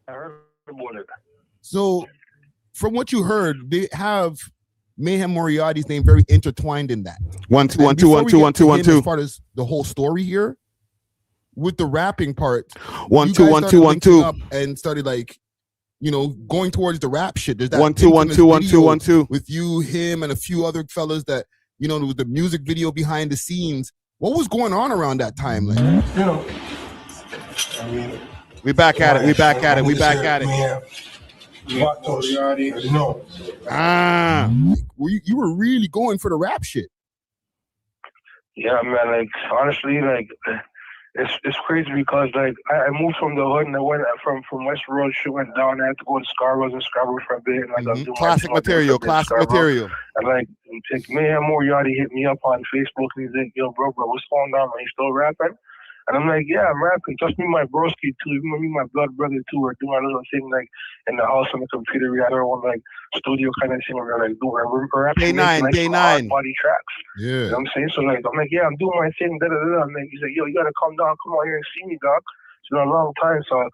I heard about it. So, from what you heard, they have Mayhem Moriarty's name very intertwined in that. 1 2 1 2 1 2 1 2 1 2. As far as the whole story here, with the rapping part, 1 2 1 2 1 2, and started like, you know, going towards the rap shit. There's that 1 2 1 2 1 2 1 2 with you, him, and a few other fellas that, you know, with the music video behind the scenes. What was going on around that time? Like, you know, I mean, we back at it. We back at it. We back at it. You already know. You were really going for the rap shit. Yeah, man. Like honestly, like it's crazy because like I moved from the hood and I went from West Road, shit went down. I had to go to Scarborough's and Scarborough for a bit. And, like, I was doing classic material. And like Mayhem Moriarty hit me up on Facebook and he's like, "Yo, bro, what's going on? Man, you still rapping?" And I'm like, "Yeah, I'm rapping. Just me, my broski too. Even me, my blood brother too. We're doing a little thing like in the house on the computer. We had our own like studio kind of thing. We're like doing we're actually making like body tracks. Yeah, you know what I'm saying. So like I'm like, yeah, I'm doing my thing. Da da da. And he's like, "Yo, you gotta come down, come on here and see me, dog." It's been a long time, so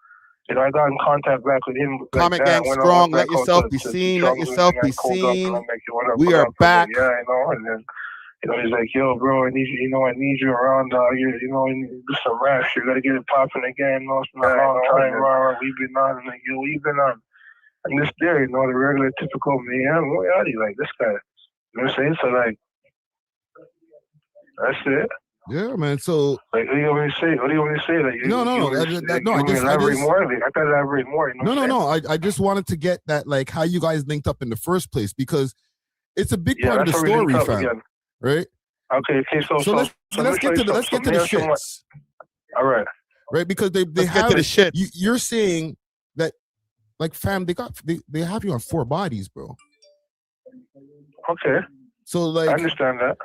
you know I got in contact back with him. Comment gang strong. Let yourself be seen. Let yourself be seen. We are back. Yeah, you know, and then. You know, he's like, "Yo, bro, I need you. You know, I need you around. You know, do some rap. You gotta get it popping again. You know, it's been a long time. We've been on, and like, yo, we've been on." And this there, you know, the regular, typical Mayhem Moriarty, like this guy. You know what I'm saying? So like, that's it. Yeah, man. So like, what do you want me to say? What do you want me to say? Like, I just elaborate more. Like, I gotta elaborate more. You know no. I just wanted to get that, like, how you guys linked up in the first place, because it's a big part of the story, fam. Again. Right. Okay. So let's get to the shits. All right. Right, because they have get to the shit. You're saying that, like, fam, they have you on 4 bodies, bro. Okay. So like, I understand that.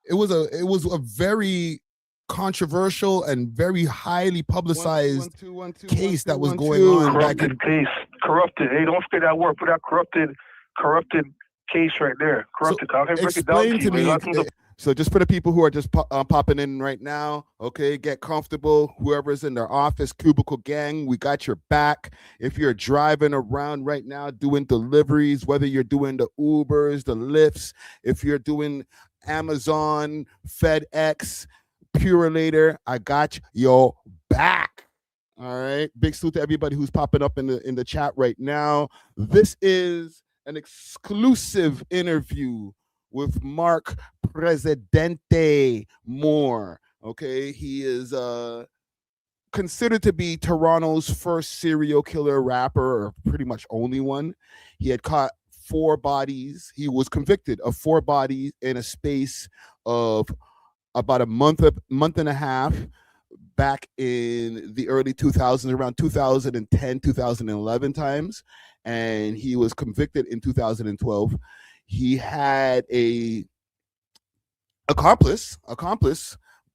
It was a very controversial and very highly publicized case that was going on. Corrupted case. Corrupted. Hey, don't forget that word. Put that corrupted case right there. Corrupted. So, I can break it down to me. So just for the people who are just popping in right now, okay, get comfortable. Whoever's in their office, cubicle gang, we got your back. If you're driving around right now doing deliveries, whether you're doing the Ubers, the Lyfts, if you're doing Amazon, FedEx, Purelator, I got your back. All right. Big salute to everybody who's popping up in the chat right now. This is an exclusive interview with Mark Presidente Moore. Okay, he is considered to be Toronto's first serial killer rapper, or pretty much only one. He had caught 4 bodies. He was convicted of 4 bodies in a space of about a month and a half back in the early 2000s, around 2010, 2011 times. And he was convicted in 2012. He had a accomplice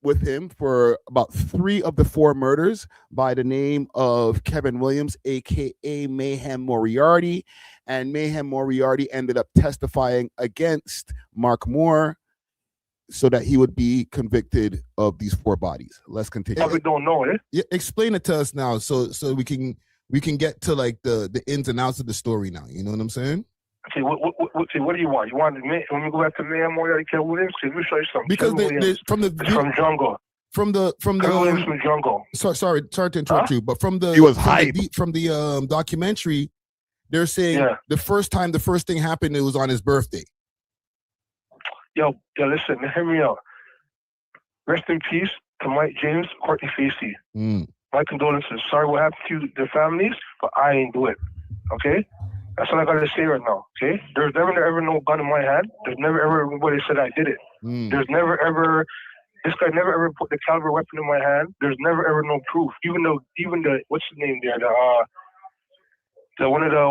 with him for about 3 of the 4 murders by the name of Kevin Williams, aka Mayhem Moriarty. And Mayhem Moriarty ended up testifying against Mark Moore so that he would be convicted of these 4 bodies. Let's continue. We don't know it. Yeah, explain it to us now, so we can get to like the ins and outs of the story now. You know what I'm saying? Okay, what do you want? You want me to go back to Mayhem Moriarty, Kevin Williams? Let me show you something. Because from Jungle. From the Williams from Jungle. Sorry to interrupt you, but from the documentary, they're saying the first thing happened, it was on his birthday. Yo, listen, hear me out. Rest in peace to Mike James, Courtney Facey. My condolences. Sorry what happened to their families, but I ain't do it. Okay? That's all I gotta say right now. Okay? There's never ever no gun in my hand. There's never ever anybody said I did it. There's never ever this guy never ever put the caliber weapon in my hand. There's never ever no proof. Even the what's his name there? The one of the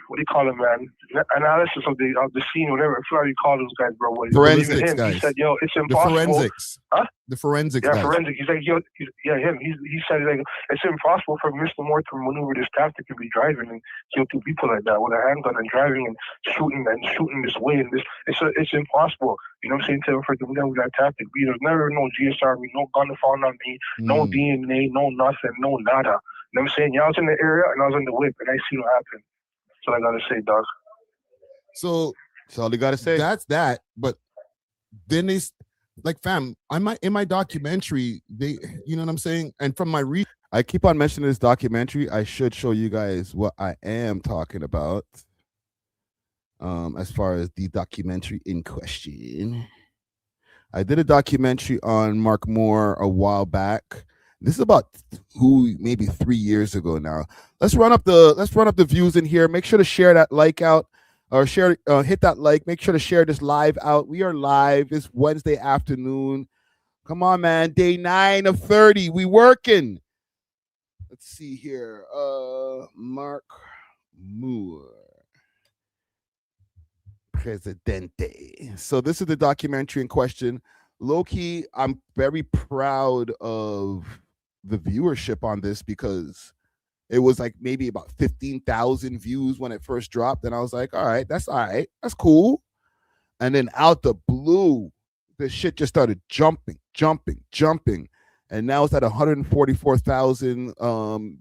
what do you call it, man? Analysis of the scene, whatever. I forgot what you call those guys, bro. Forensics guys. He said, "Yo, it's impossible." The forensics. Huh? The forensics. Yeah, guys. forensics. He's like, him. He said, like, it's impossible for Mr. Moore to maneuver this tactic and be driving and kill 2 people like that with a handgun and driving and shooting this way and this. It's impossible. You know what I'm saying? For them with that tactic. There's never no GSR, no gun found on me, no DNA, no nothing, no nada. know what I'm saying? Y'all was in the area and I was in the whip and I see what happened. That's all I gotta say, dog. So that's all you gotta say. That's that. But then it's like, fam, in my documentary, they, you know what I'm saying? And from my I keep on mentioning this documentary. I should show you guys what I am talking about. As far as the documentary in question, I did a documentary on Mark Moore a while back. This is about maybe 3 years ago now. Let's run up the views in here. Make sure to share that like out, or share, hit that like. Make sure to share this live out. We are live. It's Wednesday afternoon. Come on, man. Day 9 of 30. We working. Let's see here. Mark Moore, Presidente. So this is the documentary in question. Low-key, I'm very proud of the viewership on this because it was like maybe about 15,000 views when it first dropped. And I was like, all right. That's cool. And then out the blue, the shit just started jumping. And now it's at 144,000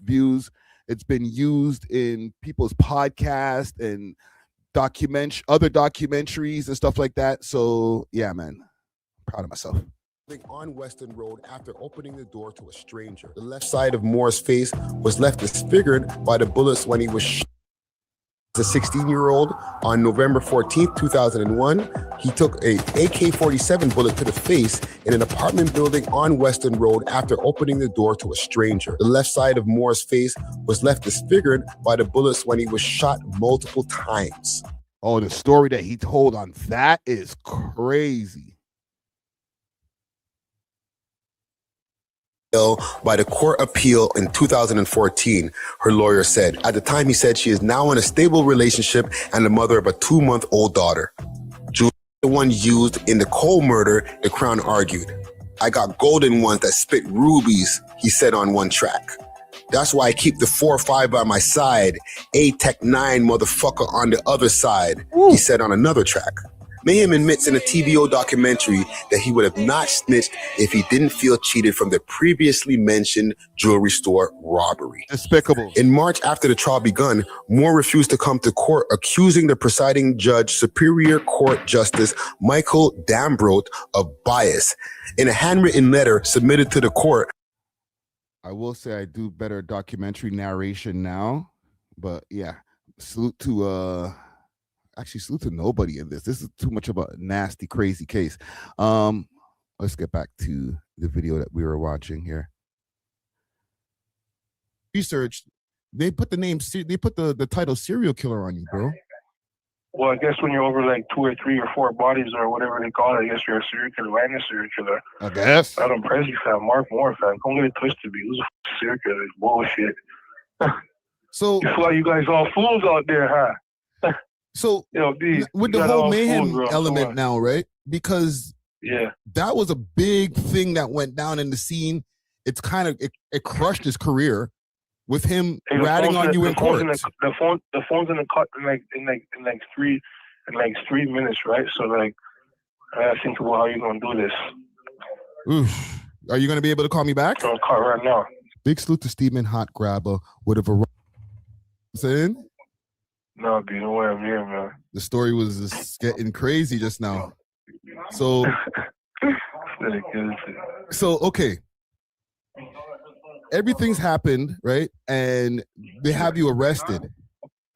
views. It's been used in people's podcasts and other documentaries and stuff like that. So yeah, man, I'm proud of myself. On Western Road after opening the door to a stranger. The left side of Moore's face was left disfigured by the bullets when he was shot. As a 16-year-old, on November 14th, 2001, he took a AK-47 bullet to the face in an apartment building on Western Road after opening the door to a stranger. The left side of Moore's face was left disfigured by the bullets when he was shot multiple times. Oh, the story that he told on that is crazy. By the court appeal in 2014, her lawyer said. At the time, he said she is now in a stable relationship and the mother of a 2-month-old daughter. Julie, the one used in the Cole murder, the Crown argued. I got golden ones that spit rubies, he said on one track. That's why I keep the 4-5 by my side, A-Tech 9 motherfucker on the other side, he said on another track. Mayhem admits in a TVO documentary that he would have not snitched if he didn't feel cheated from the previously mentioned jewelry store robbery. Despicable. In March, after the trial begun, Moore refused to come to court, accusing the presiding judge, Superior Court Justice Michael Dambrot, of bias. In a handwritten letter submitted to the court, I will say I do better documentary narration now, but yeah, salute to nobody in this. This is too much of a nasty, crazy case. Let's get back to the video that we were watching here. Research, they put the title serial killer on you, bro. Well, I guess when you're over like 2 or 3 or 4 bodies or whatever they call it, I guess you're a serial killer and a serial killer. I guess. I'm crazy fan, Mark Moore fan. Don't get it twisted, he was a serial killer. It's bullshit. So that's why you guys all fools out there, huh? So D, with the whole mayhem element now, right? Because that was a big thing that went down in the scene. It's kind of it crushed his career with him ratting on you in court. The phone's in the cut in like 3 minutes, right? So like I gotta think about how you're gonna do this. Oof. Are you gonna be able to call me back? I'm call right now. Big salute to Stephen Hot Grabber with a variety. Saying. No, dude, no way I'm here, man. The story was just getting crazy just now. So, okay. Everything's happened, right? And they have you arrested,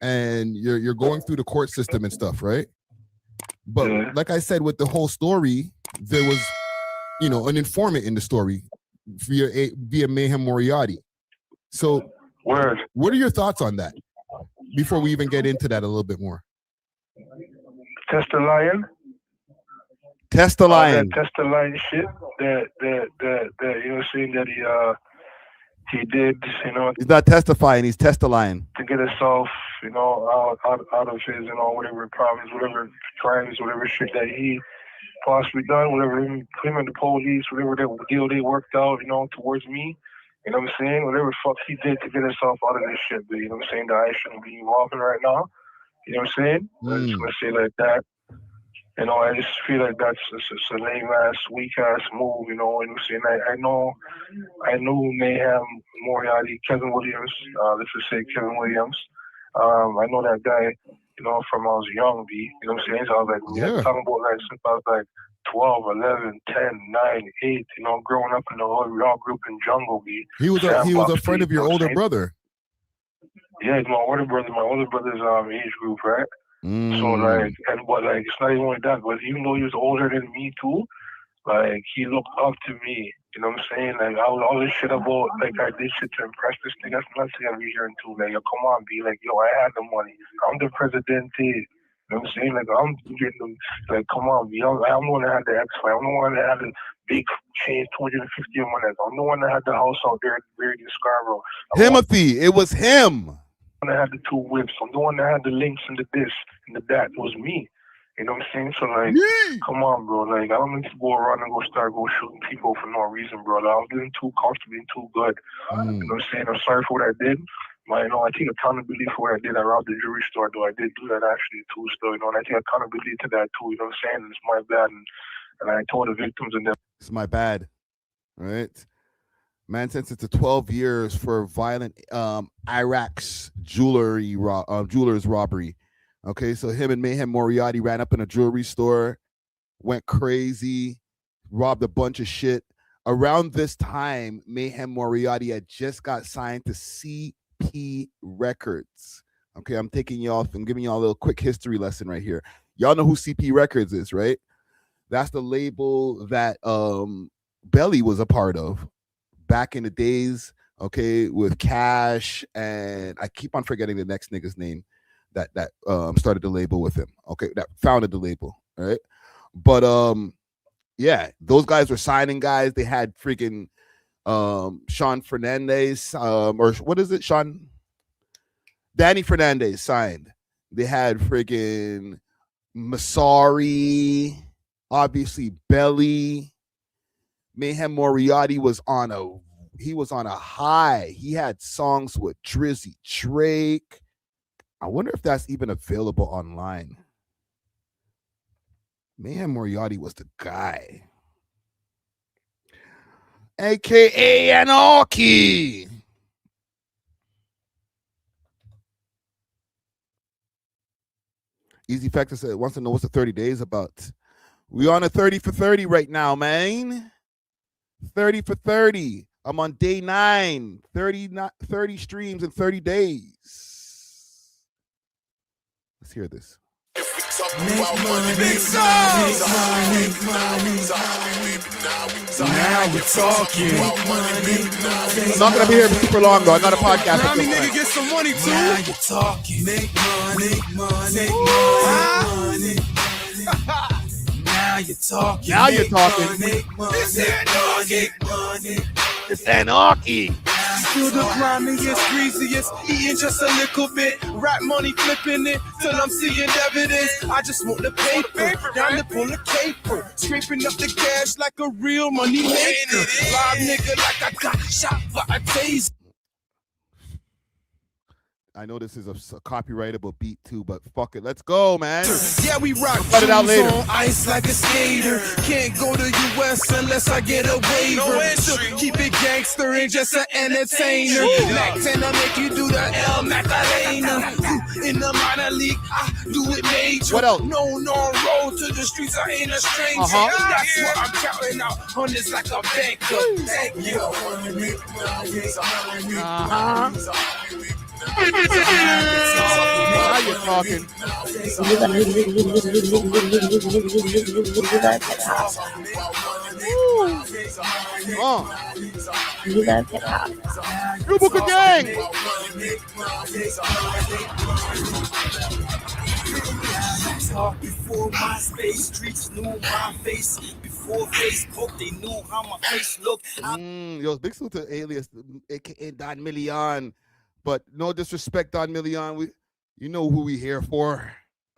and you're going through the court system and stuff, right? But like I said, with the whole story, there was, an informant in the story via Mayhem Moriarty. So, what are your thoughts on that? Before we even get into that a little bit more. Test the lion. Test the lion. Test the lion shit. That saying that he did, He's not testifying, he's test the lion. To get himself, out of his, whatever problems, whatever crimes, whatever shit that he possibly done, whatever him and the police, whatever deal they worked out, towards me. You know what I'm saying? Whatever the fuck he did to get himself out of this shit, but you know what I'm saying? That I shouldn't be involved in right now. You know what I'm saying? I just want to say like that. You know, I just feel like that's just a lame ass, weak ass move. You know, and I'm saying I knew Mayhem, Moriarty, Kevin Williams. Let's just say Kevin Williams. I know that guy. You know, from I was young, B. You know what I'm saying? So I was like, we had talking about like since I was like 12, 11, 10, 9, 8. You know, growing up in the hood, we all grew up in jungle, B. He was a friend of your older brother. Yeah, he's my older brother. My older brother's age group, right? So like, it's not even like that. But even though he was older than me too, like he looked up to me. You know what I'm saying? Like all this shit about like I did shit to impress this nigga. That's nothing I'm hearing too. Like yo, come on, be like yo, I had the money. I'm the presidente. You know what I'm saying? Like I'm getting them. Like come on, be. I'm the one that had the X-Fight. I'm the one that had the big chain, 250 a month. I'm the one that had the house out there in Scarborough. Timothy, it was him. That had the 2 whips. I'm the one that had the links and the this and the that. It was me. You know what I'm saying? So like, come on, bro. Like I don't need to go around and go shooting people for no reason, bro. Like, I was getting too comfortable and too good. You know what I'm saying? I'm sorry for what I did. I take accountability for what I did. I robbed the jewelry store, though. I did do that actually too. Still, you know, and I take accountability to that too. You know what I'm saying? And it's my bad, and I told the victims and them. It's my bad, right? Man sentenced to 12 years for violent Iraq's jewelers robbery. Okay, so him and Mayhem Moriarty ran up in a jewelry store, went crazy, robbed a bunch of shit. Around this time, Mayhem Moriarty had just got signed to CP Records. Okay, I'm giving y'all a little quick history lesson right here. Y'all know who CP Records is, right? That's the label that Belly was a part of back in the days, okay, with Cash, and I keep on forgetting the next nigga's name that started the label with him, okay, that founded the label, right? But yeah, those guys were signing guys. They had freaking Sean Fernandez, or what is it, Danny Fernandez signed. They had freaking Masari, obviously Belly. Mayhem Moriarty was on a high. He had songs with Drizzy Drake. I wonder if that's even available online. Mayhem Moriarty was the guy. AKA Anarchy. Easy Factor said wants to know what's the 30 days about. We on a 30 for 30 right now, man. 30 for 30. I'm on day 9. 30 streams in 30 days. Let's hear this. Now we're talking. I'm not gonna be here super long though. I got a podcast. Now me nigga get some money too. Now you're talking. Make money. Now you're talking. Now you're talking. It's anarchy. Still the grimiest, greasiest, eating just a little bit. Rap money flipping it till I'm seeing evidence. I just want the paper, down the pull the caper, scraping up the cash like a real money maker. Live nigga like I got shot by a taser. I know this is a copyrightable beat too, but fuck it. Let's go, man. Yeah, we rock cut it out later. On ice like a skater. Can't go to US unless I get a waiver. So keep it gangster and just an entertainer. Mac 10 to make you do the El Macarena. In the minor league, I do it major. What else? No road to the streets, I ain't a stranger. That's what I'm counting out. Hundreds like a banker. Thank you. Now you're talking. Cubicle Gang. Before MySpace, streets knew my face. Before Facebook, they knew how my face looked. Yo, big salute to Alias, aka Don Million. But no disrespect, Don Million. You know who we here for.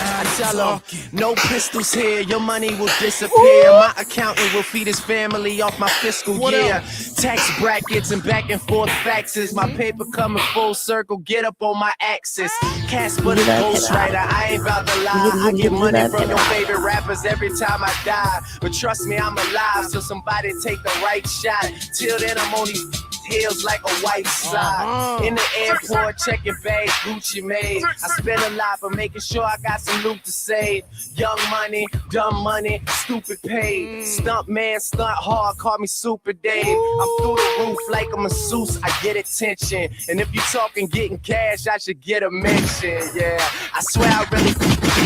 I tell him, no pistols here, your money will disappear. My accountant will feed his family off my fiscal year. Tax brackets and back and forth faxes. My paper coming full circle, get up on my axis. Casper the ghostwriter, I ain't about to lie. I get money from your favorite rappers every time I die. But trust me, I'm alive, so somebody take the right shot. Till then, I'm on these heels like a white sock. In the airport, checking bags, Gucci made. I spend a lot, but making sure I got some loot to save. Young money, dumb money, stupid paid. Stunt man, stunt hard, call me Super Dave. I'm through the roof like a masseuse, I get attention. And if you talking getting cash, I should get a mention. Yeah, I swear I really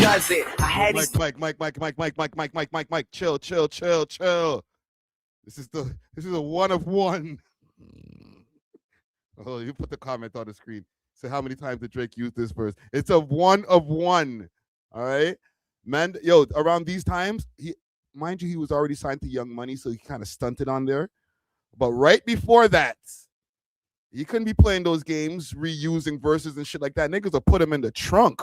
does it. I had Mike, chill. This is a one of one. Oh, you put the comment on the screen. So how many times did Drake use this verse? It's a one of one. All right, man. Yo, around these times, mind you, he was already signed to Young Money, so he kind of stunted on there. But right before that, he couldn't be playing those games, reusing verses and shit like that. Niggas will put him in the trunk.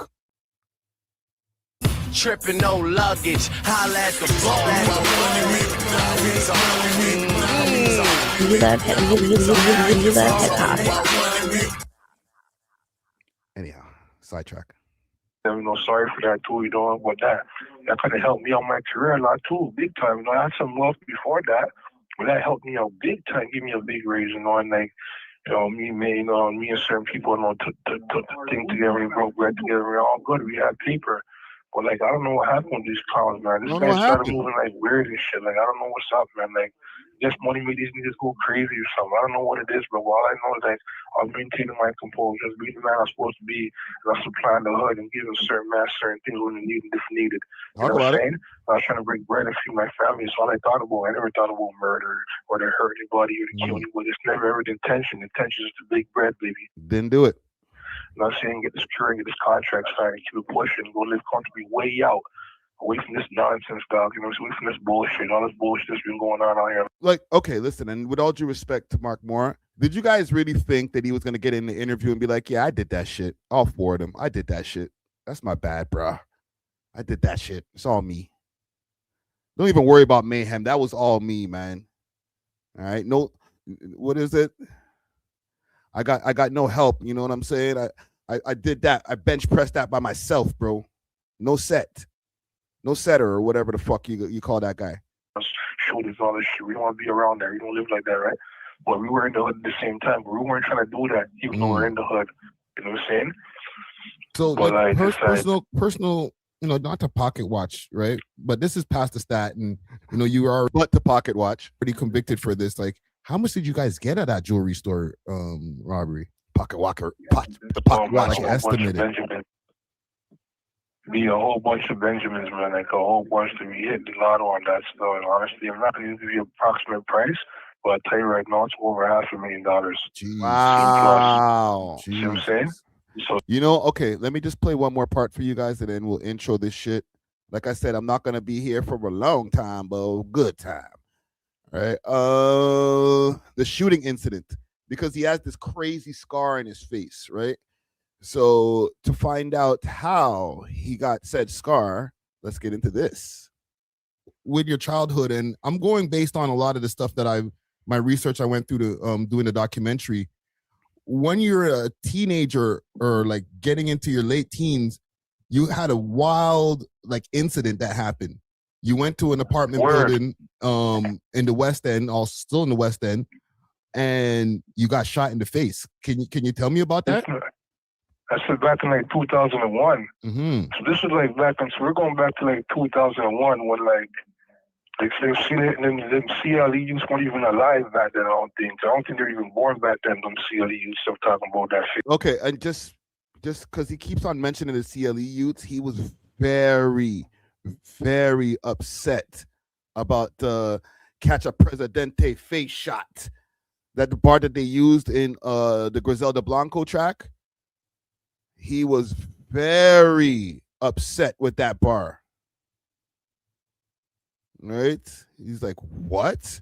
Tripping, no luggage. Holla at the You love hip hop. Anyhow, sidetrack. You know, sorry for that too, you know, but that kind of helped me out my career a lot too, big time. You know, I had some wealth before that, but that helped me out big time, give me a big raise, you know, and like, you know, me and certain people, you know, took the thing together, we broke bread together, we're all good, we had paper. But like, I don't know what happened with these clowns, man. This guy started moving like weird and shit. Like, I don't know what's up, man. Like, just money made these niggas go crazy or something. I don't know what it is, but all I know is like, I was maintaining my composure, just being the man I'm supposed to be, and I'm supplying the hood and giving certain man certain things when they needed, if needed. You know what I'm saying? I was trying to break bread and feed my family, so all I thought about, I never thought about murder or to hurt anybody or to kill anybody. It's never ever the intention. The intention is to big bread, baby. Didn't do it. You know what I'm saying? Get this career, get this contract signed, and keep it pushing, go live comfortably way out. Away from this nonsense, dog. You know, away from this bullshit. All this bullshit that's been going on out here. Like, okay, listen, and with all due respect to Mark Moore, did you guys really think that he was going to get in the interview and be like, yeah, I did that shit. All four of them. I did that shit. That's my bad, bro. I did that shit. It's all me. Don't even worry about mayhem. That was all me, man. All right. No, what is it? I got no help. You know what I'm saying? I did that. I bench pressed that by myself, bro. No set. No setter or whatever the fuck you call that guy. Shoulders, all this shit. We don't want to be around there. We don't live like that, right? But we were in the hood at the same time. But we weren't trying to do that, even though we're in the hood. You know what I'm saying? So, like, personal, you know, not to pocket watch, right? But this is past the stat, and you know, you are but to pocket watch, pretty convicted for this. Like, how much did you guys get at that jewelry store robbery? The pocket watch estimated. Be a whole bunch of Benjamins, man, like a whole bunch to be hit the lotto on that stuff. And honestly, I'm not going to give you an approximate price, but I'll tell you right now, it's over $500,000. Jeez. Wow. See what I'm saying? So, you know, okay, let me just play one more part for you guys, and then we'll intro this shit. Like I said, I'm not going to be here for a long time, but a good time. All right. The shooting incident, because he has this crazy scar in his face, right? So to find out how he got said scar, let's get into this. With your childhood, and I'm going based on a lot of the stuff that my research I went through to doing the documentary. When you're a teenager or like getting into your late teens, you had a wild like incident that happened. You went to an apartment building in the West End, still in the West End, and you got shot in the face. Can you tell me about that? That's back in like 2001. Mm-hmm. So this is like back in, so we're going back to like 2001 when like the CLE youths weren't even alive back then, I don't think they're even born back then, them CLE youths still talking about that shit. Okay, and just because he keeps on mentioning the CLE youths, he was very, very upset about the Catch a Presidente face shot, that the bar that they used in the Griselda Blanco track. He was very upset with that bar. Right? He's like, what?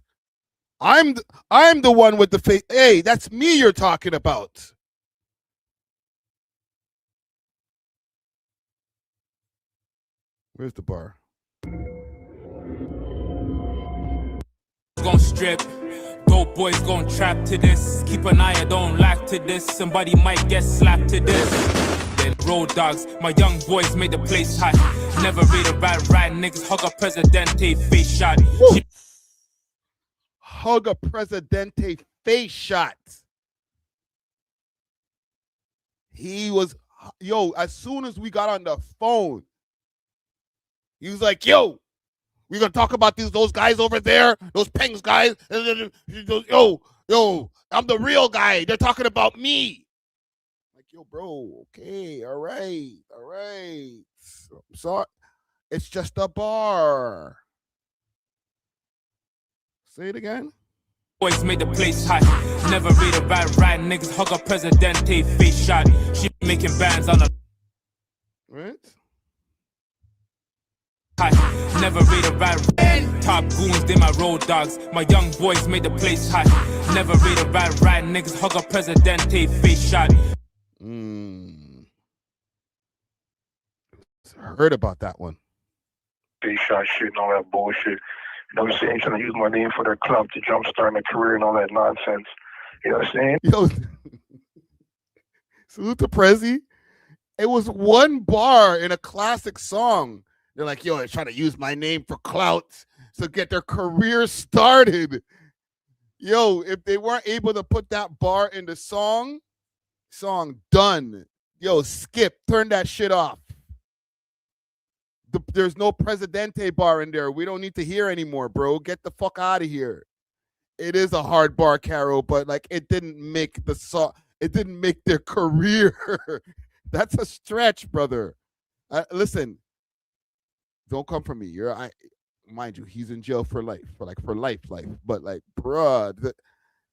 I'm the one with the face. Hey, that's me you're talking about. Where's the bar? Gon' strip. Dope boys gon' trap to this. Keep an eye, I don't lack to this. Somebody might get slapped to this. Then road dogs, my young boys made the place hot. Never read a right niggas hug a Presidente face shot. Hug a Presidente face shot. He was, yo, as soon as we got on the phone, he was like, yo, we're going to talk about those guys over there, those Pengs guys. Yo, I'm the real guy. They're talking about me. Like, yo, bro, okay, all right. I'm sorry. It's just a bar. Say it again. Boys made the place hot. Never read a right niggas hug a Presidente face shot. She making bands on a right. Never read a right. Top goons, they my road dogs. My young boys made the place hot. Never read a right niggas hug a Presidente face shot. Heard about that one. Face shot shit and all that bullshit. You know what I'm saying? Trying to use my name for their club to jumpstart my career and all that nonsense. You know what I'm saying? Yo, salute to Prezi. It was one bar in a classic song. They're like, yo, they're trying to use my name for clout to get their career started. Yo, if they weren't able to put that bar in the song done. Yo, skip, turn that shit off. There's no Presidente bar in there. We don't need to hear anymore, bro. Get the fuck out of here. It is a hard bar, Caro, but like it didn't make the song. It didn't make their career. That's a stretch, brother. Listen, don't come for me. Mind you, he's in jail for life, for life. But like, bruh,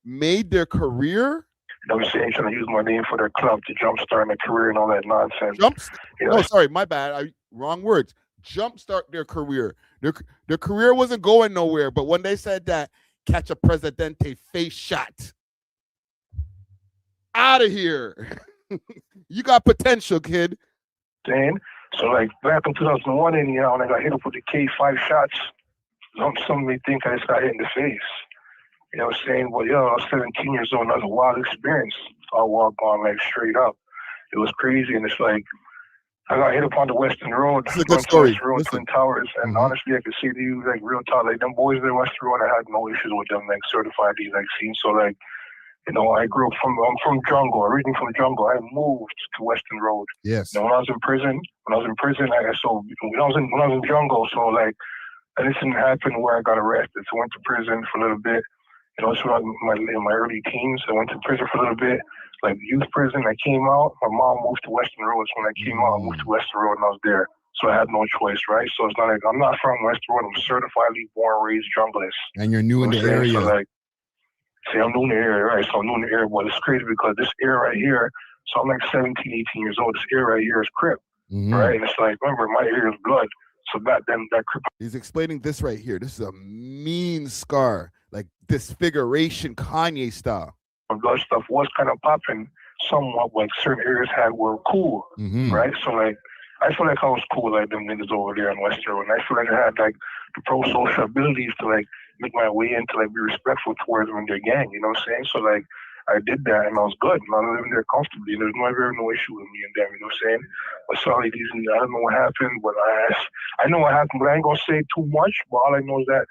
made their career. You know what I'm saying? Trying to use my name for their club to jumpstart my career and all that nonsense. No, sorry, my bad. Wrong words. Jumpstart their career. Their career wasn't going nowhere. But when they said that, catch a Presidente face shot. Out of here. You got potential, kid. Saying so, like back in 2001, anyhow, when I got hit up with the K5 shots, some may think I just got hit in the face. You know what I'm saying? But yo, I was 17 years old, and that was a wild experience. I walked on like straight up. It was crazy, and it's like I got hit up on the Western Road, it's a good story. Twin Towers, and honestly, I could say to you, like real talk, like them boys in Western Road, I had no issues with them, like certified these like scenes. So like, you know, I'm from jungle, originally from jungle. I moved to Western Road. Yes. You know, when I was in prison, when I was in jungle, so like, and this didn't happen where I got arrested. So I went to prison for a little bit. You know, it's when I was in my early teens. I went to prison for a little bit, like youth prison. I came out. My mom moved to Western Road. So when I came out, I moved to Western Road and I was there. So I had no choice, right? So it's not like I'm not from Western Road. I'm certifiedly born, raised junglist. And you're new in the area. So like, see, I'm new in the area, right? So I'm new in the area, but it's crazy because this area right here, so I'm like 17, 18 years old. This area right here is Crip, right? And it's like, remember, my area is blood. So back then, that Crip. He's explaining this right here. This is a mean scar, like disfiguration Kanye style. Blood stuff was kind of popping somewhat, like certain areas were cool, right? So like, I feel like I was cool like them niggas over there in Western Road. And I feel like I had like the pro-social abilities to like make my way in to like be respectful towards them and their gang, you know what I'm saying? So like I did that and I was good. And I was living there comfortably. There's never no issue with me and them, you know what I'm saying? But sorry, I don't know what happened, but I know what happened, but I ain't gonna say too much. But all I know is that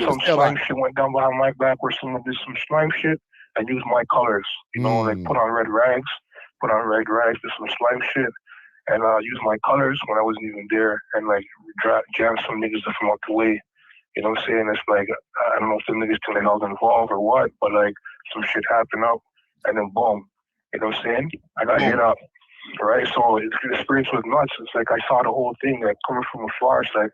some slime shit went down behind my back where someone did some slime shit and used my colors, you know, like put on red rags, did some slime shit. And used my colors when I wasn't even there, and like jammed some niggas from out the way. You know what I'm saying? It's like I don't know if the niggas think like I was involved or what, but like some shit happened up, and then boom. You know what I'm saying? I got hit up, right? So the experience was nuts. It's like I saw the whole thing, like coming from afar. It's like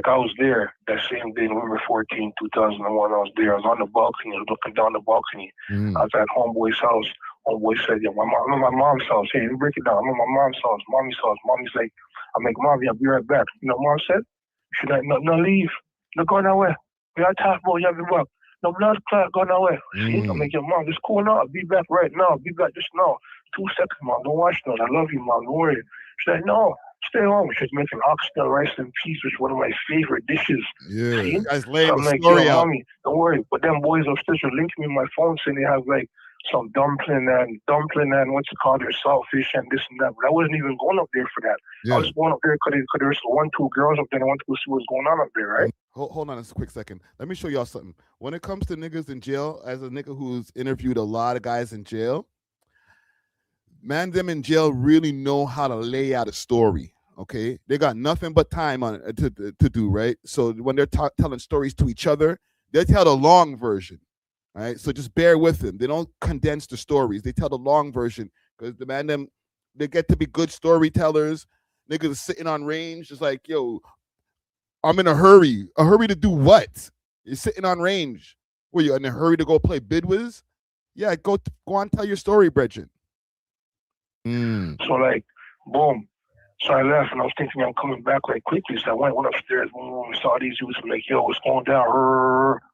I was there that same day, November 14, 2001. I was there. I was on the balcony. I was looking down the balcony. I was at homeboy's house. Homeboy said, "Yeah, I'm at my mom's house. Hey, let me break it down. I'm at my mom's house. Mommy's house." Mommy's like, "I'm like, Mommy, I'll be right back." You know, Mom said, "Should I no leave? No go nowhere. We are talking about you have your work. No blood clot, go nowhere." See, I'm like, "Your mom, just cool now. I'll be back right now. I'll be back just now. 2 seconds, Mom. Don't watch none. I love you, Mom. Don't worry." She's like, "No, Stay home. She's making oxtail rice and peas, which is one of my favorite dishes. Yeah. See? Guys laying I'm the like, story yo, out. mommy, don't worry. But them boys upstairs are linking me my phone saying they have like some dumpling and what's it called, their saltfish and this and that. But I wasn't even going up there for that. I was going up there because there's 1-2 girls up there and I wanted to go see what's going on up there, right? Hold on a quick second. Let me show y'all something. When it comes to niggas in jail, as a nigga who's interviewed a lot of guys in jail, man, them in jail really know how to lay out a story. Okay, they got nothing but time on to do, right? So when they're telling stories to each other, they tell the long version, right? So just bear with them. They don't condense the stories. They tell the long version because the man them they get to be good storytellers. Niggas are sitting on range, just like, yo, I'm in a hurry. A hurry to do what? You're sitting on range. Were you in a hurry to go play Bidwiz? Yeah, go on, tell your story, Bridget. So like, boom. So I left and I was thinking I'm coming back like quickly. So I went upstairs, boom, saw these dudes. I'm like, yo, what's going down?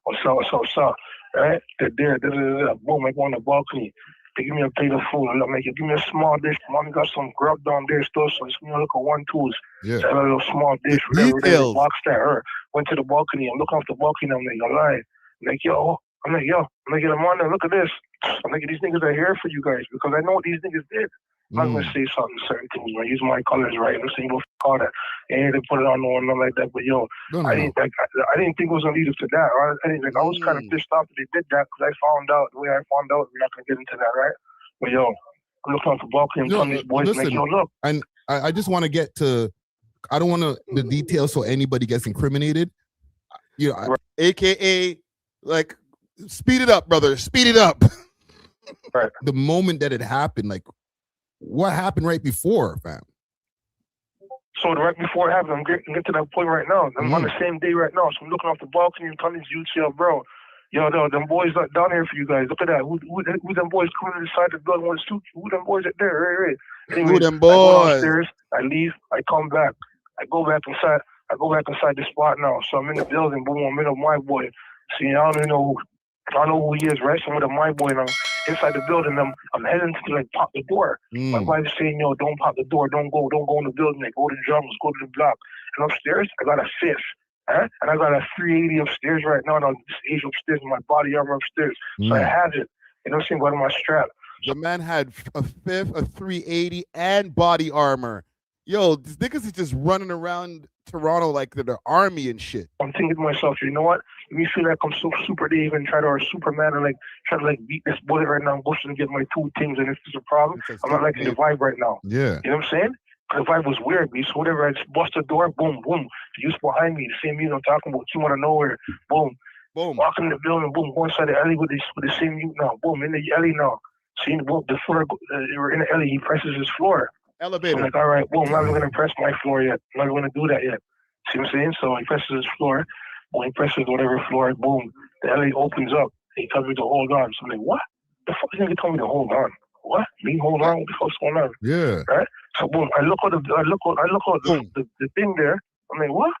What's up? Right? They're there. Boom, I go on the balcony. They give me a plate of food. I'm like, give me a small dish. Mommy got some grub down there still, so just give me a look at 1-2s. Yeah. So I got a little small dish, whatever box that. Went to the balcony. I'm looking off the balcony. I'm like, I'm like, I'm like, I'm on there. Look at this. I'm like, these niggas are here for you guys because I know what these niggas did. I'm not gonna say certain things. I use my colors right. I'm saying, all that. And they put it on no one like that. But I didn't think it was gonna lead up to that. I was kind of pissed off that they did that because I found out the way I found out. We're not gonna get into that, right? But I'm looking off the balcony and telling these boys, listen, like, look. And I just want to get to. I don't want the details so anybody gets incriminated. AKA, like, speed it up, brother. Speed it up. Right. The moment that it happened, like. What happened right before, fam? So right before it happened, I'm getting to that point right now. I'm on the same day right now. So I'm looking off the balcony and telling these youths, bro, them boys down here for you guys. Look at that. Who them boys coming inside the building? Who them boys at there? Right. Anyway, who them boys? I go downstairs. I leave. I come back. I go back inside the spot now. So I'm in the building. Boom, I'm in a my boy. See, I don't know who he is, right? So I'm with a my boy now. Inside the building, I'm heading to like pop the door. My wife's saying, don't pop the door, don't go in the building, like go to the drums, go to the block. And upstairs, I got a fifth. And I got a 380 upstairs right now, and I'm this age upstairs, my body armor upstairs. So I have it. You know what I'm saying? Got on my strap. The man had a fifth, a 380, and body armor. Yo, these niggas is just running around Toronto like they're the army and shit. I'm thinking to myself, you know what? Let me feel like I'm so super Dave and or Superman and try to beat this bullet right now and go and get my 2 things. And if there's a problem, I'm not liking the vibe right now. Yeah. You know what I'm saying? The vibe was weird, B. So whatever, I just bust the door, boom, boom. The youth behind me, the same youth I'm talking about, came out of nowhere, boom. Boom. Walking in the building, boom, go inside the alley with the same youth now, boom, in the alley now. See, the floor, they were in the alley, he presses his floor. Elevator. So I'm like, all right, boom, I'm not even going to press my floor yet. I'm not going to do that yet. See what I'm saying? So he presses his floor. When he presses whatever floor, boom, the alley opens up. He tells me to hold on. So I'm like, what? The fuck is he telling me to hold on? What? Me hold on? What the fuck's going on? Yeah. Right? So boom, I look at the thing there. I'm like, what?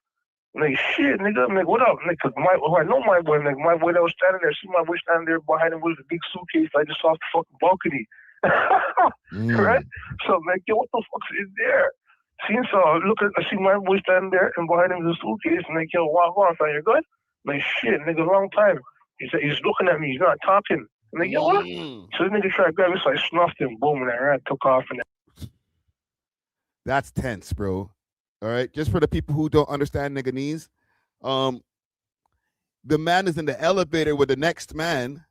I'm like, shit, nigga. I'm like, what up? I'm like, I know my boy. I'm like, my boy that was standing there. See my boy standing there behind him with a big suitcase. I just saw the fucking balcony. Right? So I'm like, yo, what the fuck is there? See, so I see my boy standing there and behind him is a suitcase. I'm like, yo, walk on, fam, you good? I'm like, shit, nigga, long time. He's looking at me, he's not talking. I'm like, yo, what? So this nigga tried to grab me, so I snuffed him, boom, and I ran, took off. That's tense, bro. All right, just for the people who don't understand nigganese, the man is in the elevator with the next man,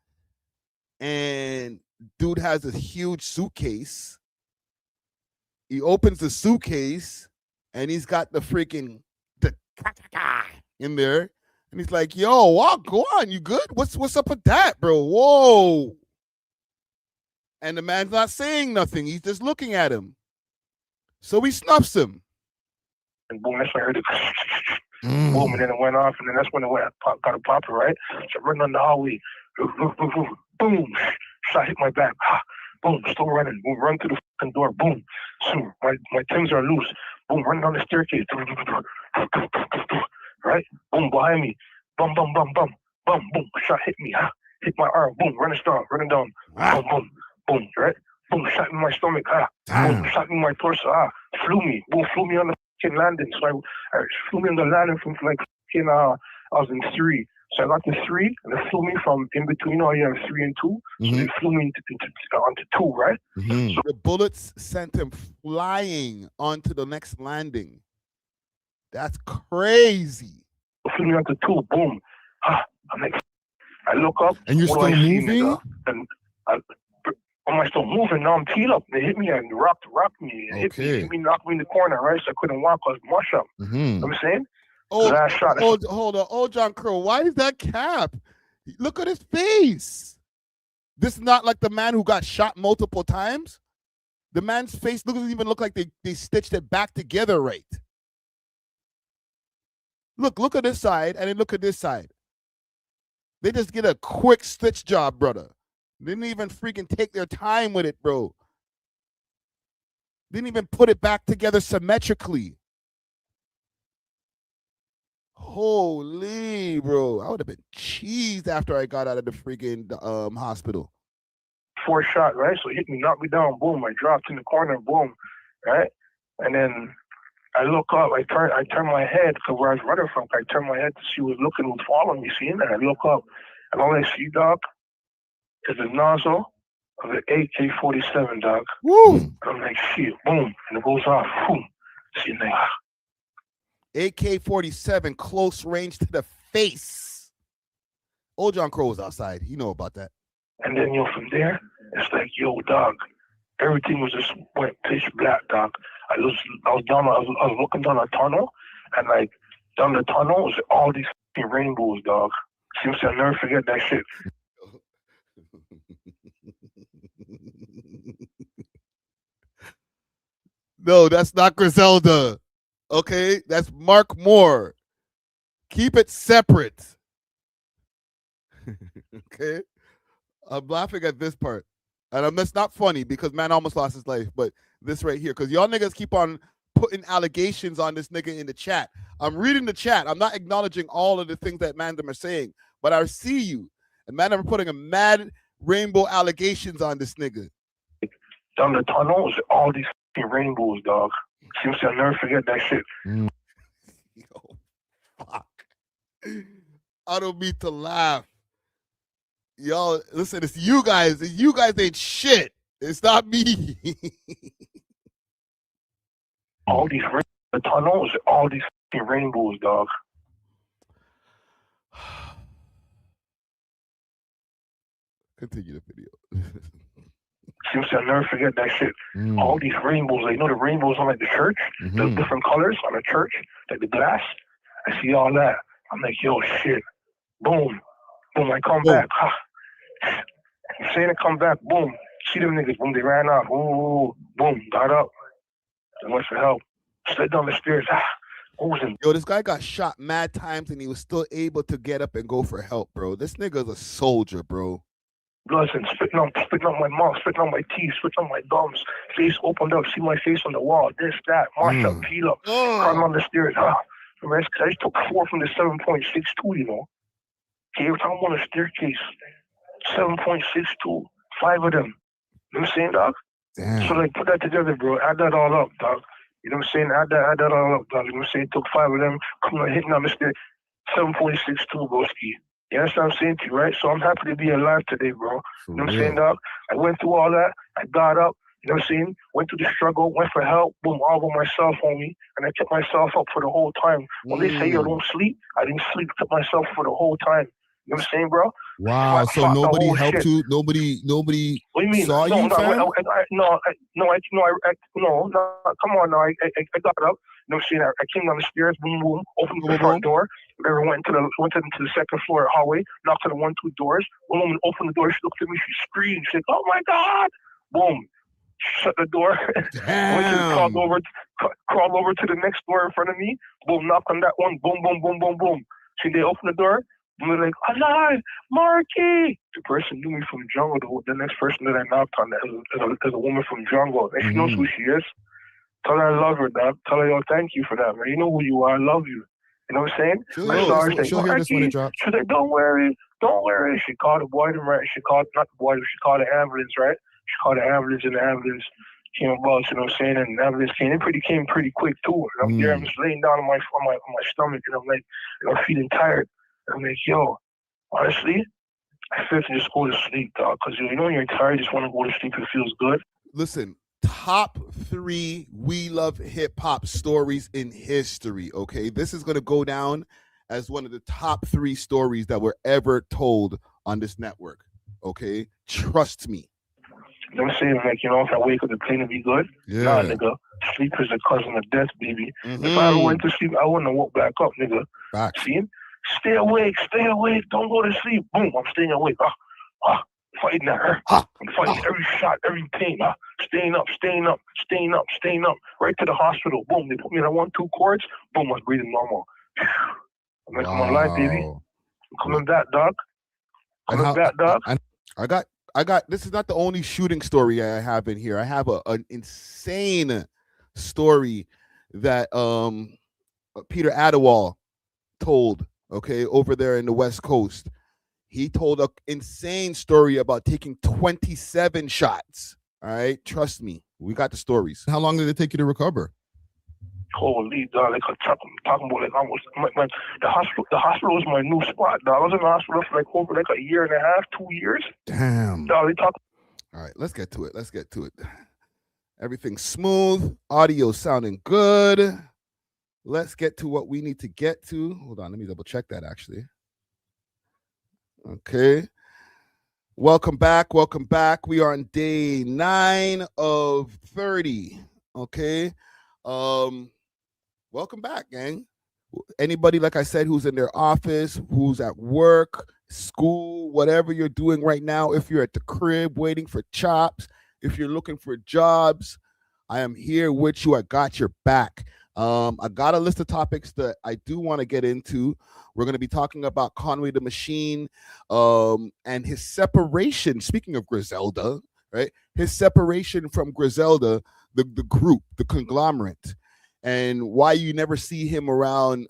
and dude has a huge suitcase. He opens the suitcase, and he's got the freaking in there, and he's like, "Yo, walk, go on, you good? What's up with that, bro? Whoa!" And the man's not saying nothing; he's just looking at him. So he snuffs him. And boom, that's when I heard it. Boom, and then it went off, and then that's when it got a popper, right? So running on the hallway, boom, shot hit my back. Boom, still running. Boom, run to the fucking door. Boom. So my Timbs are loose. Boom, running down the staircase. Right? Boom, behind me. Bum, bum, bum, bum. Bum, boom. Shot hit me. Hit my arm. Boom, running down. Boom, boom, boom. Right? Boom, shot in my stomach. Boom, shot in my torso. flew me on the fucking landing. So I flew me on the landing from like fucking, I was in 3. So I got to 3, and they flew me from in between. You have 3 and 2. So they flew me onto 2, right? So the bullets sent him flying onto the next landing. That's crazy. They flew me onto 2. Boom. I'm like, I look up. And you're still moving? And am I still moving? Now I'm teed up. They hit me and rocked me. Hit me, knocked me in the corner, right? So I couldn't walk. I was mush up. You know what I'm saying? Last shot. Hold on. Oh, John Crow, why is that cap? Look at his face. This is not like the man who got shot multiple times. The man's face doesn't even look like they stitched it back together right. Look at this side, and then look at this side. They just get a quick stitch job, brother. Didn't even freaking take their time with it, bro. Didn't even put it back together symmetrically. Holy, bro. I would have been cheesed after I got out of the freaking hospital. 4 shot, right? So he hit me, knocked me down, boom. I dropped in the corner, boom, right? And then I look up, I turn my head, because where I was running from, I turn my head to see who was looking, who's following me, seeing that. I look up, and all I see, dog, is the nozzle of the AK-47, dog. Woo! And I'm like, shit, boom, and it goes off, boom. See, like, AK-47, close range to the face. Old John Crow was outside. You know about that. And then, from there, it's like, yo, dog, everything was just went pitch black, dog. I was looking down a tunnel, and like down the tunnel was all these rainbows, dog. Seems I'll never forget that shit. No, that's not Griselda. Okay, that's Mark Moore. Keep it separate. Okay, I'm laughing at this part, and that's not funny because man almost lost his life, but this right here, because y'all niggas keep on putting allegations on this nigga in the chat. I'm reading the chat. I'm not acknowledging all of the things that Mandem are saying, but I see you. And Mandem are putting a mad rainbow allegations on this nigga. Down the tunnel was all these rainbows, dog. Seems I'll never forget that shit. Yo, fuck. I don't mean to laugh. Y'all, listen, it's you guys. You guys ain't shit. It's not me. All these the tunnels, all these rainbows, dog. Continue the video. Seems I'll never forget that shit. All these rainbows, like, the rainbows on like the church, the different colors on the church, like the glass. I see all that. I'm like, yo, shit. Boom. Boom, I come back. Saying to come back, boom. See them niggas, boom, they ran off. Ooh, boom, got up. They went for help. Slid down the stairs. Yo, this guy got shot mad times and he was still able to get up and go for help, bro. This nigga's a soldier, bro. Bloods and spitting on my mouth, spitting on my teeth, spitting on my gums. Face opened up, see my face on the wall. This, that, march up, peel up, climb on the stairs. The rest, I just took 4 from the 7.62, Okay, every time I'm on a staircase, 7.62, 5 of them. You know what I'm saying, dog? Damn. So, like, put that together, bro. Add that all up, dog. You know what I'm saying? Add that all up, dog. You know what I'm saying? Took 5 of them, hitting on the stair, 7.62, broski. You understand what I'm saying to you, right? So I'm happy to be alive today, bro. You know what I'm saying, dog? I went through all that. I got up. You know what I'm saying? Went through the struggle, went for help, boom, all by myself, homie. And I kept myself up for the whole time. When they say you don't sleep, I didn't sleep, kept myself for the whole time. You know what I'm saying, bro? Wow, so nobody helped you? Nobody what do you mean? saw you, fam? No, come on now. I got up. You know what I'm saying? I came down the stairs, boom, boom, opened the front door. I went into the second floor hallway, knocked on the 1, 2 doors. One woman opened the door. She looked at me. She screamed. She said, "Oh my God!" Boom. Shut the door. Crawled over to the next door in front of me. Boom, knocked on that one. Boom, boom, boom, boom, boom. See, they opened the door. And they're like, "Alive, Marky!" The person knew me from jungle. The next person that I knocked on is a woman from jungle. And she knows who she is. Tell her I love her, dog. Tell her, yo, thank you for that, man. You know who you are. I love you. You know what I'm saying? She'll hear this when it drops. She's like, don't worry. She called the boy, right? She called, not the boy, she called the ambulance, right? She called the ambulance, and the ambulance came about, you know what I'm saying? And ambulance came pretty quick too. And I'm there, I'm just laying down on my stomach, and I'm like, I'm feeling tired. And I'm like, yo, honestly, I feel to just go to sleep, dog. Because you know when you're tired, you just want to go to sleep. It feels good. Listen, top 3 We Love Hip Hop stories in history. Okay, this is gonna go down as one of the top 3 stories that were ever told on this network. Okay, trust me. I'm saying, like, you know, if I wake up, the pain will be good. Yeah. Nah, nigga. Sleep is a cousin of death, baby. If I ever went to sleep, I wouldn't have woke back up, nigga. Back. See? Stay awake. Don't go to sleep. Boom, I'm staying awake. Fighting that. I'm fighting every shot, every pain. Staying up. Right to the hospital. Boom, they put me on 1-2 cords. Boom, I was breathing normal. I'm like, I'm alive, baby. I'm coming back, dog. I got this is not the only shooting story I have in here. I have an insane story that Peter A.W.O.L told, okay, over there in the West Coast. He told an insane story about taking 27 shots. All right, trust me, we got the stories. How long did it take you to recover? Holy dog, like I'm talking about like almost the hospital was my new spot, dog. I was in the hospital for over a year and a half, 2 years. Damn. Dog, they talk. All right, let's get to it. Everything's smooth, audio sounding good. Let's get to what we need to get to. Hold on, let me double check that actually. Okay. Welcome back. We are on day 9 of 30. Okay. Welcome back, gang. Anybody, like I said, who's in their office, who's at work, school, whatever you're doing right now, if you're at the crib waiting for chops, if you're looking for jobs, I am here with you. I got your back. I got a list of topics that I do want to get into. We're going to be talking about Conway the Machine and his separation. Speaking of Griselda, right? His separation from Griselda, the group, the conglomerate, and why you never see him around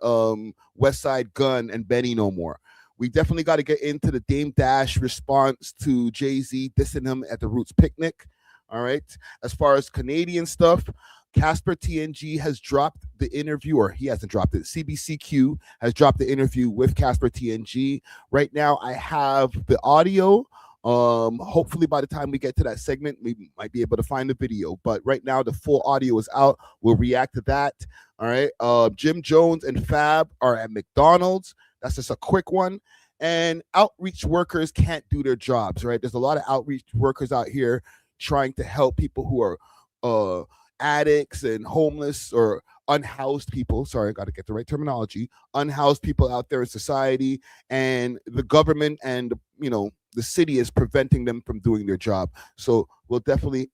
Westside Gun and Benny no more. We definitely got to get into the Dame Dash response to Jay-Z dissing him at the Roots picnic. All right. As far as Canadian stuff, Casper TNG has dropped the interview, or he hasn't dropped it. CBCQ has dropped the interview with Casper TNG. Right now, I have the audio. Hopefully by the time we get to that segment, we might be able to find the video. But right now, the full audio is out. We'll react to that. All right. Jim Jones and Fab are at McDonald's. That's just a quick one. And outreach workers can't do their jobs, right? There's a lot of outreach workers out here trying to help people who are addicts and homeless or unhoused people. Sorry, I got to get the right terminology. Unhoused people out there in society, and the government and the city is preventing them from doing their job. So we'll definitely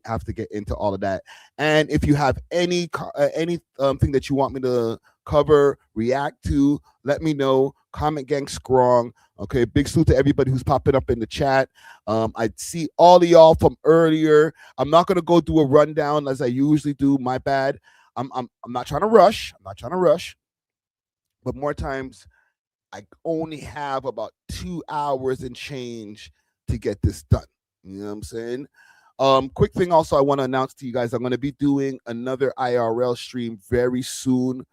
have to get into all of that. And if you have any thing that you want me to cover, react to, let me know. Comment gang strong. Okay, big salute to everybody who's popping up in the chat. I see all of y'all from earlier. I'm not gonna go do a rundown as I usually do. My bad. I'm not trying to rush. But more times, I only have about 2 hours and change to get this done. You know what I'm saying? Quick thing also I want to announce to you guys, I'm going to be doing another IRL stream very soon.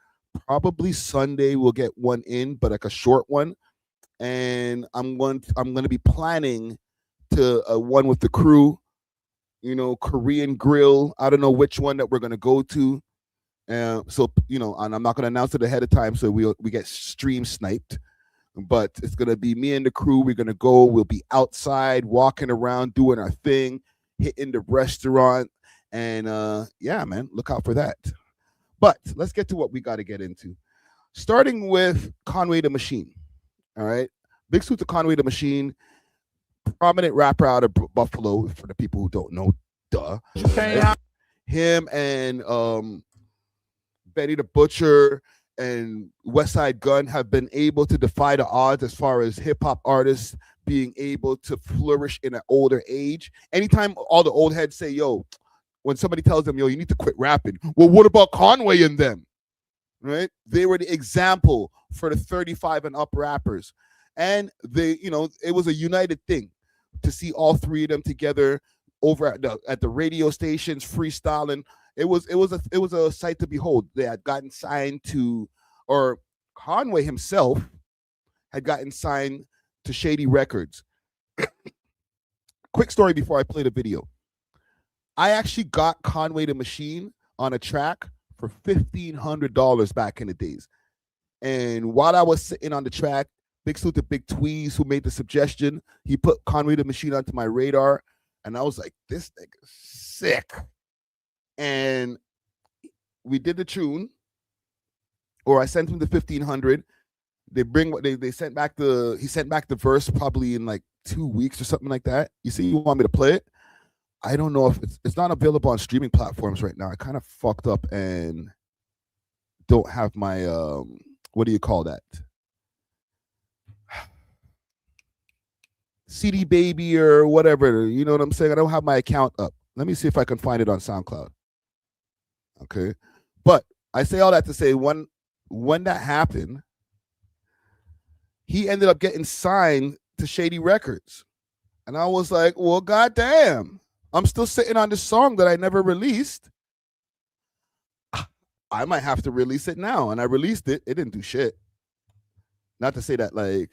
Probably Sunday we'll get one in, but like a short one. And I'm going to be planning to one with the crew, Korean grill. I don't know which one that we're going to go to. So and I'm not going to announce it ahead of time so we get stream sniped. But it's going to be me and the crew. We're going to go. We'll be outside, walking around, doing our thing, hitting the restaurant. And yeah, man, look out for that. But let's get to what we got to get into. Starting with Conway the Machine. All right. Big salute to Conway the Machine, prominent rapper out of Buffalo, for the people who don't know, duh. Him and Benny the Butcher and Westside Gun have been able to defy the odds as far as hip-hop artists being able to flourish in an older age. Anytime all the old heads say, yo, when somebody tells them, yo, you need to quit rapping, well, what about Conway and them? Right? They were the example for the 35 and up rappers. And they, it was a united thing to see all three of them together, over at the radio stations freestyling. It was a sight to behold. They had gotten signed to, or Conway himself had gotten signed to Shady Records. Quick story before I play the video. I actually got Conway the Machine on a track for $1,500 back in the days. And while I was sitting on the track, big salute to Big Tweez, who made the suggestion. He put Conway the Machine onto my radar. And I was like, this nigga's sick. And we did the tune, or I sent him the 1,500. They sent back he sent back the verse probably in like 2 weeks or something like that. You see, you want me to play it? I don't know if it's not available on streaming platforms right now. I kind of fucked up and don't have my what do you call that? CD Baby or whatever, you know what I'm saying? I don't have my account up. Let me see if I can find it on SoundCloud. Okay. But I say all that to say when that happened, he ended up getting signed to Shady Records. And I was like, well, goddamn, I'm still sitting on this song that I never released. I might have to release it now. And I released it. It didn't do shit. Not to say that like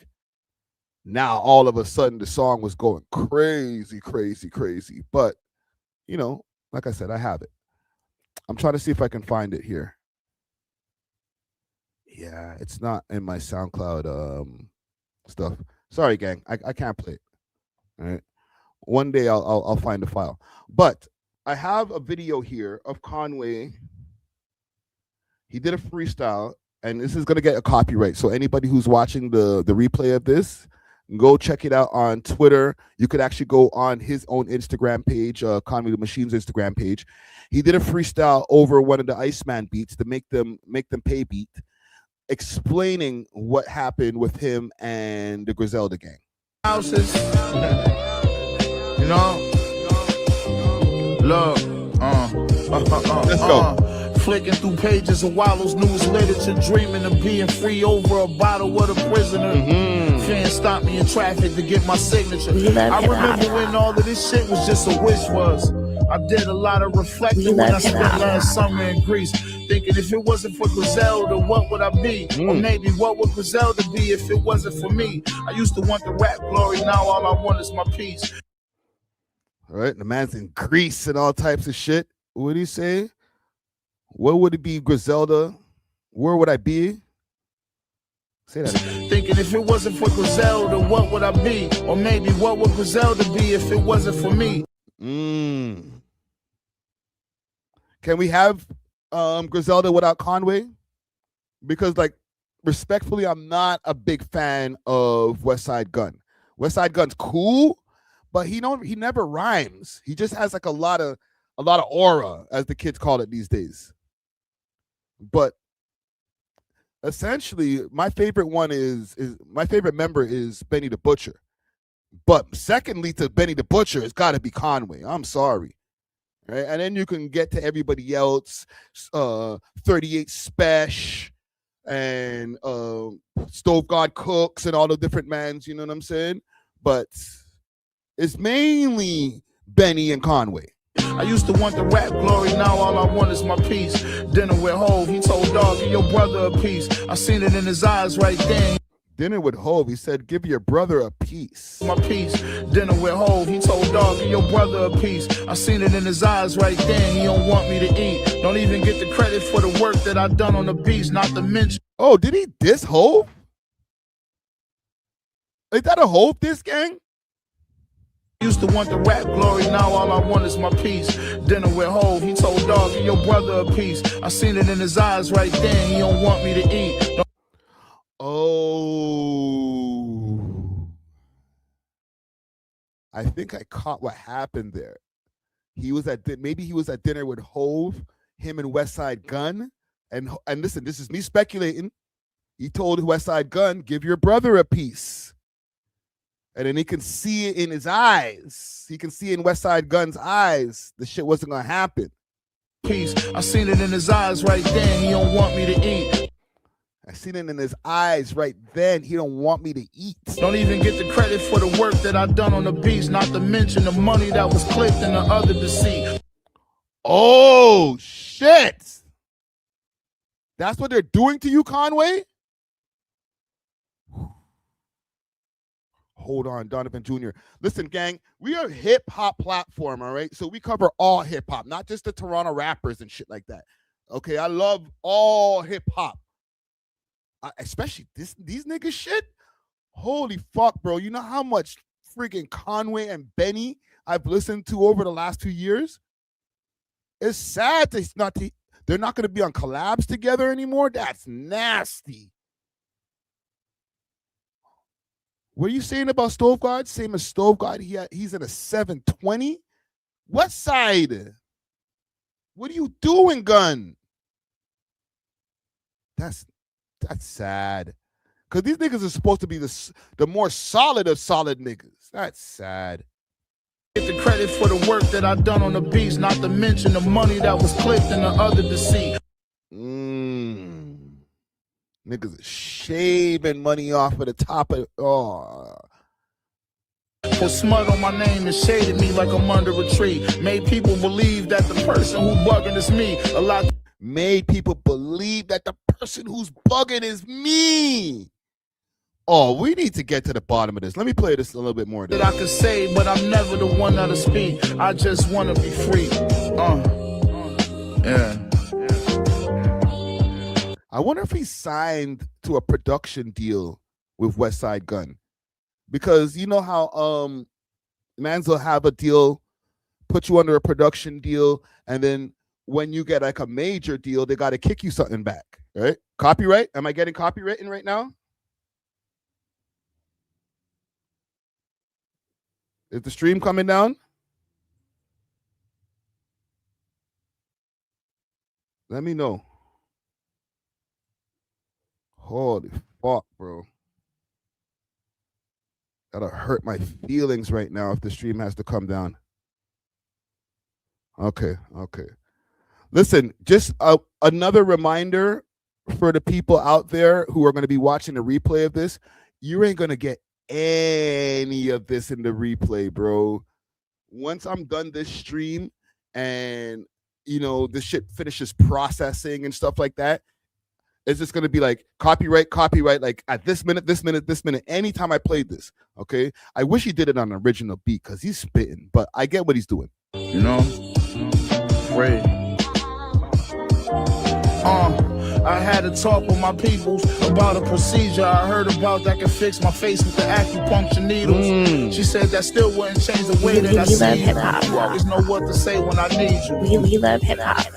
now all of a sudden the song was going crazy, crazy, crazy. But, you know, like I said, I have it. I'm trying to see if I can find it here. Yeah, it's not in my SoundCloud stuff. Sorry, gang. I can't play it. All right. One day I'll find the file. But I have a video here of Conway. He did a freestyle, and this is gonna get a copyright. So anybody who's watching the replay of this, go check it out on Twitter. You could actually go on his own Instagram page, Conway the Machine's Instagram page. He did a freestyle over one of the Iceman beats to make them pay beat, explaining what happened with him and the Griselda gang. Houses, you know, look, let's go. Flicking through pages of Wallows news literature, dreaming of being free over a bottle of the prisoner. Can't stop me in traffic to get my signature. I remember when all of this shit was just a wish was. I did a lot of reflecting when I spent last summer in Greece, thinking if it wasn't for Griselda, what would I be? Or maybe what would Griselda be if it wasn't for me? I used to want the rap glory, now all I want is my peace. All right, the man's in Greece and all types of shit. What did he say? What would it be, Griselda? Where would I be? Say that again. Thinking if it wasn't for Griselda, what would I be? Or maybe what would Griselda be if it wasn't for me? Can we have Griselda without Conway? Because, like, respectfully, I'm not a big fan of Westside Gunn. Westside Gunn's cool, but he never rhymes. He just has like a lot of aura, as the kids call it these days. But essentially, my favorite one is my favorite member is Benny the Butcher. But secondly to Benny the Butcher, it's got to be Conway. I'm sorry. Right? And then you can get to everybody else, 38 Spesh and Stove God Cooks and all the different mans, you know what I'm saying? But it's mainly Benny and Conway. I used to want the rap glory, now all I want is my peace. Dinner with Hov, he told Dog, give your brother a piece. I seen it in his eyes right then. Dinner with Hov, he said, give your brother a piece. My piece. Dinner with Hov, he told Dog, give your brother a piece. I seen it in his eyes right then, he don't want me to eat. Don't even get the credit for the work that I done on the beats, not to mention. Oh, did he diss Hov? Is that a Hov diss, gang? Used to want the rap glory, now all I want is my peace. Dinner with Hov, he told Dog, give your brother a piece. I seen it in his eyes right then, he don't want me to eat. Oh, I think I caught what happened there. He was maybe he was at dinner with Hov, him and Westside Gunn, and listen, this is me speculating. He told Westside Gunn, give your brother a piece. And then he can see it in his eyes. He can see in Westside Gunn's eyes the shit wasn't gonna happen. Peace. I seen it in his eyes right then. He don't want me to eat. I seen it in his eyes right then. He don't want me to eat. Don't even get the credit for the work that I done on the beats, not to mention the money that was clipped and the other deceit. Oh, shit. That's what they're doing to you, Conway? Hold on, Donovan Jr. Listen, gang, we are a hip-hop platform, all right? So we cover all hip-hop, not just the Toronto rappers and shit like that. Okay, I love all hip-hop. Especially these niggas shit. Holy fuck, bro. You know how much freaking Conway and Benny I've listened to over the last 2 years? It's sad they're not going to be on collabs together anymore. That's nasty. What are you saying about Stove God? Same as Stove God. He's in a 720. What side? What are you doing, Gun? That's sad. Because these niggas are supposed to be the more solid of solid niggas. That's sad. Get the credit for the work that I done on the beats, not to mention the money that was clipped and the other deceit. Niggas are shaving money off of the top of Put smut on my name and shaded me like I'm under a tree. Made people believe that the person who bugging is me. Made people believe that the person who's bugging is me. Oh, we need to get to the bottom of this. Let me play this a little bit more. That I could say, but I'm never the one that'll speak. I just want to be free. Yeah. I wonder if he signed to a production deal with Westside Gun. Because you know how mans will have a deal, put you under a production deal, and then when you get like a major deal, they got to kick you something back, right? Copyright? Am I getting copywritten right now? Is the stream coming down? Let me know. Holy fuck, bro. That'll hurt my feelings right now if the stream has to come down. Okay. Listen, just another reminder for the people out there who are going to be watching the replay of this. You ain't going to get any of this in the replay, bro. Once I'm done this stream and, you know, this shit finishes processing and stuff like that, it's just going to be like copyright, like at this minute, anytime I played this, okay? I wish he did it on an original beat because he's spitting, but I get what he's doing. You know? Afraid. I had a talk with my peoples about a procedure I heard about that could fix my face with the acupuncture needles. She said that still wouldn't change the way that I see you. You always know what to say when I need you. We love hip hop.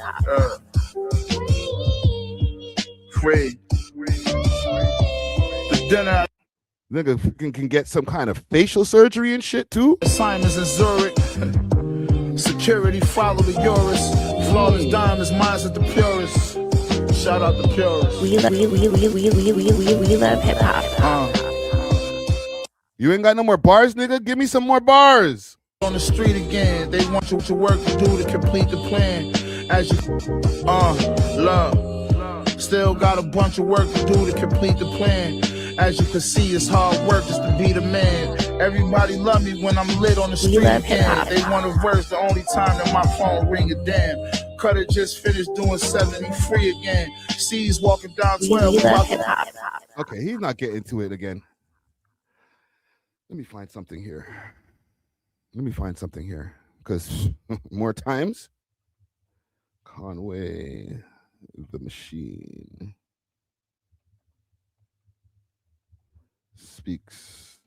Afraid. The dinner. Nigga can get some kind of facial surgery and shit too. Assignments in Zurich. Security follow the Urus. Flawless diamonds, minds at the purest. Shout out the purest. We love hip hop. You ain't got no more bars, nigga? Give me some more bars. On the street again, they want you to work to do to complete the plan. As you, love. Still got a bunch of work to do to complete the plan. As you can see, it's hard work just to be the man. Everybody love me when I'm lit on the street again. They want a verse the only time that my phone ring a damn. Cutter just finished doing 70 free again. C's walking down 12. Okay, he's not getting to it again. Let me find something here. Because more times. Conway the Machine speaks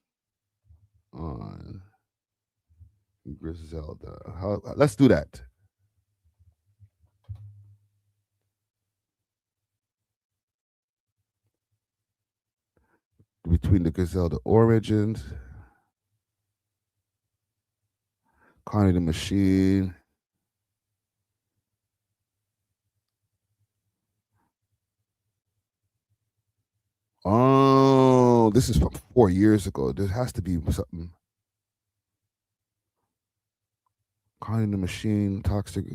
on Griselda. Let's do that. Between the Griselda origins, Conway the Machine. Oh, this is from 4 years ago. There has to be something. Conway the Machine, Toxic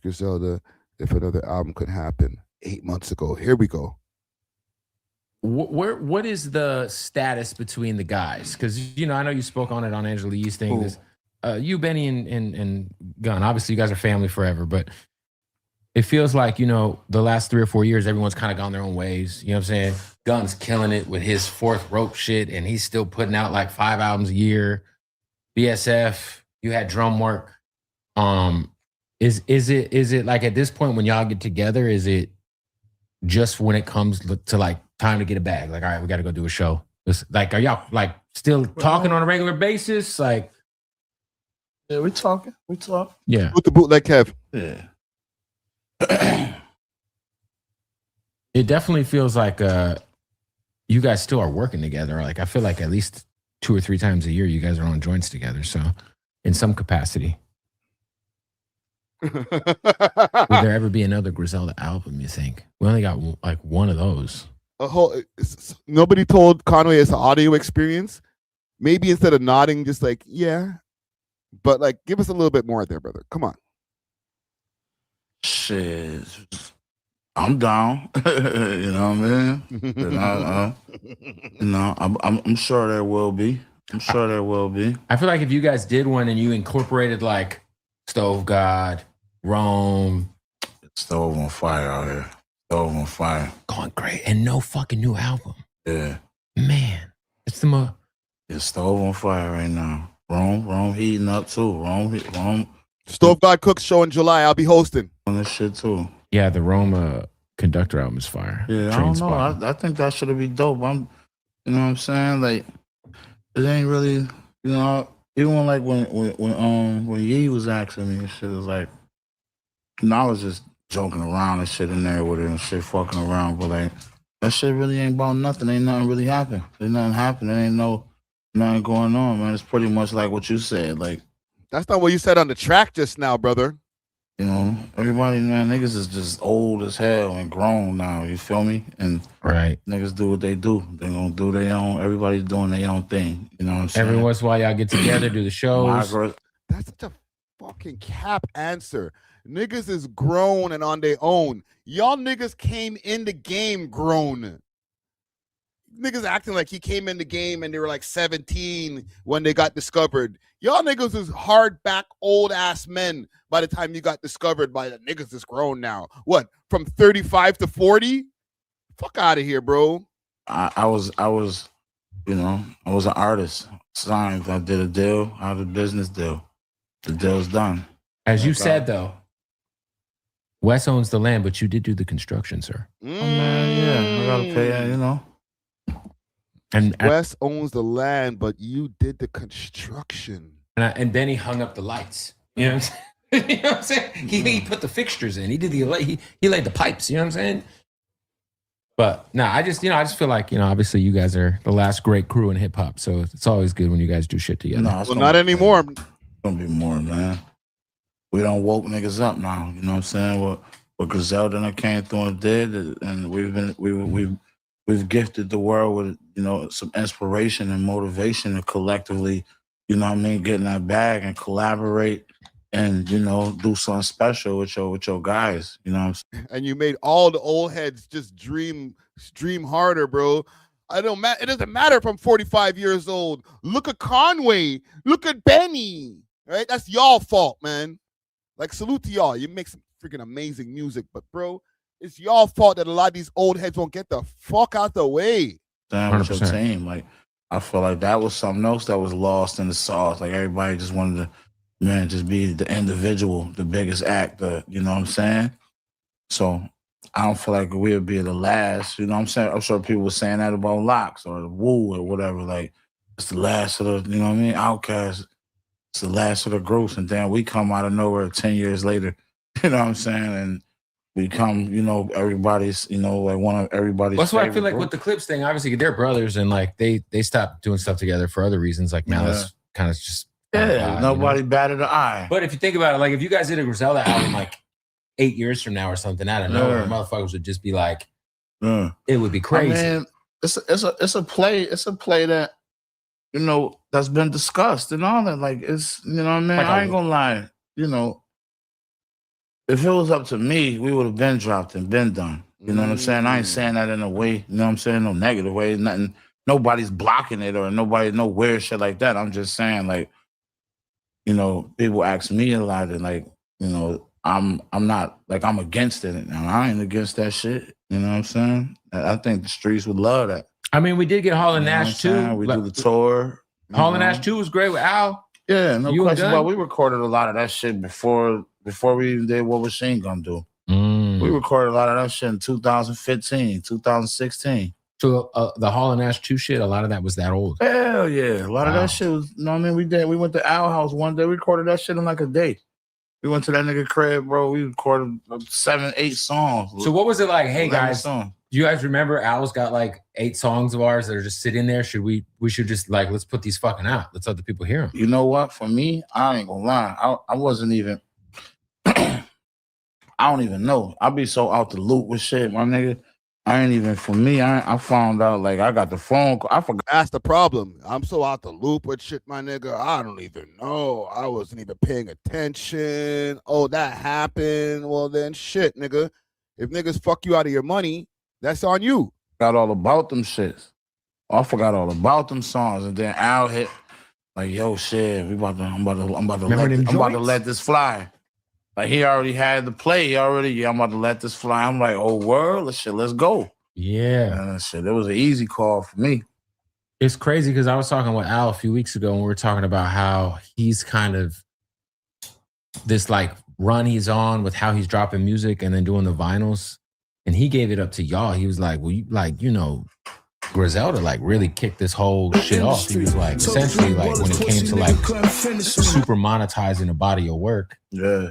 Griselda, if another album could happen. 8 months ago. Here we go. what is the status between the guys? Because I know you spoke on it on Angela Yee's thing. You, Benny, and Gunn. Obviously, you guys are family forever, but it feels like the last 3 or 4 years, everyone's kind of gone their own ways. You know what I'm saying? Gunn's killing it with his fourth rope shit, and he's still putting out like 5 albums a year. BSF, you had drum work. Is it like at this point when y'all get together? Is it just when it comes to like time to get a bag? Like, all right, we got to go do a show. Like, are y'all like still talking on a regular basis? Like, yeah, we talking. We talk. Yeah. With the bootleg Kev. Yeah. It definitely feels like you guys still are working together. Like, I feel like at least 2 or 3 times a year you guys are on joints together. So in some capacity. Will there ever be another Griselda album, you think? We only got like one of those. Nobody told Conway it's an audio experience. Maybe instead of nodding, just like, yeah. But like, give us a little bit more there, brother. Come on. Shit. I'm down. You know what I mean? I'm sure there will be. I'm sure there will be. I feel like if you guys did one and you incorporated like Stove God, Rome. Stove on fire out here. Stove on fire. Going great. And no fucking new album. Yeah. Man. It's the most. It's Stove on fire right now. Rome heating up too. Rome. Stove God Cook's show in July. I'll be hosting. On this shit too. Yeah, the Roma Conductor album is fire. Yeah, I don't know. I think that should be dope. You know what I'm saying? Like, it ain't really, even like when Yee was asking me and shit, it was like, I was just joking around and shit in there with it and shit, fucking around, but like, that shit really ain't about nothing. Ain't nothing really happened. Ain't nothing happened. There ain't nothing going on, man. It's pretty much like what you said. Like, that's not what you said on the track just now, brother. Everybody, man, niggas is just old as hell and grown now. You feel me? And right, niggas do what they do. They gonna do their own. Everybody's doing their own thing. You know what I'm saying? Every once in a while, y'all get together, do the shows. That's such a fucking cap answer. Niggas is grown and on their own. Y'all niggas came in the game grown. Niggas acting like he came in the game and they were like 17 when they got discovered. Y'all niggas is hardback old ass men by the time you got discovered by the niggas is grown now. What, from 35 to 40? Fuck out of here, bro. I was an artist. Signed. I did a deal. I had a business deal. The deal's done. As you said, though, Wes owns the land, but you did do the construction, sir. Oh, man, yeah. I gotta pay, And Wes owns the land, but you did the construction. And then he hung up the lights. You know what I'm saying? You know what I'm saying? He put the fixtures in. He did he laid the pipes. You know what I'm saying? But no, I just feel like obviously you guys are the last great crew in hip hop, so it's always good when you guys do shit together. No, well, not anymore. It's gonna be more, man. We don't woke niggas up now. You know what I'm saying? What Griselda and I came through and did, and we've gifted the world with some inspiration and motivation to collectively, get in that bag and collaborate and do something special with your guys. You know what I'm saying? And you made all the old heads just dream harder, bro. It doesn't matter if I'm 45 years old. Look at Conway. Look at Benny. Right? That's y'all fault, man. Like, salute to y'all. You make some freaking amazing music, but bro, it's y'all fault that a lot of these old heads won't get the fuck out the way. Damn, with your team. Like, I feel like that was something else that was lost in the sauce. Like, everybody just wanted to, just be the individual, the biggest actor. You know what I'm saying? So I don't feel like we'll be the last. You know what I'm saying? I'm sure people were saying that about Locks or the Woo or whatever. Like, it's the last of the, you know what I mean? Outkast. It's the last of the groups. And then we come out of nowhere 10 years later. You know what I'm saying? And we come, everybody's, like one of everybody's. That's why I feel like with the Clips thing, obviously they're brothers and like they stopped doing stuff together for other reasons. Like now that's kind of just nobody batted an eye. But if you think about it, like if you guys did a Griselda album like 8 years from now or something, I don't know, motherfuckers would just be like, it would be crazy. I mean, it's a play that that's been discussed and all that. Like it's what I mean. Like I ain't gonna lie. If it was up to me, we would have been dropped and been done. You know what I'm saying? I ain't saying that in a way, you know what I'm saying? No negative way, nothing. Nobody's blocking it or nobody, no weird shit like that. I'm just saying, like, you know, people ask me a lot and like, you know, I'm not like I'm against it. And I ain't against that shit. You know what I'm saying? I think the streets would love that. I mean, we did get Hall and Nash too. We do the tour. Hall and Nash 2 was great with Al. Yeah, no question about it. We recorded a lot of that shit before we even did What Machine Gonna Do. We recorded a lot of that shit in 2015, 2016. So the Hall and Nash 2 shit, a lot of that was that old. Hell yeah. A lot of that shit was, you know what I mean? We went to Al house one day. We recorded that shit in like a day. We went to that nigga crib, bro. We recorded 7-8 songs. So what was it like? Hey guys, do you guys remember Al's got like 8 songs of ours that are just sitting there? We should just like, let's put these fucking out. Let's let the people hear them. You know what? For me, I ain't gonna lie. I wasn't even, I don't even know. I be so out the loop with shit, my nigga. I ain't even, for me, I found out, like, I got the phone call. I forgot. That's the problem. I'm so out the loop with shit, my nigga. I don't even know. I wasn't even paying attention. Oh, that happened. Well, then shit, nigga. If niggas fuck you out of your money, that's on you. Forgot all about them shits. I forgot all about them songs. And then Al hit, like, yo, shit, I'm about to let this fly. Like, he already had the play. I'm about to let this fly. I'm like, oh, word? Shit, let's go. Yeah. Shit, it was an easy call for me. It's crazy because I was talking with Al a few weeks ago and we were talking about how he's kind of this like run he's on with how he's dropping music and then doing the vinyls. And he gave it up to y'all. He was like, well, you know, Griselda like really kicked this whole shit off. He was like, essentially, like when it came to like super monetizing a body of work. Yeah.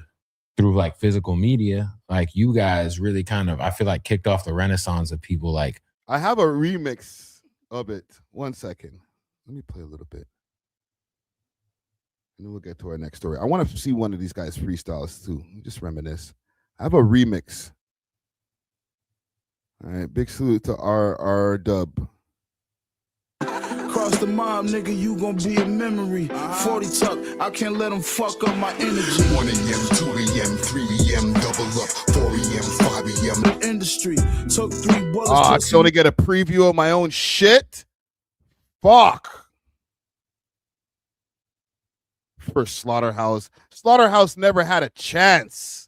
Through like physical media, like you guys really kind of, I feel like kicked off the renaissance of people like. I have a remix of it. 1 second. Let me play a little bit. And then we'll get to our next story. I want to see one of these guys freestyles too. Just reminisce. I have a remix. All right. Big salute to R Dub. Cross the mob, nigga, you gon' be a memory. 40 tuck, I can't let them fuck up my energy. 1 a.m., 2 a.m., 3 a.m., double up, 4 a.m., 5 a.m. The industry took 3 bullets. I can only get a preview of my own shit. Fuck. For Slaughterhouse. Slaughterhouse never had a chance.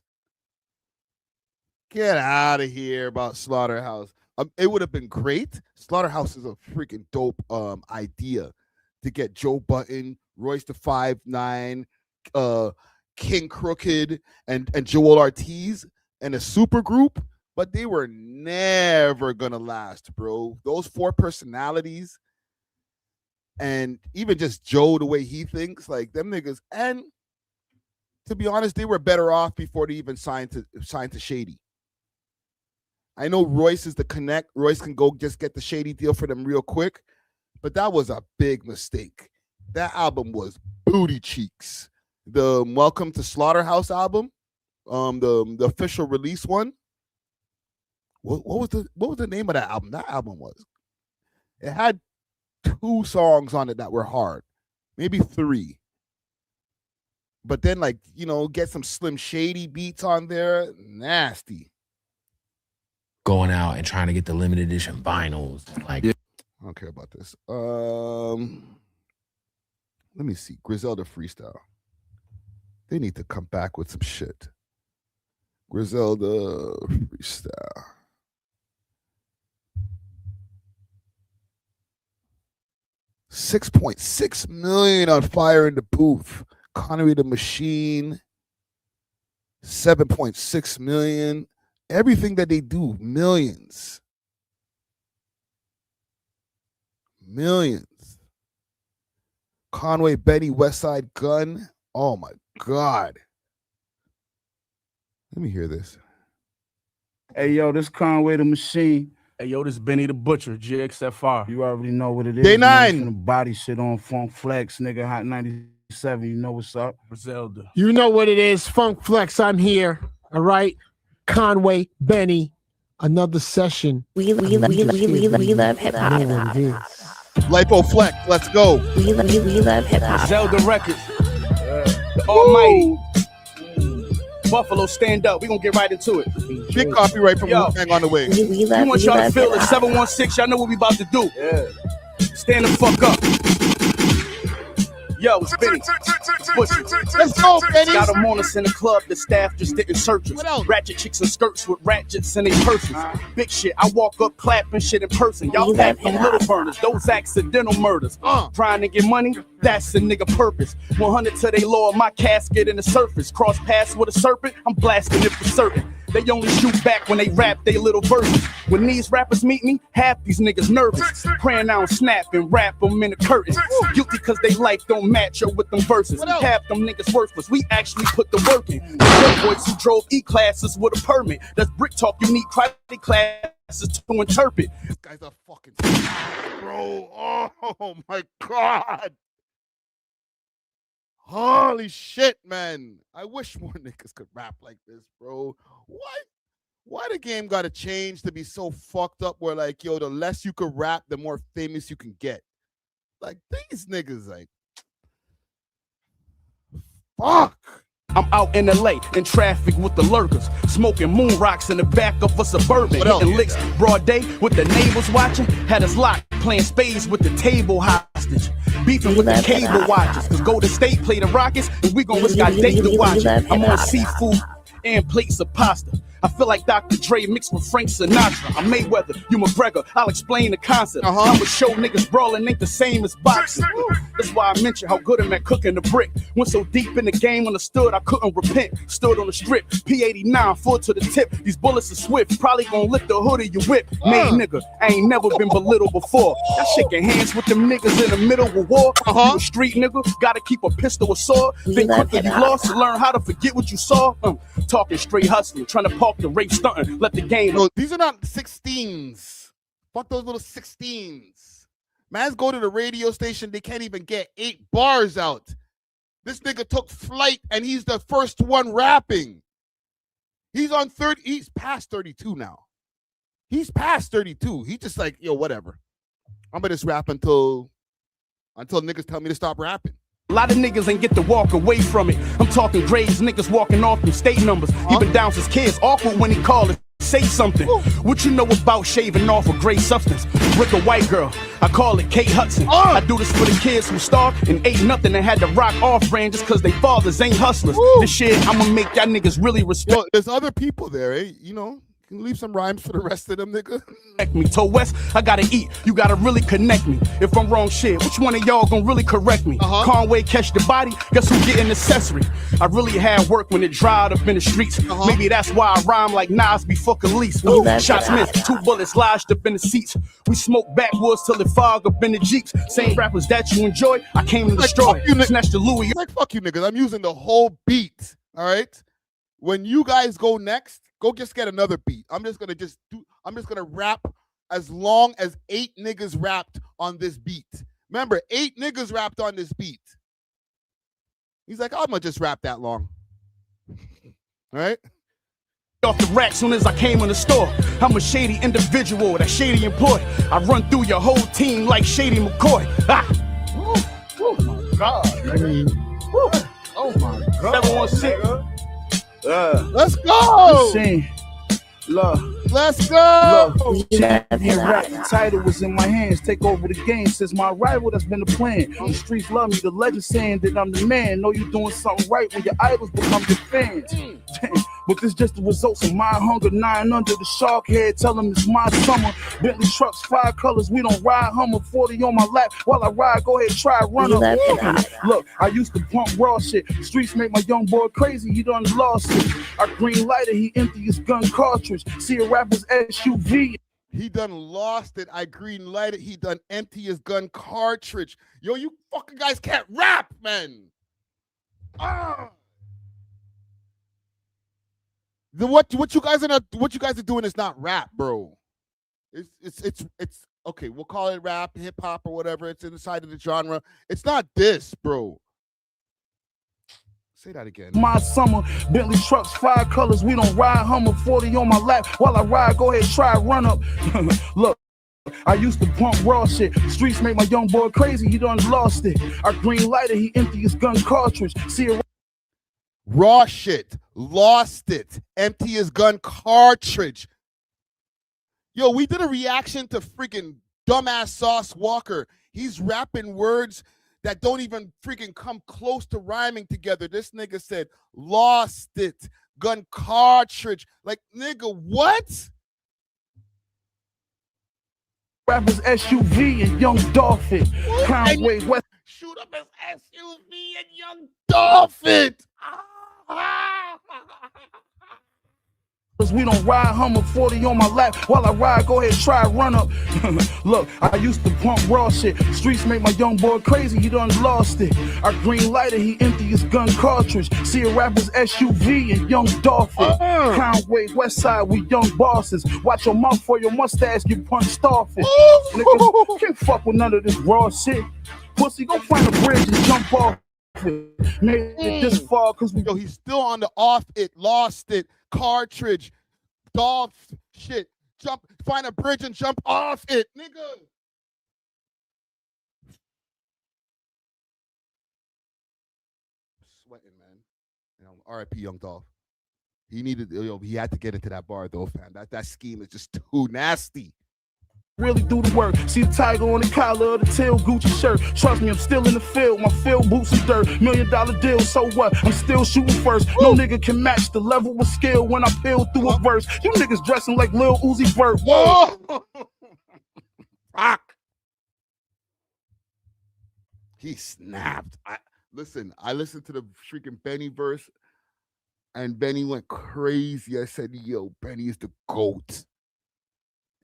Get out of here about Slaughterhouse. It would have been great. Slaughterhouse is a freaking dope idea to get Joe Budden, Royce the 5'9", King Crooked, and Joel Ortiz and a super group, but they were never gonna last, bro. Those 4 personalities, and even just Joe, the way he thinks, like them niggas. And to be honest, they were better off before they even signed to Shady. I know Royce is the connect. Royce can go just get the Shady deal for them real quick, but that was a big mistake. That album was booty cheeks. The Welcome to Slaughterhouse album, the official release one. What was the name of that album? That album it had 2 songs on it that were hard, maybe 3. But then, like, you know, get some Slim Shady beats on there, nasty. Going out and trying to get the limited edition vinyls. Like, I don't care about this. Let me see. Griselda freestyle. They need to come back with some shit. Griselda freestyle. $6.6 million on Fire in the Booth. Conway the Machine. 7.6 million. Everything that they do, millions. Conway, Benny, Westside Gun. Oh my God. Let me hear this. Hey, yo, this Conway the Machine. Hey, yo, this Benny the Butcher, GXFR. You already know what it is. Day 9. Body shit on Funk Flex, nigga. Hot 97. You know what's up. Griselda. You know what it is. Funk Flex, I'm here. All right. Conway, Benny, another session. We love hip hop. Lipo Flex, let's go. We love hip hop. Zelda Records. The Almighty. Buffalo, stand up. We gonna get right into it. Big copyright from Wu-Tang on the way. We want y'all to feel it. 716. Y'all know what we about to do. Yeah. Stand the fuck up. Yo, it's Benny. Let's go, Benny. Got them on us in the club. The staff just didn't search us. Ratchet chicks in skirts with ratchets in their purses. Big shit. I walk up clapping shit in person. Y'all act them little burners. Those accidental murders. Trying to get money. That's the nigga purpose. 100 to they lower my casket in the surface. Cross paths with a serpent. I'm blasting it for certain. They only shoot back when they rap they little verses. When these rappers meet me, half these niggas nervous. Praying I don't snap and rap them in the curtains. Guilty cause they life don't match up with them verses. Half them niggas worthless. We actually put the work in. The boys who drove E-classes with a permit. That's brick talk. You need credit classes to interpret. This guy's a fucking bro. Oh my God. Holy shit, man. I wish more niggas could rap like this, bro. Why the game gotta change to be so fucked up where like, yo, the less you could rap, the more famous you can get? Like, these niggas, like, fuck. I'm out in LA in traffic with the lurkers, smoking moon rocks in the back of a Suburban, hitting licks broad day with the neighbors watching. Had us locked, playing spades with the table hostage, beefing with the cable watchers. Cause Golden State play the Rockets, and we gon' risk our date to watch it. I'm on seafood and plates of pasta. I feel like Dr. Dre mixed with Frank Sinatra. I'm Mayweather, you McGregor. I'll explain the concept. I'ma show niggas brawling ain't the same as boxing. That's why I mentioned how good I'm at cooking the brick. Went so deep in the game, understood I couldn't repent. Stood on the strip, P89, full to the tip. These bullets are swift, probably gonna lift the hood of your whip. Made nigga, I ain't never been belittled before. That shaking hands with them niggas in the middle of war. You a street nigga, gotta keep a pistol or sword. Think quicker you lost to learn how to forget what you saw. Talking straight hustling, trying to park the rape stunting. Let the game. No, these are not 16s. Fuck those little 16s. Mans go to the radio station, they can't even get 8 bars out. This nigga took flight and he's the first one rapping. He's on 30, he's past 32 now. He's past 32. He just like, yo, whatever. I'm gonna just rap until niggas tell me to stop rapping. A lot of niggas ain't get to walk away from it. I'm talking grades, niggas walking off them state numbers. He been down since kids, awkward when he called it. Say something. What you know about shaving off a gray substance? Rick a white girl, I call it Kate Hudson. I do this for the kids who starved and ate nothing and had to rock off brand just cause they fathers ain't hustlers. This shit, I'ma make y'all niggas really respect. Yo, there's other people there, eh? You know, can leave some rhymes for the rest of them, nigga. Me toe West, I gotta eat. You gotta really connect me. If I'm wrong shit, which one of y'all gonna really correct me? Conway catch the body, guess who getting accessory? I really had work when it dried up in the streets. Maybe that's why I rhyme like Nas before Khalees. Shot Smith, 2 bullets lodged up in the seats. We smoke backwoods till it fog up in the Jeeps. Same rappers that you enjoy, I came to destroy. Snatch the Louis. Like, fuck you niggas, I'm using the whole beat, all right? When you guys go next, go just get another beat. I'm just gonna rap as long as 8 niggas rapped on this beat. Remember, 8 niggas rapped on this beat. He's like, I'm gonna just rap that long. All right? Off the rack soon as I came in the store. I'm a shady individual, that shady employee. I run through your whole team like Shady McCoy. Ah! Oh my God. Oh my God. 716. Let's go. Let's go. Rap, the title was in my hands. Take over the game. Since my arrival, that's been the plan. The streets love me. The legend saying that I'm the man. Know you doing something right when your idols become your fans. But this just the results of my hunger. 9 under the shark head. Tell them it's my summer. Bentley trucks, 5 colors. We don't ride Hummer. 40 on my lap while I ride. Go ahead, try run up. Look, I used to pump raw shit. Streets make my young boy crazy. He done lost it. I green lighter. He empty his gun cartridge. See a rapper's SUV. He done lost it. I green lighted. He done empty his gun cartridge. Yo, you fucking guys can't rap, man. What you guys are doing is not rap, bro. It's okay. We'll call it rap, hip hop, or whatever. It's inside of the genre. It's not this, bro. Say that again. My summer, Bentley trucks, 5 colors. We don't ride Hummer. 40 on my lap while I ride. Go ahead, try run up. Look. I used to pump raw shit. Streets make my young boy crazy. He done lost it. I green lighter. He empty his gun cartridge. See a Raw shit. Lost it. Empty his gun cartridge. Yo, we did a reaction to freaking dumbass Sauce Walker. He's rapping words that don't even freaking come close to rhyming together. This nigga said, lost it. Gun cartridge. Like, nigga, what? Rappers SUV and Young Dolphin. Conway West. Shoot up his SUV and Young Dolphin. We don't ride Hummer 40 on my lap while I ride. Go ahead, try run up. Look, I used to pump raw shit. Streets make my young boy crazy. He done lost it. Our green lighter, he empty his gun cartridge. See a rapper's SUV and Young Dolphin. Conway West Side, we young bosses. Watch your mouth for your mustache get punched off it. Niggas can't fuck with none of this raw shit. Pussy, go find a bridge and jump off it. Made it this far cause we he's still on the off it, lost it, cartridge, dog shit. Jump, find a bridge and jump off it, nigga. Sweating, man. You know, R.I.P. Young Dolph. He had to get into that bar though, fam. That scheme is just too nasty. Really do the work. See the tiger on the collar of the tail Gucci shirt. Trust me, I'm still in the field. My field boots and dirt. $1 million deal, so what? I'm still shooting first. No nigga can match the level of skill when I peel through a verse. You niggas dressing like Lil Uzi Vert. Whoa! Fuck. He snapped. I listened to the freaking Benny verse, and Benny went crazy. I said, yo, Benny is the GOAT.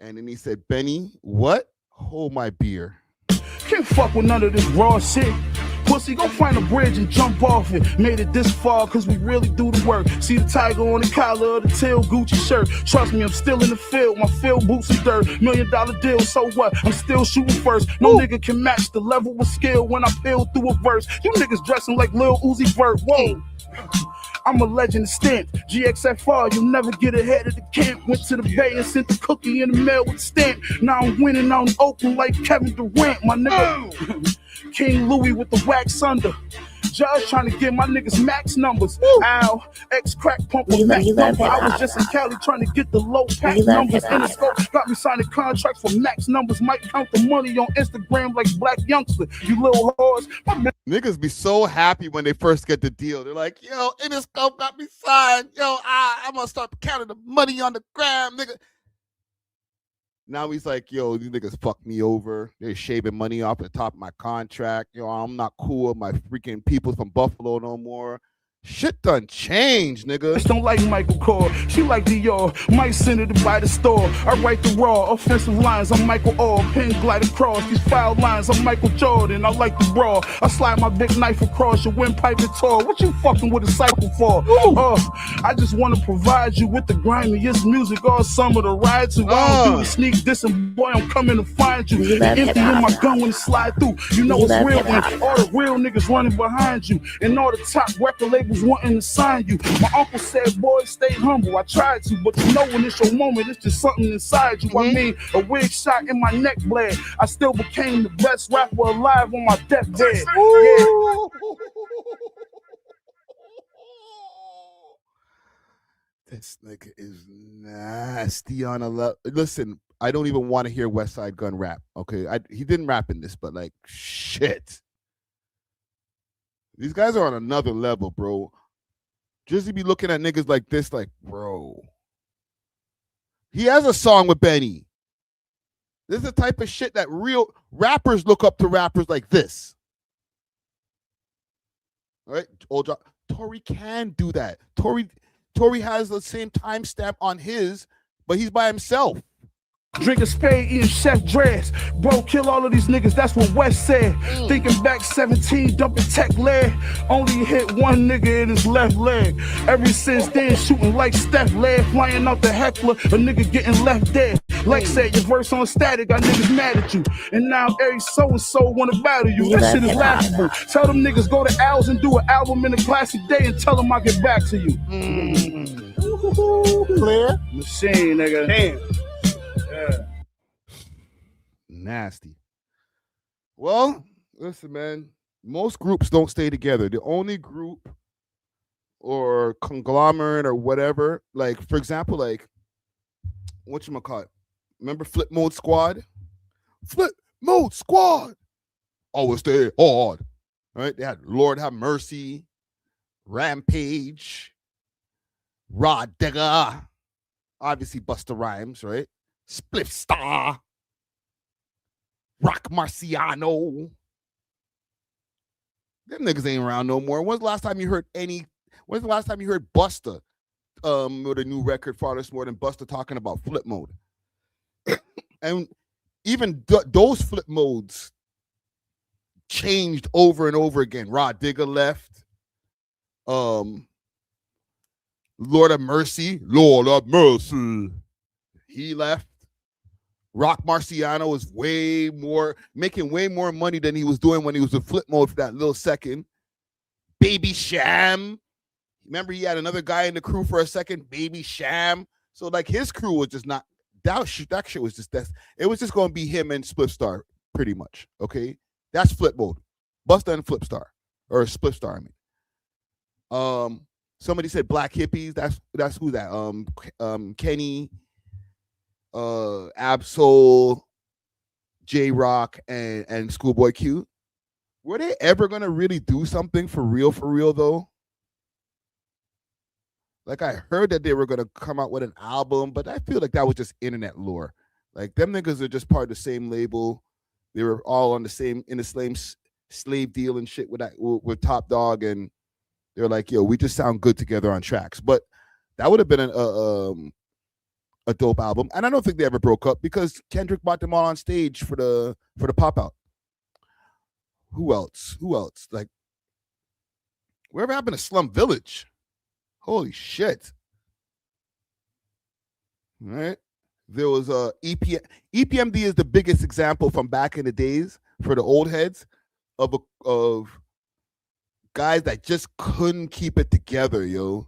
And then he said, Benny, what? Hold my beer. Can't fuck with none of this raw shit. Pussy, go find a bridge and jump off it. Made it this far cause we really do the work. See the tiger on the collar of the tail Gucci shirt. Trust me, I'm still in the field. My field boots and dirt. $1 million deal, so what? I'm still shooting first. No nigga can match the level of skill when I peel through a verse. You niggas dressing like Lil Uzi Vert. Whoa. I'm a legend stamped. GXFR, you'll never get ahead of the camp. Went to the Bay and sent the cookie in the mail with a stamp. Now I'm winning out in Oakland like Kevin Durant, my nigga. King Louis with the wax under. Judge trying to get my niggas max numbers. Ow, ex-crack pump with max number. I was just in Cali trying to get the low pack numbers. In the scope, got me signing contracts for max numbers. Might count the money on Instagram like Black Youngster. You little whores. Niggas be so happy when they first get the deal. They're like, yo, Interscope got me signed. Yo, I'm gonna start counting the money on the gram, nigga. Now he's like, yo, these niggas fucked me over. They're shaving money off the top of my contract. Yo, I'm not cool with my freaking people from Buffalo no more. Shit done changed, nigga. Bitch don't like Michael Kors. She like Dior. Might send her to buy the store. I write the raw offensive lines. I'm Michael Orr. Pen glide across these foul lines. I'm Michael Jordan. I like the brawl. I slide my big knife across your windpipe and tour. What you fucking with a cycle for? I just want to provide you with the grimiest music all summer to ride to. I don't do the sneak diss and boy, I'm coming to find you. Empty in my gun when it slide through. You know it's real when all the real niggas running behind you. And all the top record labels wanting to sign you. My uncle said, boy, stay humble. I tried to, but you know when it's your moment, it's just something inside you. I mean, a wig shot in my neck bled. I still became the best rapper alive on my deathbed. Yeah. This nigga is nasty on a level. Listen, I don't even want to hear West Side Gun rap. Okay, he didn't rap in this, but like, shit. These guys are on another level, bro. Just be looking at niggas like this, like, bro. He has a song with Benny. This is the type of shit that real rappers look up to rappers like this. All right, old John. Tory can do that. Tory has the same timestamp on his, but he's by himself. Drinking spade, eating chef dress. Bro, kill all of these niggas, that's what West said. Thinking back 17, dumping tech leg. Only hit one nigga in his left leg. Ever since then, shooting like Steph leg. Flying out the heckler, a nigga getting left dead. Like said, your verse on static, got niggas mad at you. And now every so-and-so wanna battle you. That shit is laughable. Tell them niggas go to Owls and do an album in a classic day and tell them I'll get back to you. Clear? Machine, nigga. Damn. Yeah. Nasty. Well, listen, man. Most groups don't stay together. The only group or conglomerate or whatever. Like, for example, like whatchamacallit? Remember Flip Mode Squad? Flip Mode Squad. Always stay hard. Right? They had Lord Have Mercy, Rampage, Rod Digger, obviously Busta Rhymes, right? Spliff Star, Rock Marciano. Them niggas ain't around no more. When's the last time you heard Busta with a new record farthest more than Busta talking about Flip Mode? And even those Flip Modes changed over and over again. Rod Digger left. Lord of Mercy. He left. Rock Marciano was making way more money than he was doing when he was in Flip Mode for that little second. Baby Sham. Remember, he had another guy in the crew for a second, Baby Sham. So like his crew was just not that shit was just it was just gonna be him and Spliff Star, pretty much. Okay. That's Flip Mode. Busta and Flip Star. Or Spliff Star, I mean. Somebody said Black Hippies. That's who that. Kenny, Ab-Soul, J-Rock, and Schoolboy Q. Were they ever gonna really do something for real though? Like, I heard that they were gonna come out with an album, but I feel like that was just internet lore. Like, them niggas are just part of the same label. They were all in the same slave deal and shit with Top Dog, and they're like, yo, we just sound good together on tracks. But that would have been a dope album. And I don't think they ever broke up because Kendrick brought them all on stage for the pop out. Who else? Like, wherever happened to Slum Village? Holy shit. All right. There was EPMD is the biggest example from back in the days for the old heads of guys that just couldn't keep it together, yo.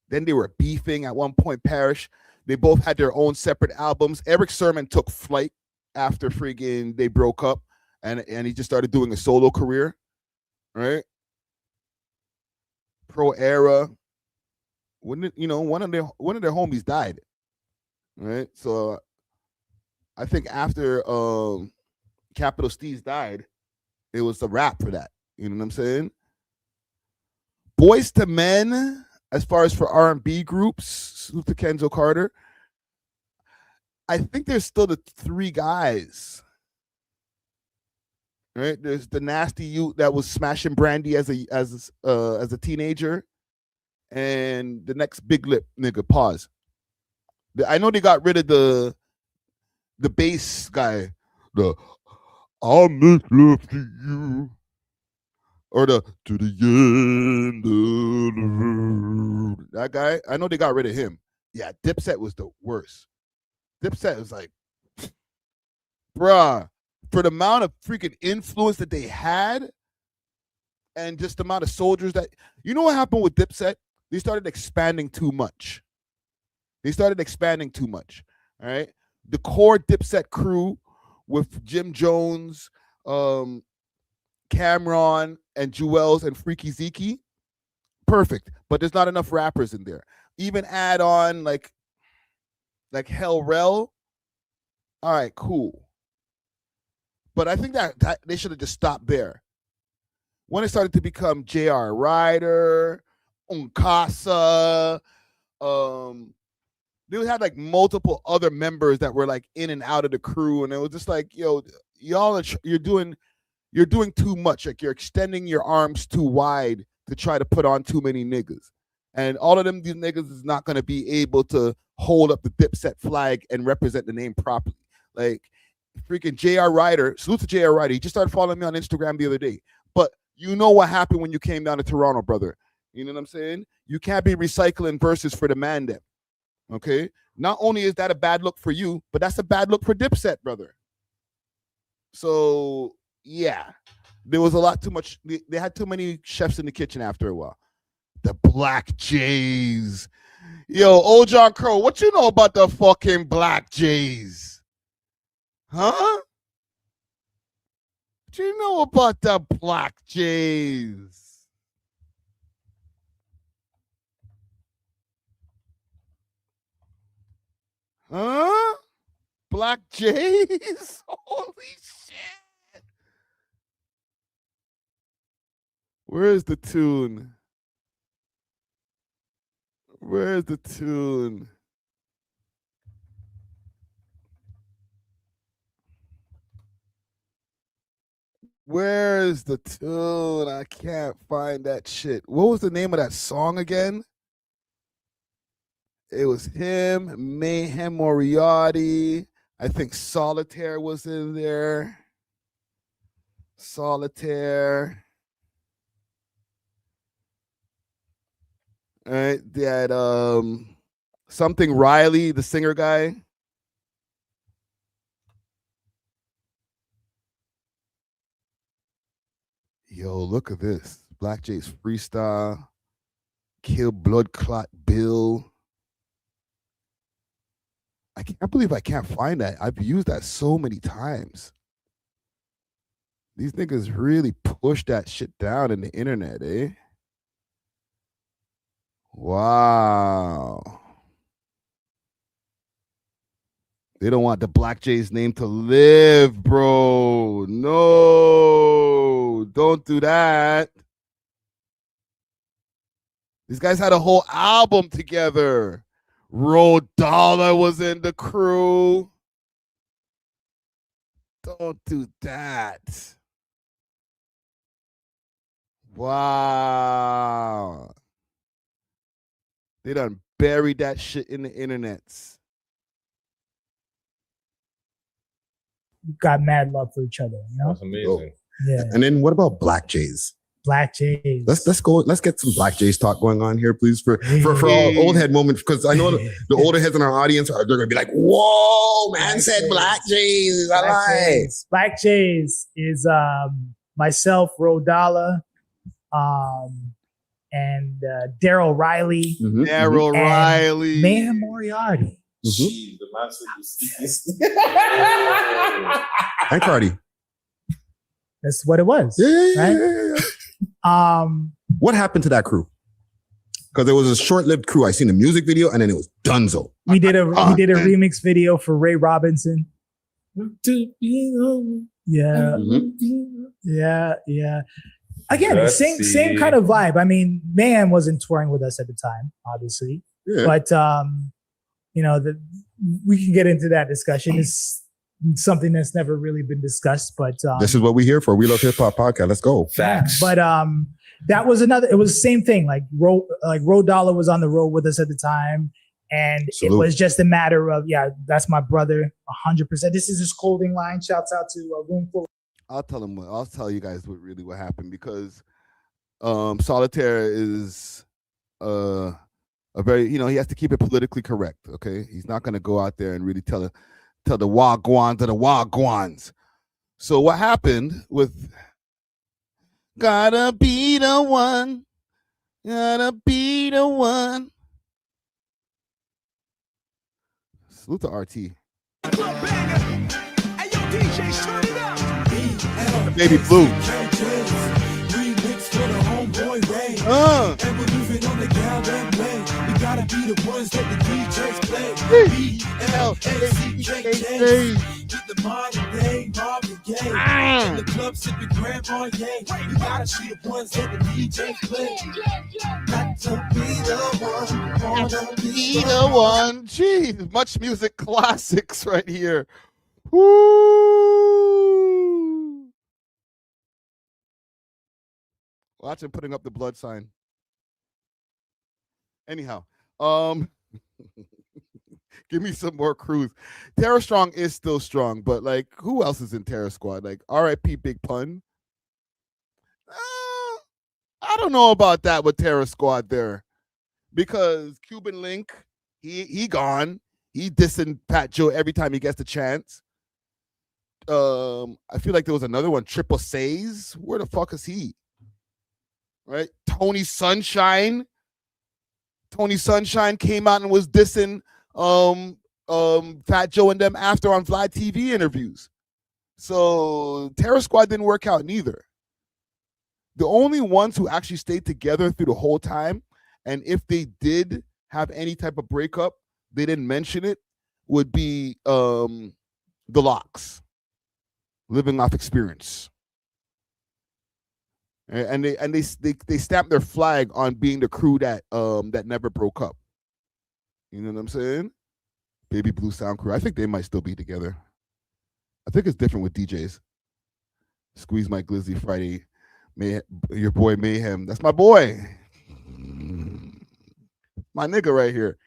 Then they were beefing at one point. Parrish, they both had their own separate albums. Eric Sermon took flight after friggin' they broke up, and he just started doing a solo career, right? Pro Era, one of their homies died, right? So I think after Capital Steez died, it was a wrap for that. You know what I'm saying? Boys to Men, as far as for R&B groups, salute to Kenzo Carter. I think there's still the three guys. Right? There's the Nasty Youth that was smashing Brandy as a teenager, and the next Big Lip nigga. Pause. I know they got rid of the bass guy. The I'll make love to you. Or the to the end of the road. That guy, I know they got rid of him. Yeah, Dipset was the worst. Dipset was like, bruh, for the amount of freaking influence that they had and just the amount of soldiers that, you know what happened with Dipset? They started expanding too much. All right? The core Dipset crew with Jim Jones, Cameron and Jewels and Freaky Zeke, perfect. But there's not enough rappers in there. Even add on like Hell Rel. All right, cool. But I think that they should have just stopped there. When it started to become J.R. Ryder, Uncasa, they had like multiple other members that were like in and out of the crew, and it was just like, yo, y'all you're doing too much. Like, you're extending your arms too wide to try to put on too many niggas. And all of these niggas is not going to be able to hold up the Dipset flag and represent the name properly. Like, freaking J.R. Ryder, salute to J.R. Ryder. He just started following me on Instagram the other day. But you know what happened when you came down to Toronto, brother. You know what I'm saying? You can't be recycling verses for the man then. Okay? Not only is that a bad look for you, but that's a bad look for Dipset, brother. So, yeah. There was a lot too much. They had too many chefs in the kitchen after a while. The Black Jays. Yo, old John Crow, what you know about the fucking Black Jays? Huh? What you know about the Black Jays? Huh? Black Jays? Holy shit. Where is the tune? Where's the tune? Where's the tune? I can't find that shit. What was the name of that song again? It was him, Mayhem Moriarty. I think Solitaire was in there. Solitaire. All right, they had something Riley, the singer guy. Yo, look at this. Black Jay's freestyle. Kill Blood Clot Bill. I can't believe I can't find that. I've used that so many times. These niggas really push that shit down in the internet, eh? Wow. They don't want the Black Jays name to live, bro. No, don't do that. These guys had a whole album together. Road Dollar was in the crew. Don't do that. Wow. They done buried that shit in the internets. Got mad love for each other, you know? That's amazing. Yeah. And then what about Black Jays? Black Jays. Let's go. Let's get some Black Jays talk going on here, please, for our old head moment, because I know the older heads in our audience they're gonna be like, "Whoa, man Black said Jays. Black Jays." Black Jays is myself, Rodala, and Daryl Riley. Daryl and Riley. Mayhem Moriarty. The master justice. And Cardi. That's what it was. Yeah. What happened to that crew? Because it was a short-lived crew. I seen the music video, and then it was Dunzo. We did a remix video for Ray Robinson. Yeah. Yeah. Again, Let's same see. kind of vibe. I mean, Mayhem wasn't touring with us at the time, obviously. Yeah. But we can get into that discussion. It's something that's never really been discussed, but This is what we here for. We Love Hip Hop podcast. Let's go. Facts. but that was it was the same thing. Like Road Dollar was on the road with us at the time, and Salute. it was just a matter of, that's my brother, 100%. This is his clothing line. Shouts out to Room Full. I'll tell you guys what happened, because Solitaire is a very, he has to keep it politically correct. Okay, he's not going to go out there and really tell the wagwans to the wagwans. So what happened with gotta be the one, salute to RT. Baby Blue. And we're moving on the gal that play. We gotta be the ones that the DJs play. B-L-A-C-K-K. With the modern day Marvin Gaye. In the club sipping Grand Marnier. We gotta be the ones that the DJs play. Got to be the one. Wanna be the one. Jeez, much music classics right here. Woo! Watch him putting up the blood sign. Anyhow, give me some more crews. Terror Strong is still strong, but like, who else is in Terror Squad? Like, R.I.P. Big Pun. I don't know about that with Terror Squad there, because Cuban Link, he gone. He dissing Pat Joe every time he gets the chance. I feel like there was another one, Triple Says. Where the fuck is he? Right? Tony Sunshine came out and was dissing Fat Joe and them after on Vlad TV interviews. So Terror Squad didn't work out neither. The only ones who actually stayed together through the whole time, and if they did have any type of breakup, they didn't mention it, would be the Locks, Living Off Experience. And they stamp their flag on being the crew that never broke up. You know what I'm saying? Baby Blue Sound Crew. I think they might still be together. I think it's different with DJs. Squeeze My Glizzy Friday. Your boy Mayhem. That's my boy. My nigga right here.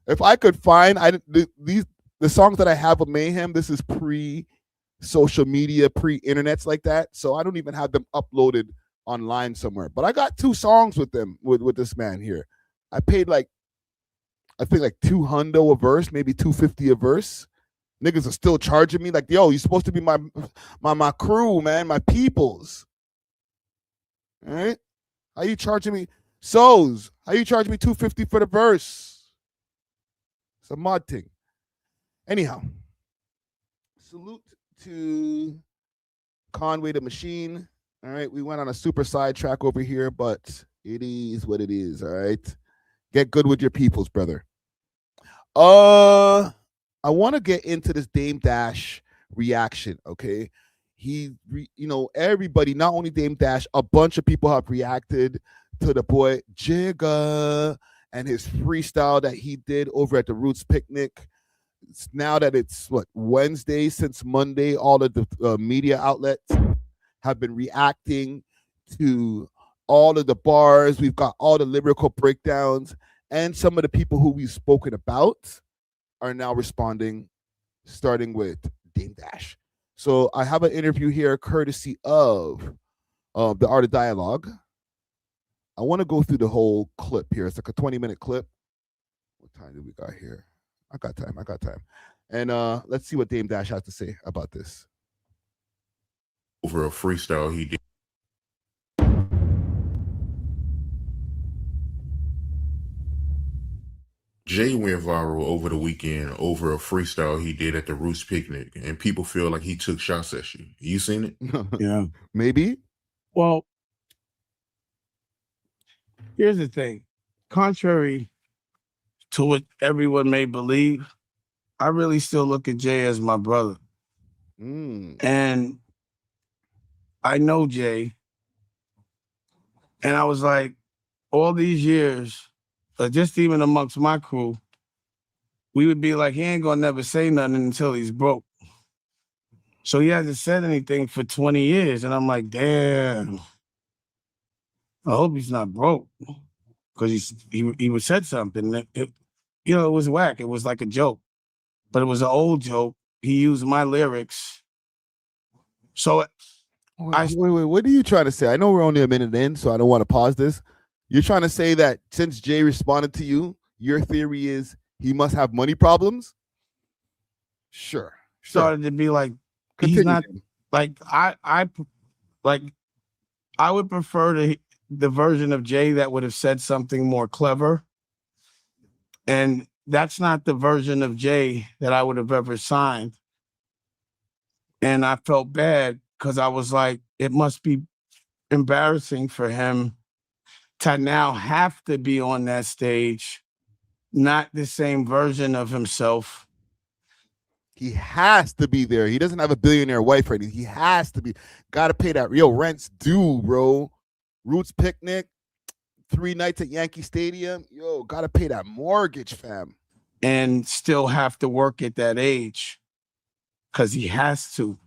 If I could find the songs that I have with Mayhem, this is pre-social media, pre-internets like that. So I don't even have them uploaded online somewhere. But I got 2 songs with them, with this man here. I paid I think like $200 a verse, maybe $250 a verse. Niggas are still charging me like, yo, you're supposed to be my crew, man, my peoples. All right? How you charging me? So's, how you charging me $250 for the verse? It's a mod thing. Anyhow, salute to Conway the Machine. All right, we went on a super sidetrack over here, but it is what it is. All right, get good with your peoples, brother. I want to get into this Dame Dash reaction. Okay, everybody, not only Dame Dash, a bunch of people have reacted to the boy Jigga and his freestyle that he did over at the Roots Picnic. Now that it's Wednesday, since Monday, all of the media outlets have been reacting to all of the bars. We've got all the lyrical breakdowns, and some of the people who we've spoken about are now responding, starting with Dame Dash. So I have an interview here courtesy of The Art of Dialogue. I want to go through the whole clip here. It's like a 20-minute clip. What time do we got here? I got time. And let's see what Dame Dash has to say about this. Over a freestyle he did. Jay went viral over the weekend over a freestyle he did at the Roots Picnic, and people feel like he took shots at you. You seen it? Yeah. Maybe. Well, here's the thing. Contrary to what everyone may believe, I really still look at Jay as my brother. And I know Jay. And I was like, all these years, just even amongst my crew, we would be like, he ain't gonna never say nothing until he's broke. So he hasn't said anything for 20 years. And I'm like, damn, I hope he's not broke. Because he said something. It was whack. It was like a joke. But it was an old joke. He used my lyrics. So wait, what are you trying to say? I know we're only a minute in, so I don't want to pause this. You're trying to say that since Jay responded to you, your theory is he must have money problems? Sure. Started to be like, Continue. He's not like I would prefer the version of Jay that would have said something more clever. And that's not the version of Jay that I would have ever signed. And I felt bad because I was like, it must be embarrassing for him to now have to be on that stage, not the same version of himself. He has to be there. He doesn't have a billionaire wife right now. He has to be. Got to pay that. Rent's due, bro. Roots Picnic, 3 nights at Yankee Stadium. Got to pay that mortgage, fam. And still have to work at that age because he has to.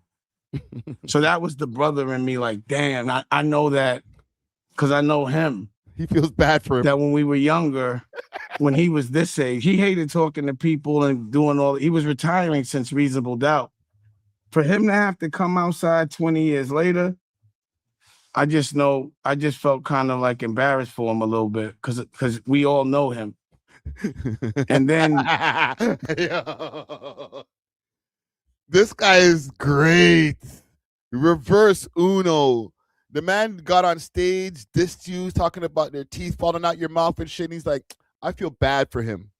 So that was the brother in me like, damn, I know that because I know him. He feels bad for him. That when we were younger, when he was this age, he hated talking to people and doing all. He was retiring since Reasonable Doubt. For him to have to come outside 20 years later, I just felt kind of like embarrassed for him a little bit because we all know him. And then this guy is great. Reverse Uno. The man got on stage, dissed you, talking about their teeth falling out your mouth and shit. And he's like, I feel bad for him.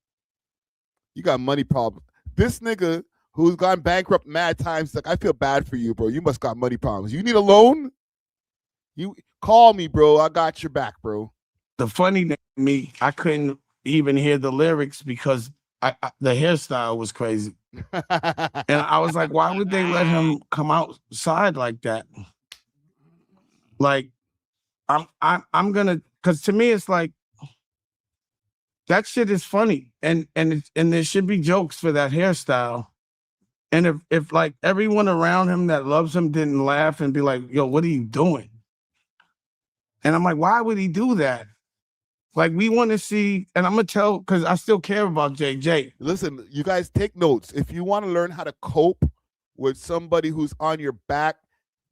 You got money problems. This nigga who's gone bankrupt mad times, like, I feel bad for you, bro. You must got money problems. You need a loan? You call me, bro. I got your back, bro. The funny thing to me, I couldn't even hear the lyrics because the hairstyle was crazy. And I was like, why would they let him come outside like that? Like, I'm gonna, because to me it's like that shit is funny, and there should be jokes for that hairstyle. And if like everyone around him that loves him didn't laugh and be like, yo, what are you doing? And I'm like, why would he do that? Like, we want to see, and I'm gonna tell, because I still care about JJ. Listen, you guys take notes. If you want to learn how to cope with somebody who's on your back,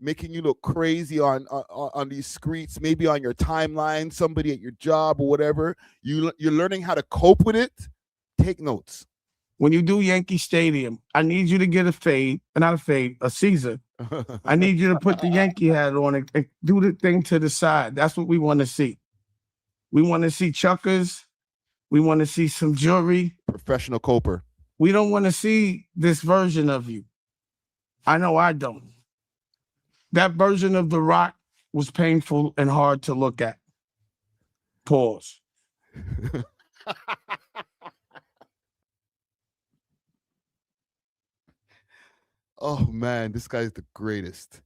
making you look crazy on these streets, maybe on your timeline, somebody at your job or whatever, you're learning how to cope with it, take notes. When you do Yankee Stadium, I need you to get a Caesar. I need you to put the Yankee hat on and do the thing to the side. That's what we want to see. We want to see chuckers. We want to see some jewelry. Professional coper. We don't want to see this version of you. I know I don't. That version of The Rock was painful and hard to look at. Pause. Oh man, this guy's the greatest.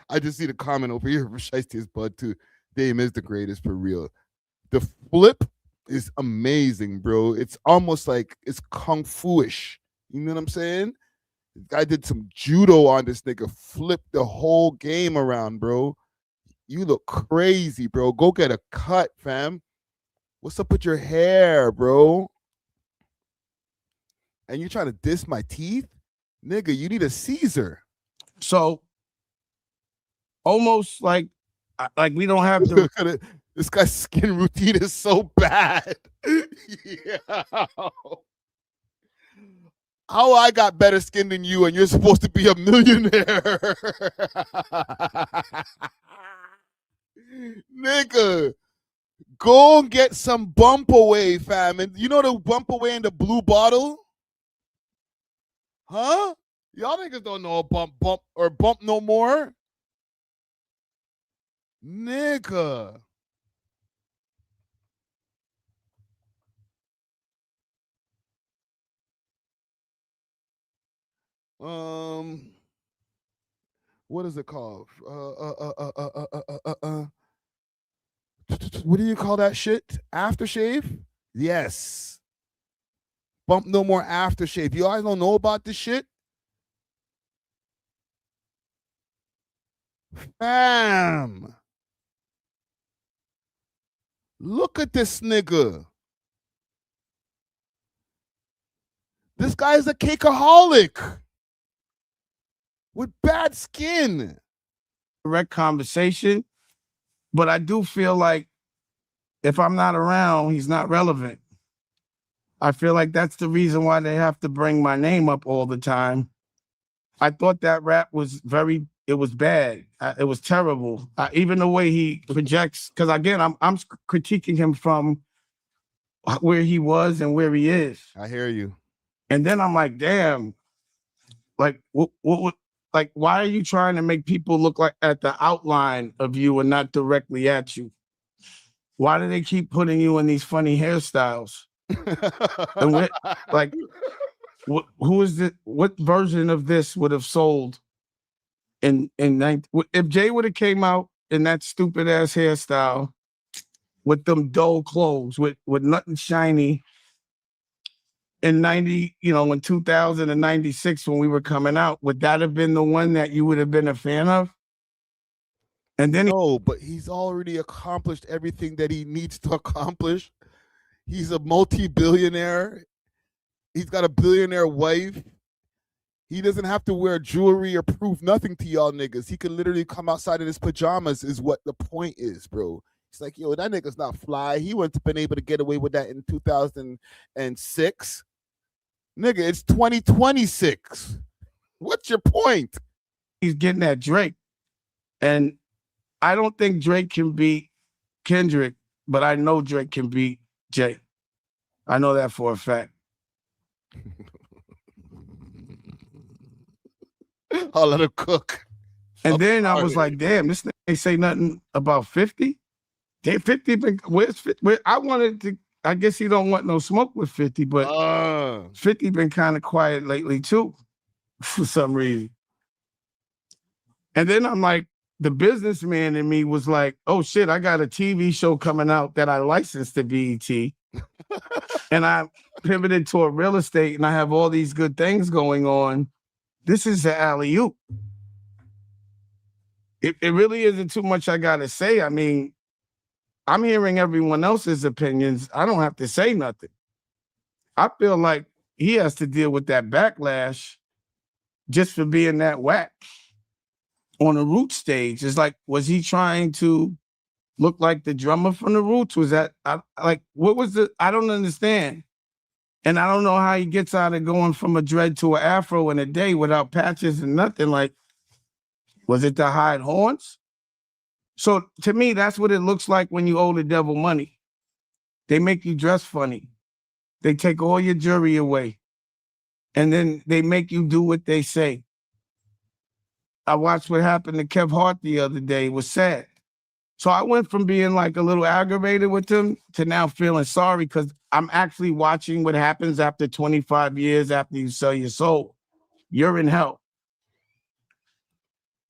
I just see the comment over here from Shiesty's Bud too. Dame is the greatest for real. The flip is amazing, bro. It's almost like it's kung fu-ish. You know what I'm saying? The guy did some judo on this nigga, flipped the whole game around, bro. You look crazy, bro. Go get a cut, fam. What's up with your hair, bro? And you're trying to diss my teeth? Nigga, you need a Caesar. So, almost like we don't have to. This guy's skin routine is so bad. Yeah. How I got better skin than you and you're supposed to be a millionaire? Nigga, go and get some bump away, fam. And you know the bump away in the blue bottle? Huh? Y'all niggas don't know bump no more. Nigga. What is it called? What do you call that shit? Aftershave? Yes. Bump no more aftershave. You guys don't know about this shit? Fam. Look at this nigga. This guy is a cakeaholic with bad skin. Direct conversation, but I do feel like if I'm not around, he's not relevant. I feel like that's the reason why they have to bring my name up all the time. I thought that rap was it was bad. It was terrible. Even the way he projects, because again, I'm critiquing him from where he was and where he is. I hear you. And then I'm like, damn, like what like why are you trying to make people look like at the outline of you and not directly at you? Why do they keep putting you in these funny hairstyles? And who is it? What version of this would have sold if Jay would have came out in that stupid ass hairstyle with them dull clothes with nothing shiny in 2000 and 96 when we were coming out, would that have been the one that you would have been a fan of? And then but he's already accomplished everything that he needs to accomplish. He's a multi-billionaire. He's got a billionaire wife. He doesn't have to wear jewelry or prove nothing to y'all niggas. He could literally come outside in his pajamas is what the point is, bro. It's like, yo, that nigga's not fly. He wouldn't have been able to get away with that in 2006. Nigga, it's 2026. What's your point? He's getting at Drake. And I don't think Drake can beat Kendrick, but I know Drake can beat Jay. I know that for a fact. I'll let him cook. And then I was like, damn, this nigga ain't say nothing about 50. Damn, 50 been where's 50? I wanted to I guess he don't want no smoke with 50, but 50 been kind of quiet lately too, for some reason. And then I'm like, the businessman in me was like, oh shit, I got a TV show coming out that I licensed to BET. And I pivoted toward real estate and I have all these good things going on. This is the alley-oop. It really isn't too much I gotta say. I mean, I'm hearing everyone else's opinions. I don't have to say nothing. I feel like he has to deal with that backlash just for being that whack on a Roots stage. It's like, was he trying to look like the drummer from the Roots? Was that what was the? I don't understand. And I don't know how he gets out of going from a dread to an afro in a day without patches and nothing. Like, was it to hide horns? So to me, that's what it looks like when you owe the devil money. They make you dress funny. They take all your jewelry away. And then they make you do what they say. I watched what happened to Kev Hart the other day. It was sad. So I went from being like a little aggravated with him to now feeling sorry because I'm actually watching what happens after 25 years after you sell your soul. You're in hell.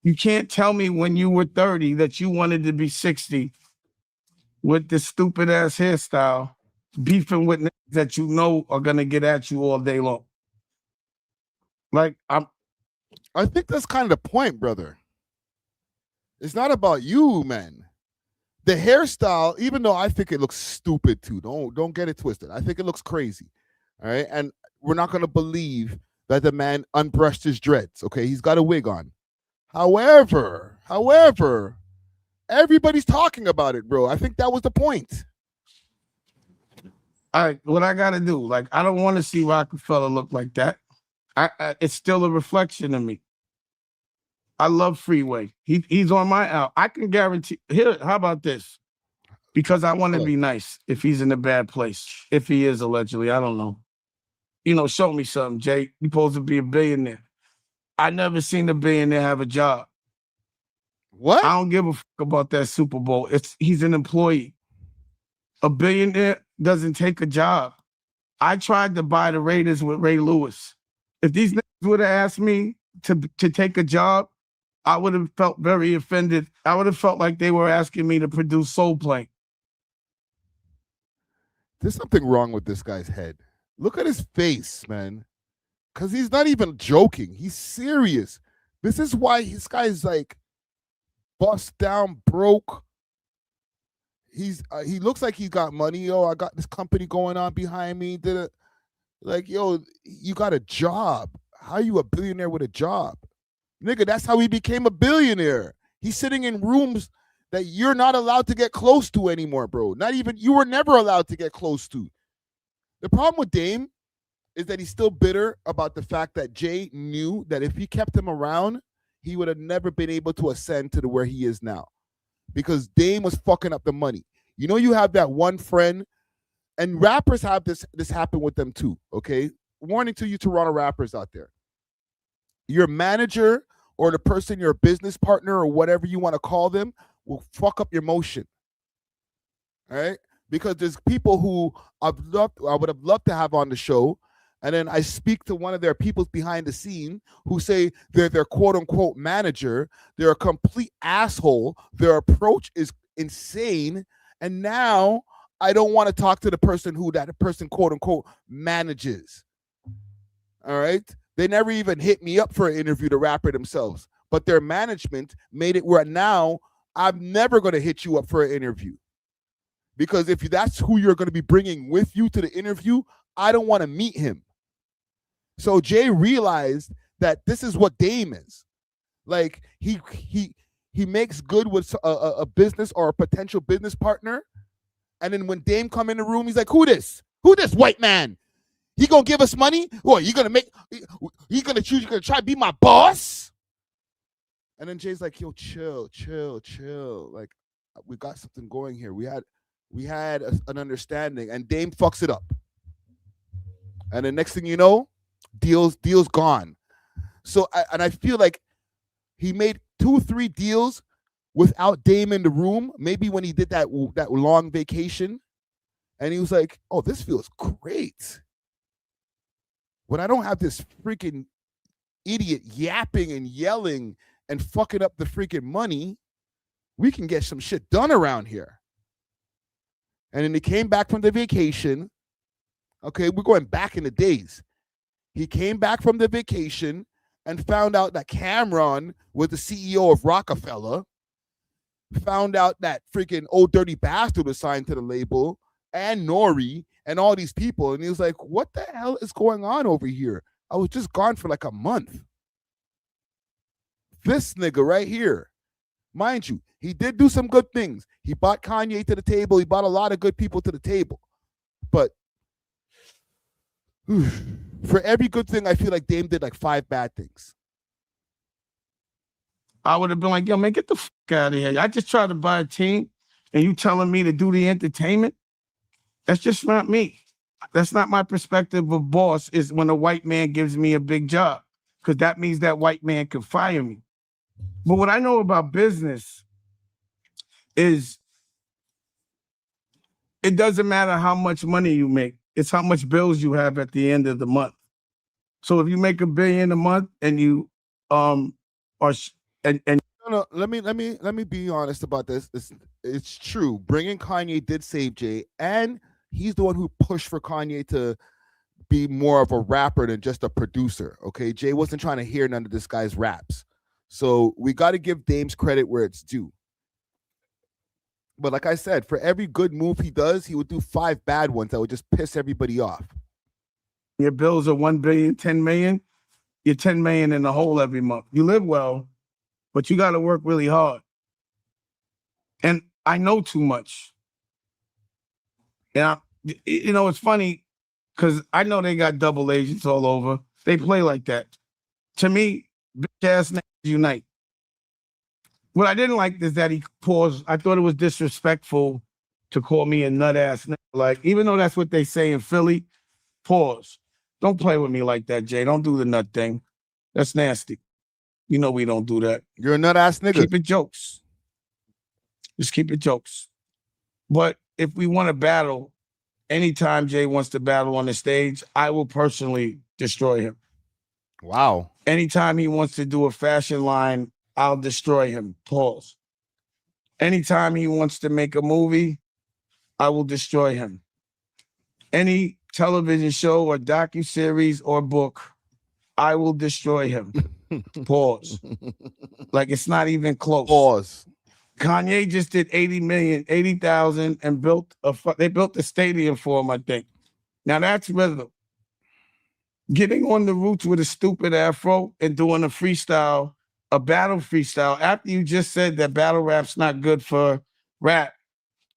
You can't tell me when you were 30 that you wanted to be 60 with this stupid ass hairstyle, beefing with niggas that you know are gonna get at you all day long. Like, I think that's kind of the point, brother. It's not about you, man. The hairstyle, even though I think it looks stupid too, don't get it twisted. I think it looks crazy. All right. And we're not gonna believe that the man unbrushed his dreads. Okay, he's got a wig on. However, everybody's talking about it, bro. I think that was the point. All right, what I gotta do? Like, I don't want to see Rockefeller look like that. It's still a reflection of me. I love Freeway. He's on my album. I can guarantee. Here, how about this? Because I want to be nice. If he's in a bad place, if he is allegedly, I don't know. You know, show me something, Jay. You're supposed to be a billionaire. I never seen a billionaire have a job. What? I don't give a fuck about that Super Bowl. He's an employee. A billionaire doesn't take a job. I tried to buy the Raiders with Ray Lewis. If these niggas would have asked me to take a job, I would have felt very offended. I would have felt like they were asking me to produce Soul Plane. There's something wrong with this guy's head. Look at his face, man. Because he's not even joking. He's serious. This is why this guy's like bust down, broke. He looks like he's got money. Yo, I got this company going on behind me. Like, yo, you got a job. How are you a billionaire with a job? Nigga, that's how he became a billionaire. He's sitting in rooms that you're not allowed to get close to anymore, bro. You were never allowed to get close to. The problem with Dame is that he's still bitter about the fact that Jay knew that if he kept him around, he would have never been able to ascend to where he is now. Because Dame was fucking up the money. You know, you have that one friend, and rappers have this happen with them too, okay? Warning to you Toronto rappers out there. Your manager or the person, your business partner or whatever you want to call them, will fuck up your motion, all right? Because there's people who I would have loved to have on the show, and then I speak to one of their people behind the scene who say they're their quote-unquote manager. They're a complete asshole. Their approach is insane. And now I don't want to talk to the person who that person quote-unquote manages. All right? They never even hit me up for an interview, the rapper themselves. But their management made it where now I'm never going to hit you up for an interview. Because if that's who you're going to be bringing with you to the interview, I don't want to meet him. So Jay realized that this is what Dame is. Like he makes good with a business or a potential business partner. And then when Dame come in the room, he's like, who this? Who this white man? He gonna give us money? Or you gonna try to be my boss? And then Jay's like, yo, chill. Like, we got something going here. We had an understanding, and Dame fucks it up. And the next thing you know, deal's gone. So I feel like he made 2-3 deals without Dame in the room. Maybe when he did that long vacation, And he was like, oh, this feels great. When I don't have this freaking idiot yapping and yelling and fucking up the freaking money, we can get some shit done around here. And then he came back from the vacation. Okay, we're going back in the days. He came back from the vacation and found out that Cameron was the CEO of Rockefeller, found out that freaking Old Dirty Bastard was signed to the label, and Nori, and all these people. And he was like, what the hell is going on over here? I was just gone for like a month. This nigga right here, mind you, he did do some good things. He brought Kanye to the table. He brought a lot of good people to the table. But for every good thing, I feel like Dame did like 5 bad things. I would have been like, yo, man, get the fuck out of here. I just tried to buy a team and you telling me to do the entertainment? That's just not me. That's not my perspective of boss, is when a white man gives me a big job, because that means that white man could fire me. But what I know about business is it doesn't matter how much money you make. It's how much bills you have at the end of the month. So if you make $1 billion a month and you no, let me be honest about this. It's true. Bringing Kanye did save Jay, and he's the one who pushed for Kanye to be more of a rapper than just a producer. Okay, Jay wasn't trying to hear none of this guy's raps, so we got to give Dame's credit where it's due. But like I said, for every good move he does, he would do 5 bad ones that would just piss everybody off. Your bills are $1 billion, 10 million. You're 10 million in the hole every month. You live well, but you got to work really hard. And I know too much. And it's funny because I know they got double agents all over. They play like that. To me, bitch ass niggas unite. What I didn't like is that he paused. I thought it was disrespectful to call me a nut ass nigga. Like, even though that's what they say in Philly, pause. Don't play with me like that, Jay. Don't do the nut thing. That's nasty. You know we don't do that. You're a nut ass nigga. Keep it jokes. Just keep it jokes. But if we want to battle, anytime Jay wants to battle on the stage, I will personally destroy him. Wow. Anytime he wants to do a fashion line, I'll destroy him. Pause. Anytime he wants to make a movie, I will destroy him. Any television show or docuseries or book, I will destroy him. Pause. Like, it's not even close. Pause. Kanye just did 80,000 and they built a stadium for him, I think. Now that's rhythm. Getting on the roots with a stupid afro and doing a freestyle, a battle freestyle, after you just said that battle rap's not good for rap,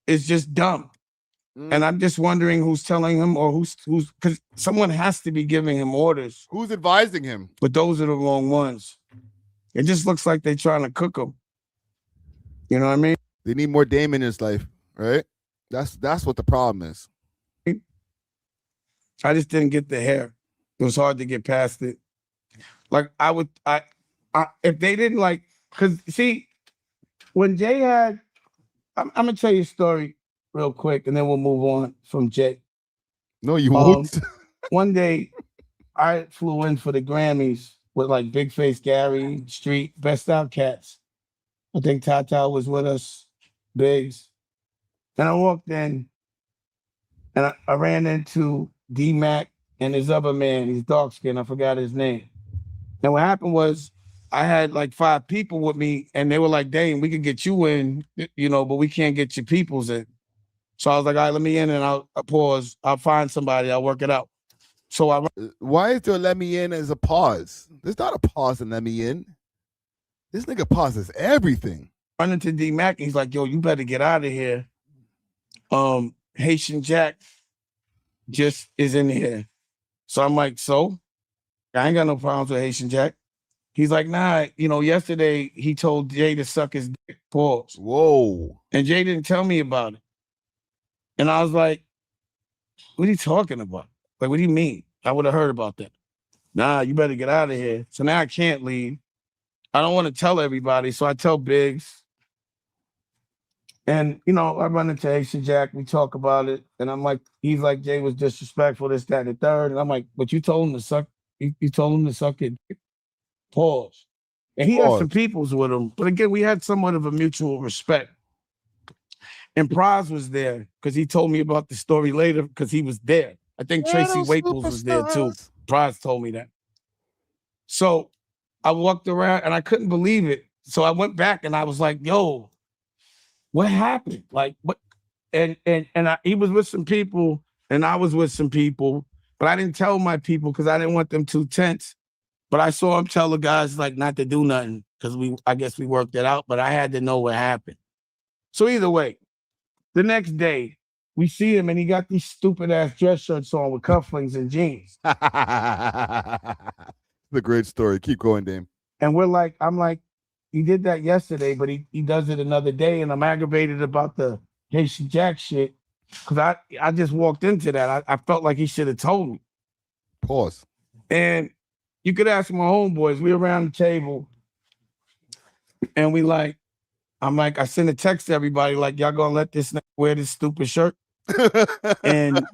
is just dumb. And I'm just wondering who's telling him, or who's because someone has to be giving him orders. Who's advising him? But those are the wrong ones. It just looks like they're trying to cook him. You know what I mean? They need more Dame in his life, right? That's what the problem is. I just didn't get the hair. It was hard to get past it. Like I if they didn't like, because see, when Jay had, I'm gonna tell you a story real quick, and then we'll move on from Jay. No, you won't. One day, I flew in for the Grammys with like Big Face Gary, Street, Best Out Cats. I think Tata was with us, Biggs. And I walked in, and I ran into D-Mac and his other man. He's dark skinned. I forgot his name. Now what happened was I had like 5 people with me, and they were like, "Dang, we could get you in, but we can't get your peoples in." So I was like, "All right, let me in, and I'll pause. I'll find somebody. I'll work it out." So why is there let me in as a pause? There's not a pause in let me in. This nigga pauses everything. Run into D-Mac, and he's like, "Yo, you better get out of here. Haitian Jack just is in here." So I'm like, "So? I ain't got no problems with Haitian Jack." He's like, "Nah, yesterday he told Jay to suck his dick." Pause. Whoa. And Jay didn't tell me about it. And I was like, "What are you talking about? Like, what do you mean? I would have heard about that." "Nah, you better get out of here." So now I can't leave. I don't want to tell everybody, so I tell Biggs. And you know, I run into Haitian Jack, we talk about it, and I'm like, he's like, Jay was disrespectful, this, that, and the third. And I'm like, but you told him to suck, you told him to suck it. Pause. And he had some peoples with him. But again, we had somewhat of a mutual respect. And Praz was there because he told me about the story later because he was there. I think Tracy Waples was there too. Praz told me that. So I walked around and I couldn't believe it. So I went back and I was like, yo, what happened? Like, what? And he was with some people and I was with some people, but I didn't tell my people because I didn't want them too tense. But I saw him tell the guys like not to do nothing because I guess we worked it out, but I had to know what happened. So either way, the next day we see him and he got these stupid ass dress shirts on with cufflinks and jeans. The great story. Keep going, Dame. And I'm like, he did that yesterday, but he does it another day, and I'm aggravated about the Haitian Jack shit because I just walked into that. I felt like he should have told me. Pause. And you could ask my homeboys. We around the table, and I'm like, I sent a text to everybody like, y'all gonna let this wear this stupid shirt? And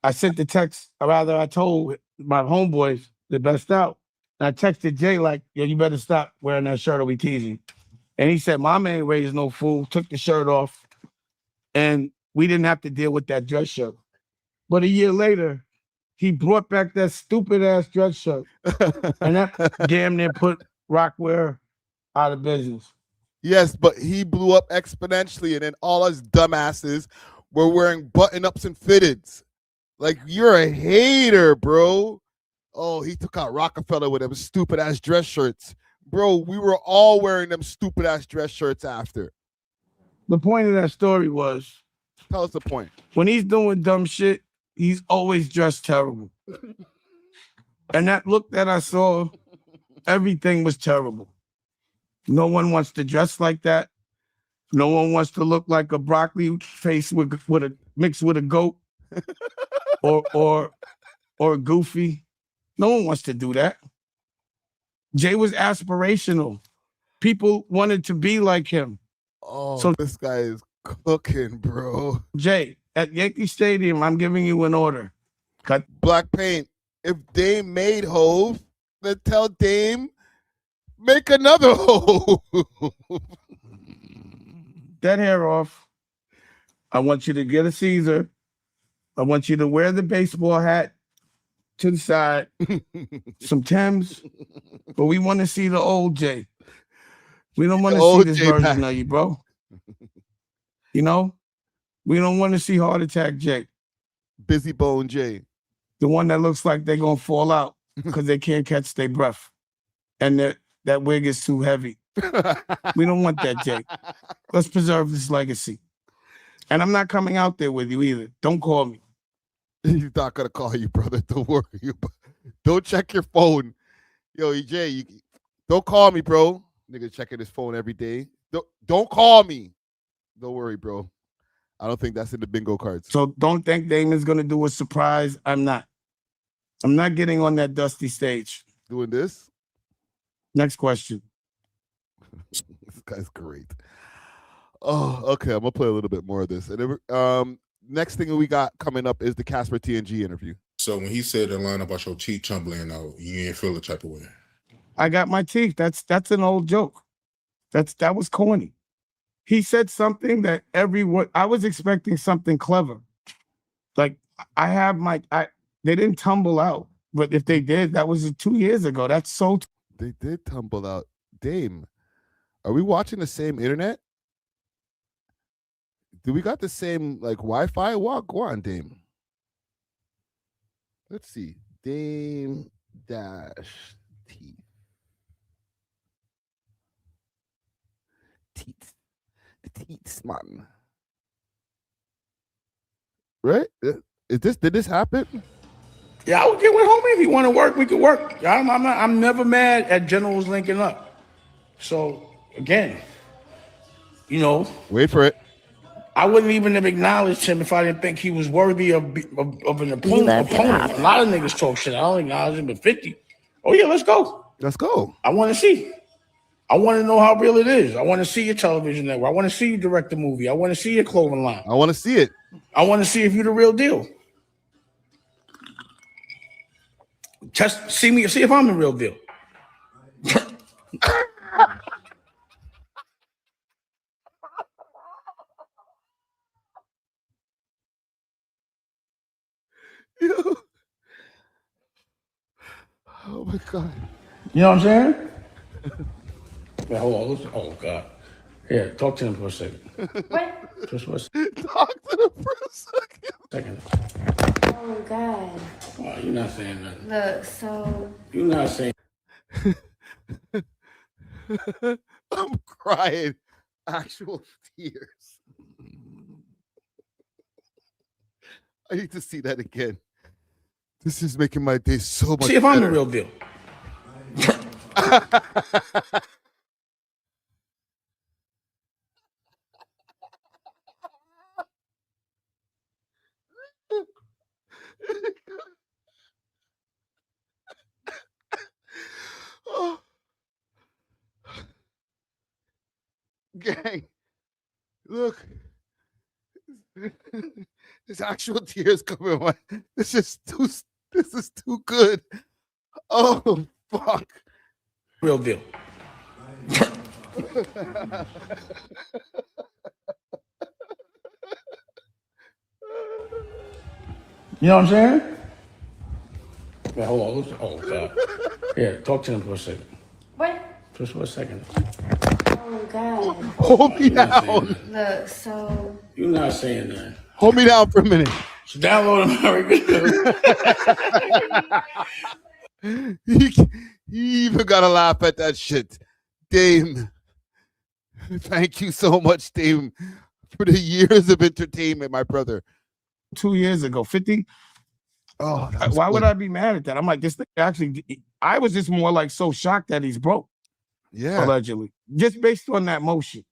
I sent the text, or rather I told my homeboys the best out. And I texted Jay like, yo, you better stop wearing that shirt or we teasing. And he said, Mama ain't raised no fool, took the shirt off, and we didn't have to deal with that dress shirt. But a year later, he brought back that stupid ass dress shirt. And that damn near put Rockwear out of business. Yes, but he blew up exponentially, and then all us dumbasses were wearing button-ups and fitteds. Like, you're a hater, bro. Oh, he took out Rockefeller with them stupid-ass dress shirts. Bro, we were all wearing them stupid-ass dress shirts after. The point of that story was... Tell us the point. When he's doing dumb shit, he's always dressed terrible. And that look that I saw, everything was terrible. No one wants to dress like that. No one wants to look like a broccoli face with a mixed with a goat or a goofy. No one wants to do that. Jay was aspirational. People wanted to be like him. Oh, so this guy is cooking, bro. Jay, at Yankee Stadium, I'm giving you an order. Cut Black Paint. If Dame made Hove, then tell Dame make another Hove. That hair off. I want you to get a Caesar. I want you to wear the baseball hat to the side, some Timbs, but we want to see the old Jay. We don't want to see this version of you, bro. You know, we don't want to see Heart Attack Jay. Busy Bone Jay. The one that looks like they're going to fall out because they can't catch their breath. And that wig is too heavy. We don't want that, Jay. Let's preserve this legacy. And I'm not coming out there with you either. Don't call me. He's not going to call you, brother. Don't worry. Don't check your phone. Yo, EJ, don't call me, bro. Nigga checking his phone every day. Don't call me. Don't worry, bro. I don't think that's in the bingo cards. So don't think Damon's going to do a surprise. I'm not. I'm not getting on that dusty stage. Doing this? Next question. This guy's great. Oh, okay. I'm going to play a little bit more of this. And next thing we got coming up is the Casper TNG interview. So when he said the line about your teeth tumbling out, you didn't feel the type of way. I got my teeth. That's an old joke. That was corny. He said something that everyone, I was expecting something clever. Like they didn't tumble out, but if they did, that was 2 years ago. That's so. They did tumble out. Dame, are we watching the same internet? Do we got the same like Wi-Fi? Go on, Dame. Let's see. Dame dash teeth. Teeth. The teeth, man. Right? Did this happen? Yeah, I would get with homie. If you want to work, we could work. I'm never mad at generals linking up. So again, you know, wait for it. I wouldn't even have acknowledged him if I didn't think he was worthy of an opponent. A lot of niggas talk shit. I don't acknowledge him at 50. Oh yeah, let's go. Let's go. I want to see. I want to know how real it is. I want to see your television network. I want to see you direct the movie. I want to see your clothing line. I want to see it. I want to see if you're the real deal. Just see if I'm the real deal. Oh my God. You know what I'm saying? Yeah, hold on. Oh God. Yeah, talk to him for a second. What? Just for a second. Talk to him for a second. Oh God. Oh, you're not saying nothing. Look, so You're not saying. I'm crying. Actual tears. I need to see that again. This is making my day so much See if I'm the better. real deal. Oh. Gang, look. There's actual tears coming on. This is too good. Oh fuck. Real deal. You know what I'm saying? Yeah, hold on. Oh God. Yeah, talk to him for a second. what? Just for a second. Oh God. Hold me down. Look, so You're not saying that. Hold me down for a minute. So download American. He even gotta laugh at that shit. Dame. Thank you so much, Dame, for the years of entertainment, my brother. 2 years ago, 50. Oh, why would I be mad at that? I'm like, this thing actually, I was just more like so shocked that he's broke. Yeah. Allegedly. Just based on that motion.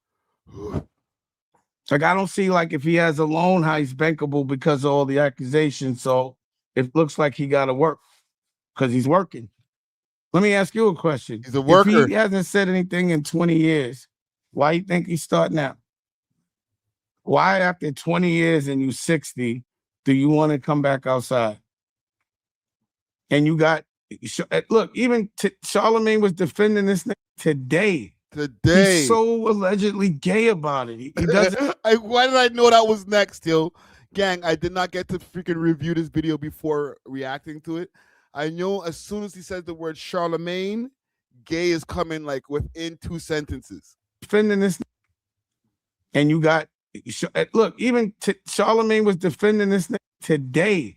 Like, I don't see like if he has a loan, how he's bankable because of all the accusations. So it looks like he got to work because he's working. Let me ask you a question. He's a worker. If he hasn't said anything in 20 years, why you think he's starting out? Why after 20 years and you 60, do you want to come back outside? And you got, look, even Charlemagne was defending this thing today. He's so allegedly gay about it. He doesn't. Why did I know that was next, yo? Gang, I did not get to freaking review this video before reacting to it. I know as soon as he says the word Charlemagne, gay is coming like within 2 sentences. Defending this. And you got, look, even Charlemagne was defending this thing today.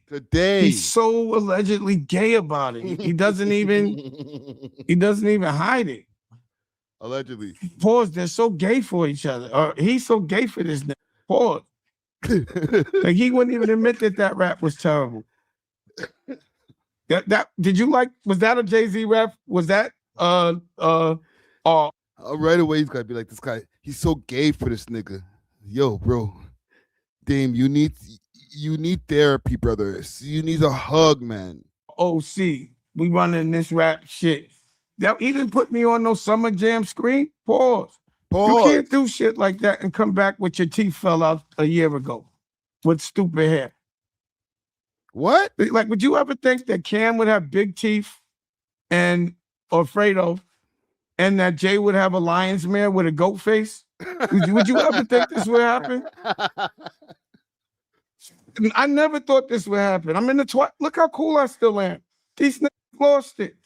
He's so allegedly gay about it. He doesn't even hide it. Allegedly. Pause. They're so gay for each other. Or he's so gay for this. Pause. Like he wouldn't even admit that rap was terrible. That did you like? Was that a Jay-Z rap? Was that right away he's gotta be like, this guy, he's so gay for this nigga. Yo, bro. Dame, you need therapy, brother. You need a hug, man. OC, we running this rap shit. That even put me on no Summer Jam screen. Pause. You can't do shit like that and come back with your teeth fell out a year ago with stupid hair. What? Like, would you ever think that Cam would have big teeth or Fredo, and that Jay would have a lion's mare with a goat face? Would you ever think this would happen? I never thought this would happen. I'm in the look how cool I still am. These niggas lost it.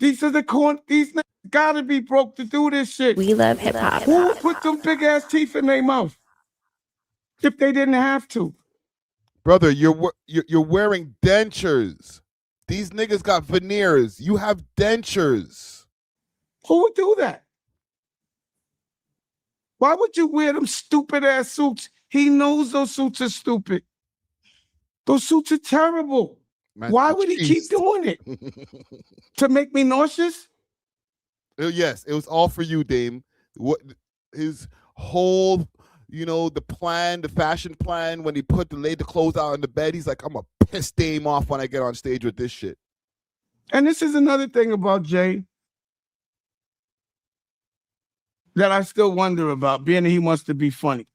These niggas gotta be broke to do this shit. We love hip hop. Who would put them big ass teeth in their mouth if they didn't have to? Brother, you're wearing dentures. These niggas got veneers. You have dentures. Who would do that? Why would you wear them stupid ass suits? He knows those suits are stupid. Those suits are terrible. Why would he keep doing it? To make me nauseous? Yes, it was all for you, Dame. What his whole, the fashion plan when he laid the clothes out on the bed, he's like, I'm gonna piss Dame off when I get on stage with this shit. And this is another thing about Jay. that I still wonder about, being that he wants to be funny.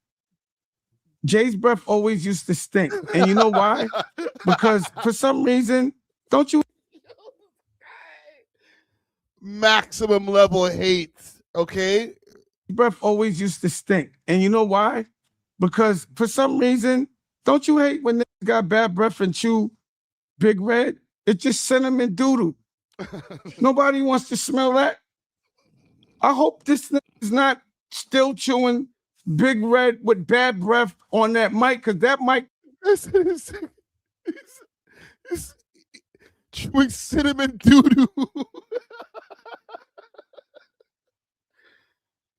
Jay's breath always used to stink. And you know why? Because for some reason, don't you? Maximum level hate, okay? Breath always used to stink. And you know why? Because for some reason, don't you hate when niggas got bad breath and chew Big Red? It's just cinnamon doodle. Nobody wants to smell that. I hope this nigga is not still chewing Big Red with bad breath on that mic, because that mic is chewing cinnamon doodoo.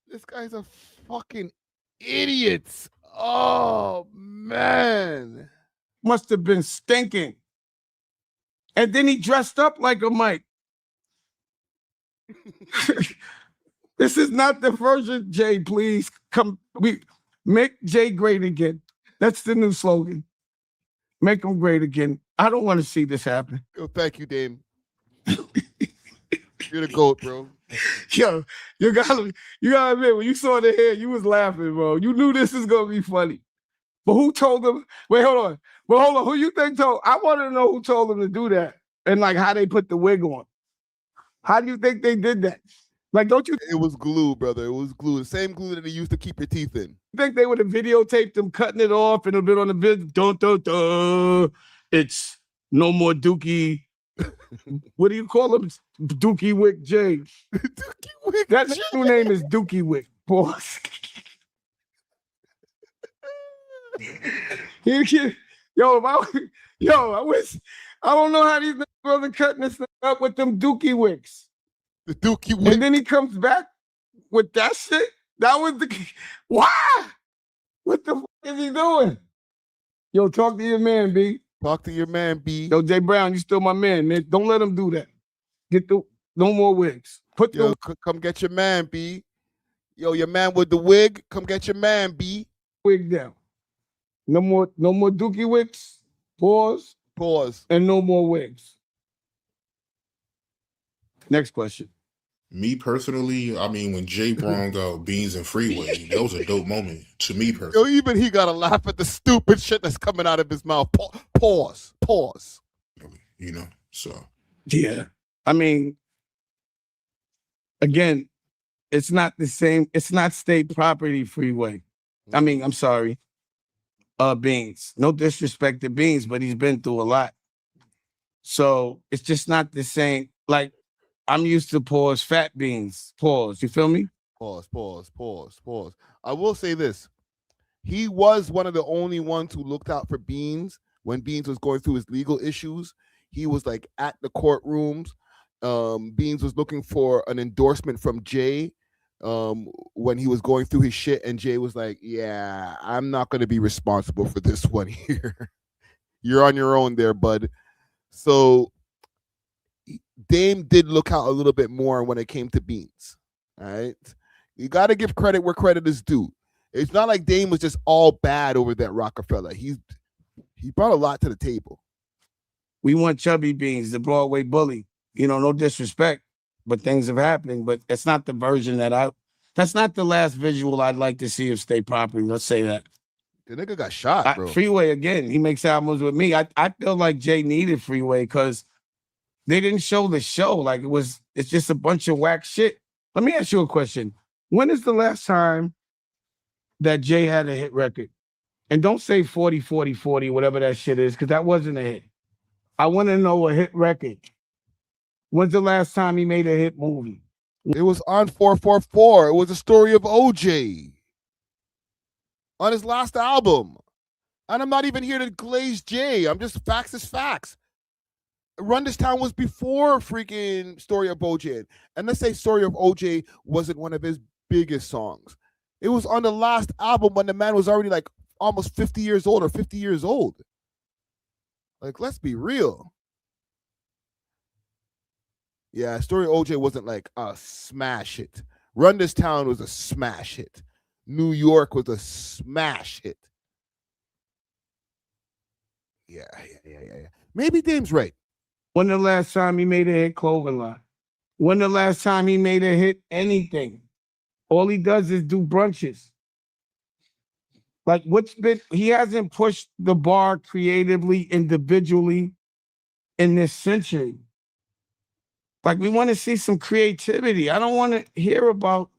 This guy's a fucking idiot. Oh, man. Must have been stinking. And then he dressed up like a mic. This is not the version, Jay, please. We make Jay great again. That's the new slogan. Make him great again. I don't want to see this happen. Yo, thank you, Dame. You're the GOAT, bro. Yo, you gotta admit, when you saw the hair, you was laughing, bro. You knew this was gonna be funny. But who told them? Wait, hold on. But hold on. Who you think told? I want to know who told them to do that and like how they put the wig on. How do you think they did that? Like, don't you? It was glue, brother. It was glue. The same glue that they used to keep your teeth in. Think they would have videotaped them cutting it off and a bit on the vid? It's no more Dookie. What do you call them? Dookie Wick J. Dookie Wick. That new name is Dookie Wick, boss. I don't know how these niggas are cutting this thing up with them Dookie Wicks. The Dookie Wick. And then he comes back with that shit. That was the why? What the fuck is he doing? Yo, talk to your man, B. Talk to your man, B. Yo, Jay Brown, you still my man, man. Don't let him do that. No more wigs. Come get your man, B. Yo, your man with the wig, come get your man, B. Wig down. No more Dookie Wicks. Pause. And no more wigs. Next question. Me personally, I mean, when Jay Brown got Beans and Freeway, that was a dope moment to me personally. Yo, even he got to laugh at the stupid shit that's coming out of his mouth. Pause. You know, so. Yeah. I mean, again, it's not the same. It's not state property, Freeway. I mean, I'm sorry. Beans. No disrespect to Beans, but he's been through a lot. So it's just not the same. Like, I'm used to pause fat beans. Pause. You feel me? Pause. I will say this. He was one of the only ones who looked out for Beans when Beans was going through his legal issues. He was like at the courtrooms. Beans was looking for an endorsement from Jay when he was going through his shit, and Jay was like, yeah, I'm not going to be responsible for this one here. You're on your own there, bud. So Dame did look out a little bit more when it came to Beans. All right. You got to give credit where credit is due. It's not like Dame was just all bad over that Rockefeller. He brought a lot to the table. We want Chubby Beans, the Broadway bully. You know, no disrespect, but things have happened. But it's not the version that's not the last visual I'd like to see of state property. Let's say that. The nigga got shot, bro. Freeway, again, he makes albums with me. I feel like Jay needed Freeway because they didn't show the show. Like, it's just a bunch of whack shit. Let me ask you a question. When is the last time that Jay had a hit record? And don't say 40, 40, 40, whatever that shit is, because that wasn't a hit. I want to know a hit record. When's the last time he made a hit movie? It was on 444. It was a story of OJ on his last album. And I'm not even here to glaze Jay. I'm just facts is facts. Run This Town was before freaking Story of OJ. And let's say Story of OJ wasn't one of his biggest songs. It was on the last album when the man was already like almost 50 years old or 50 years old. Like, let's be real. Yeah, Story of OJ wasn't like a smash hit. Run This Town was a smash hit. New York was a smash hit. Yeah. Maybe Dame's right. When the last time he made a hit clothing line? When the last time he made a hit anything? All he does is do brunches. Like he hasn't pushed the bar creatively, individually in this century. Like we want to see some creativity. I don't want to hear about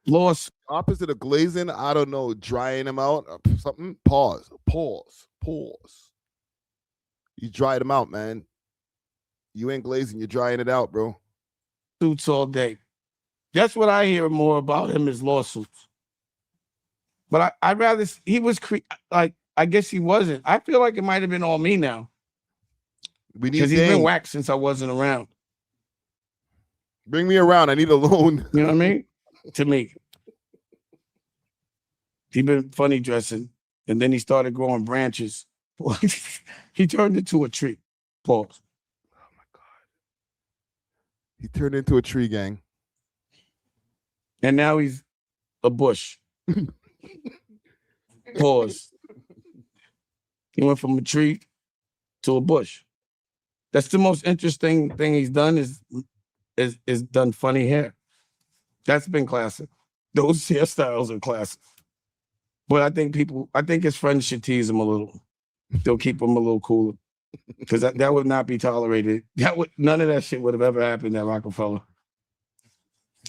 lost. Opposite of glazing, I don't know, drying them out, something. Pause. You dried them out, man. You ain't glazing, you're drying it out, bro. Suits all day. That's what I hear more about him is lawsuits. But I'd rather he was like I guess he wasn't. I feel like it might have been all me now. Because he's been whacked since I wasn't around. Bring me around. I need a loan. You know what I mean? To me. He been funny dressing, and then he started growing branches. He turned into a tree. Pause. Oh my God. He turned into a tree, gang. And now he's a bush. Pause. He went from a tree to a bush. That's the most interesting thing he's done is done funny hair. That's been classic. Those hairstyles are classic. But I think his friends should tease him a little. They'll keep him a little cooler. Because that would not be tolerated. None of that shit would have ever happened at Rockefeller.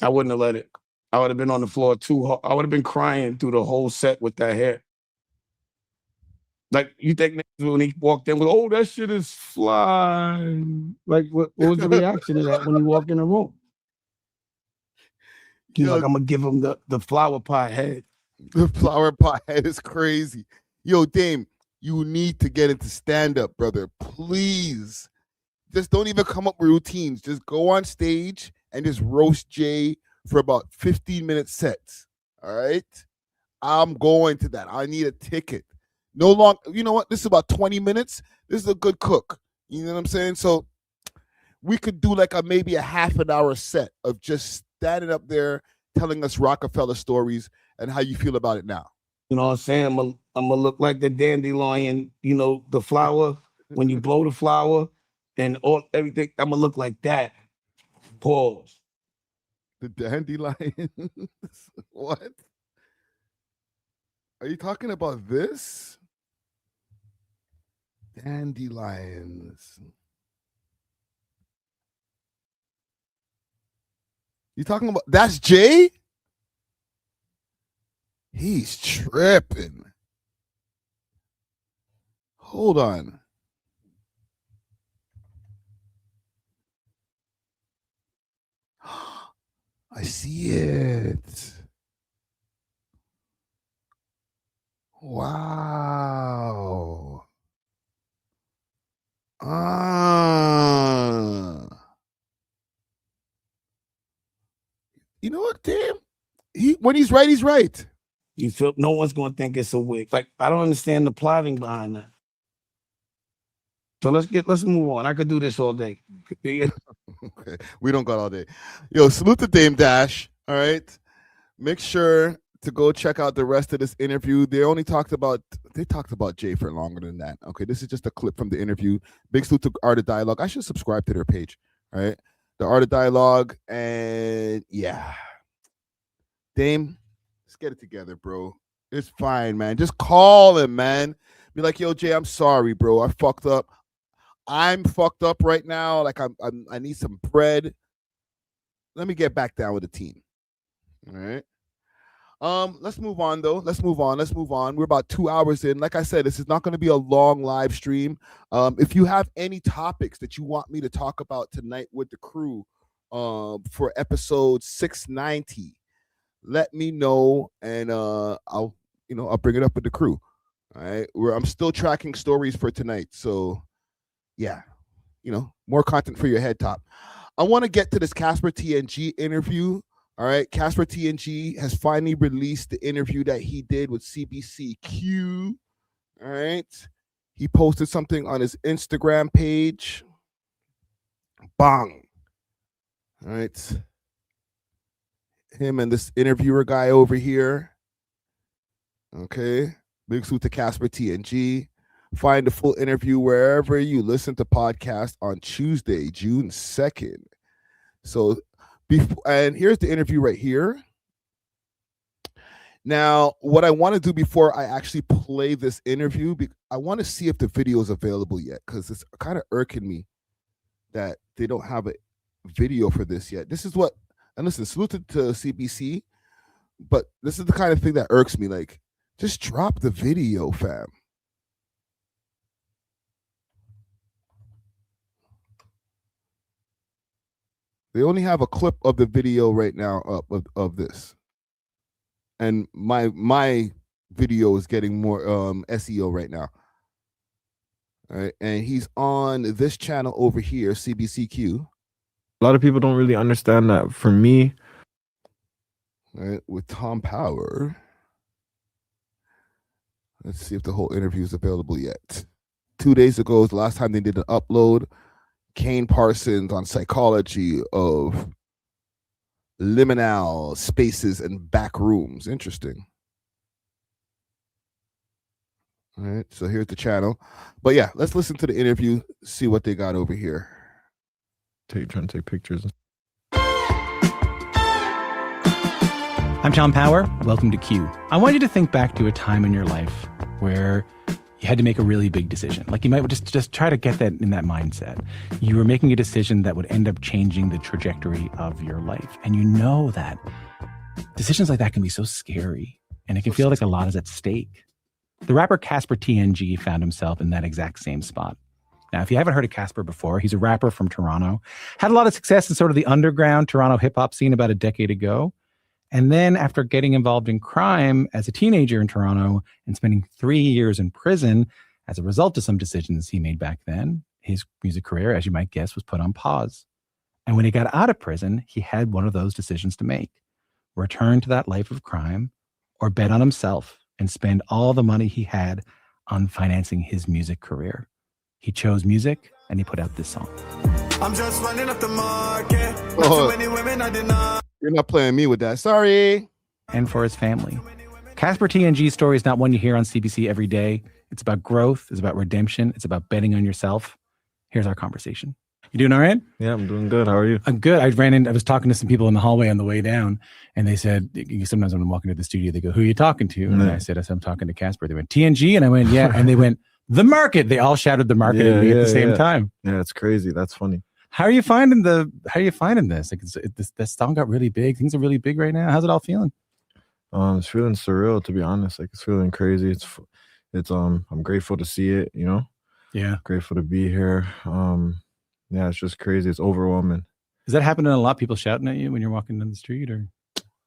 I wouldn't have let it. I would have been on the floor too hard. I would have been crying through the whole set with that hair. Like, you think when he walked in with, oh, that shit is fly. Like, what was the reaction to that when he walked in the room? He's like, I'm going to give him the flower pot head. The flower pot head is crazy. Yo, Dame, you need to get into stand-up, brother. Please. Just don't even come up with routines. Just go on stage and just roast Jay for about 15-minute sets. All right? I'm going to that. I need a ticket. No long, you know what? This is about 20 minutes. This is a good cook. You know what I'm saying? So we could do like maybe a half an hour set of just standing up there telling us Rockefeller stories and how you feel about it now. You know what I'm saying? I'm gonna look like the dandelion, you know, the flower, when you blow the flower and everything, I'm gonna look like that. Pause. The dandelion? What? Are you talking about this? Dandelions. You talking about that's Jay? He's tripping. Hold on. I see it. Wow. You know what, damn? When he's right, he's right. You feel no one's gonna think it's a wig. Like, I don't understand the plotting behind that. So let's move on. I could do this all day. Okay. We don't got all day. Yo, salute to Dame Dash. All right. Make sure to go check out the rest of this interview. They talked about Jay for longer than that. Okay, this is just a clip from the interview. Big salute to Art of Dialogue. I should subscribe to their page. All right, the Art of Dialogue, and yeah, Dame, let's get it together, bro. It's fine, man. Just call him, man. Be like, yo, Jay, I'm sorry, bro. I fucked up. I'm fucked up right now. Like I need some bread. Let me get back down with the team. All right. Let's move on though. Let's move on. We're about 2 hours in. Like I said, this is not going to be a long live stream. If you have any topics that you want me to talk about tonight with the crew, for episode 690, let me know, and I'll bring it up with the crew. All right. I'm still tracking stories for tonight, so yeah, more content for your head top. I want to get to this Casper TNG interview. All right, Casper TNG has finally released the interview that he did with CBCQ. All right, he posted something on his Instagram page. Bang. All right, him and this interviewer guy over here. Okay, big salute to Casper TNG. Find the full interview wherever you listen to podcasts on Tuesday, June 2nd. So And here's the interview right here. Now, what I want to do before I actually play this interview, I want to see if the video is available yet, because it's kind of irking me that they don't have a video for this yet. This is what, and listen, salute to CBC, but this is the kind of thing that irks me. Like, just drop the video, fam. They only have a clip of the video right now up of this. And my video is getting more SEO right now. All right, and he's on this channel over here, CBCQ. A lot of people don't really understand that. For me, all right, with Tom Power. Let's see if the whole interview is available yet. 2 days ago is the last time they did an upload. Kane Parsons on psychology of liminal spaces and back rooms. Interesting. All right, so here's the channel. But yeah, let's listen to the interview, see what they got over here. Trying to take pictures. I'm Tom Power. Welcome to Q. I want you to think back to a time in your life where you had to make a really big decision. Like, you might just try to get that in that mindset. You were making a decision that would end up changing the trajectory of your life. And you know that decisions like that can be so scary, and it can feel like a lot is at stake. The rapper Casper TNG found himself in that exact same spot. Now, if you haven't heard of Casper before, he's a rapper from Toronto, had a lot of success in sort of the underground Toronto hip hop scene about a decade ago. And then after getting involved in crime as a teenager in Toronto and spending 3 years in prison as a result of some decisions he made back then, his music career, as you might guess, was put on pause. And when he got out of prison, he had one of those decisions to make: return to that life of crime or bet on himself and spend all the money he had on financing his music career. He chose music, and he put out this song. I'm just running up the market. Oh. Too many women I did not. You're not playing me with that. Sorry. And for his family. Casper TNG's story is not one you hear on CBC every day. It's about growth. It's about redemption. It's about betting on yourself. Here's our conversation. You doing all right? Yeah, I'm doing good. How are you? I'm good. I was talking to some people in the hallway on the way down, and they said, sometimes when I'm walking to the studio, they go, "Who are you talking to?" And I said, "I'm talking to Casper." They went, "TNG?" And I went, "Yeah." And they went, "The market." They all shouted the market at me at the same time. Yeah, it's crazy. That's funny. How are you finding this? Like, this song got really big. Things are really big right now. How's it all feeling? It's feeling surreal, to be honest. Like, it's feeling crazy. It's I'm grateful to see it, you know? Yeah. Grateful to be here. Yeah, it's just crazy. It's overwhelming. Is that happening a lot? People shouting at you when you're walking down the street, or?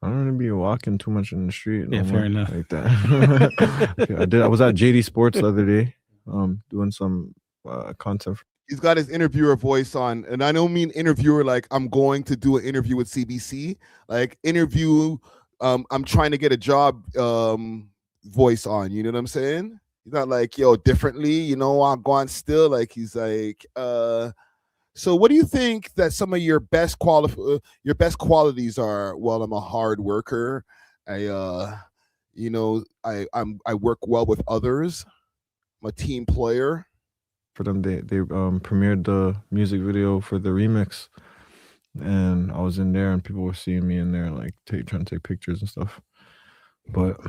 I don't want to be walking too much in the street. Yeah, fair enough. Like that. I was at JD Sports the other day, doing some content. He's got his interviewer voice on, and I don't mean interviewer like I'm going to do an interview with CBC. Like, interview, I'm trying to get a job voice on. You know what I'm saying? He's not like, yo, differently, you know, I'm going still. Like, he's like, so what do you think that some of your best qualities are? Well, I'm a hard worker. I work well with others. I'm a team player. For them, they premiered the music video for the remix, and I was in there, and people were seeing me in there, like trying to take pictures and stuff. But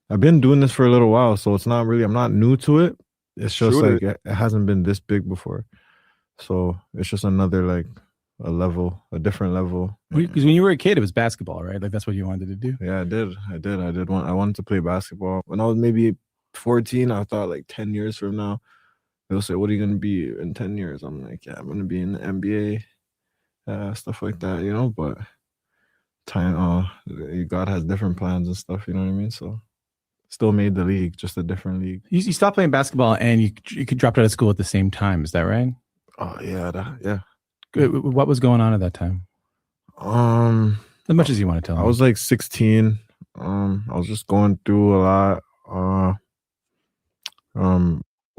I've been doing this for a little while, so it's not really, I'm not new to it. It's just like it hasn't been this big before, so it's just another, like, a different level. Because when you were a kid, it was basketball, right? Like, that's what you wanted to do. Yeah, I wanted to play basketball when I was maybe 14. I thought, like, 10 years from now, they'll say, "What are you going to be in 10 years?" I'm like, "Yeah, I'm going to be in the NBA," stuff like that, you know. But time, God has different plans and stuff, you know what I mean? So still made the league, just a different league. You stopped playing basketball, and you dropped out of school at the same time. Is that right? Oh, yeah. Yeah. What was going on at that time? As much as you want to tell me. I was like 16. I was just going through a lot.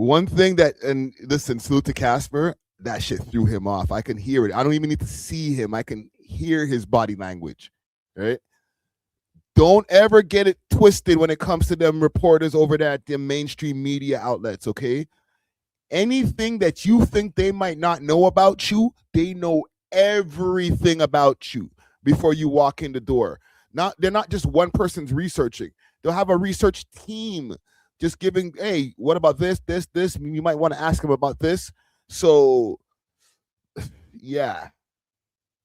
One thing that, and listen, salute to Casper, that shit threw him off. I can hear it. I don't even need to see him. I can hear his body language, right? Don't ever get it twisted when it comes to them reporters over there at the mainstream media outlets, okay? Anything that you think they might not know about you, they know everything about you, before you walk in the door. They're not just one person's researching. They'll have a research team just giving, hey, what about this? You might want to ask them about this. So, yeah.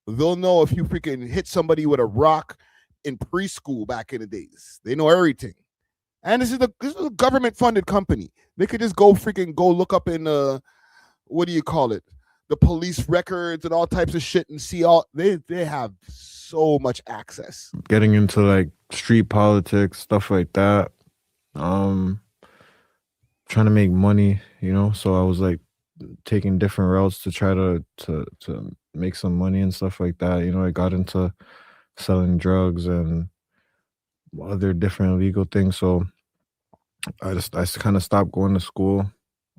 They'll know if you freaking hit somebody with a rock in preschool back in the days. They know everything. And this is a government-funded company. They could just go look up in, what do you call it? The police records and all types of shit and see all, they have so much access. Getting into like street politics, stuff like that. Trying to make money, so I was like taking different routes to try to make some money and stuff like that. I got into selling drugs and other different illegal things. So I kind of stopped going to school.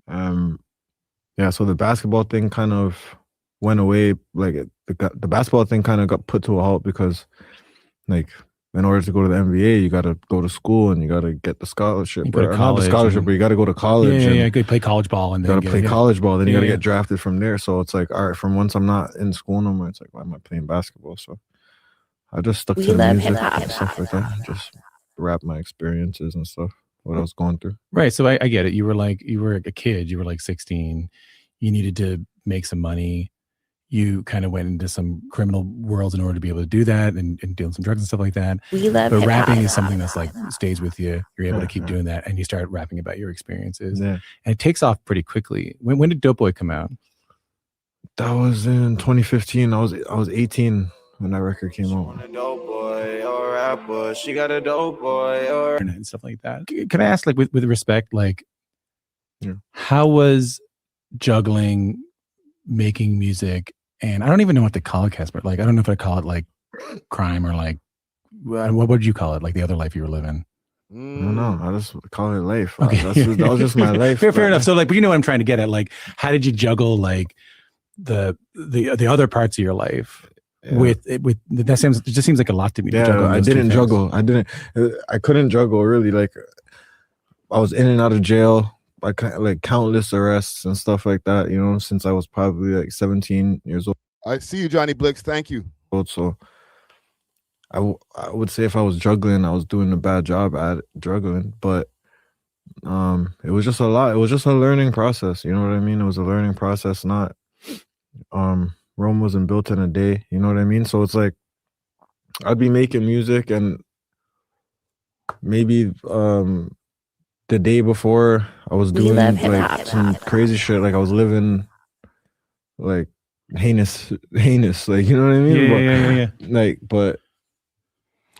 So the basketball thing kind of went away. Like the basketball thing kind of got put to a halt because, like, in order to go to the NBA, you got to go to school and you got to get the scholarship. Not the scholarship, but you got to go to college. Yeah, you play college ball and then you got to play college ball. Then you got to Yeah. get drafted from there. So it's like, all right, from once I'm not in school no more, it's like, why am I playing basketball? So I just stuck to the music and stuff like that. Just rap my experiences and stuff, what I was going through. Right. So I get it. You were a kid. You were like 16. You needed to make some money. You kind of went into some criminal worlds in order to be able to do that and doing some drugs and stuff like that. But rapping is something that's like stays with you. You're able to keep doing that, and you start rapping about your experiences. Yeah. And it takes off pretty quickly. When did Dope Boy come out? That was in 2015. I was 18 when that record came out. A dope boy or rapper, she got a dope boy or And stuff like that. Can I ask, like, with respect, like, how was juggling making music? And I don't even know what to call it, Casper. Like, I don't know if I call it like crime or like, what would you call it? Like the other life you were living? I don't know. I just call it life. Okay. That was just my life. Fair enough. So, like, but you know what I'm trying to get at? Like, how did you juggle like the other parts of your life with that? It just seems like a lot to me. Yeah, I didn't juggle. I couldn't juggle really. Like, I was in and out of jail. Like countless arrests and stuff like that, since I was probably like 17 years old. I see you, Johnny Blix. Thank you. So I would say if I was juggling, I was doing a bad job at juggling, but it was just a lot. It was just a learning process. You know what I mean? It was a learning process. Not Rome wasn't built in a day. You know what I mean? So it's like I'd be making music and maybe the day before I was doing like some crazy shit. Like I was living like heinous, like, you know what I mean? Yeah. Like, but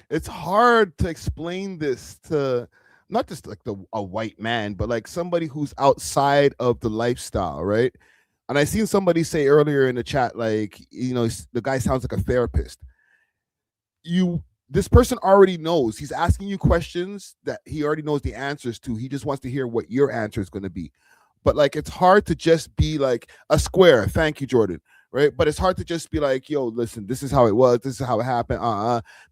it's hard to explain this to not just like a white man, but like somebody who's outside of the lifestyle, right? And I seen somebody say earlier in the chat, like, the guy sounds like a therapist. This person already knows. He's asking you questions that he already knows the answers to. He just wants to hear what your answer is going to be. But like, it's hard to just be like a square. Thank you, Jordan. Right. But it's hard to just be like, yo, listen, this is how it was. This is how it happened.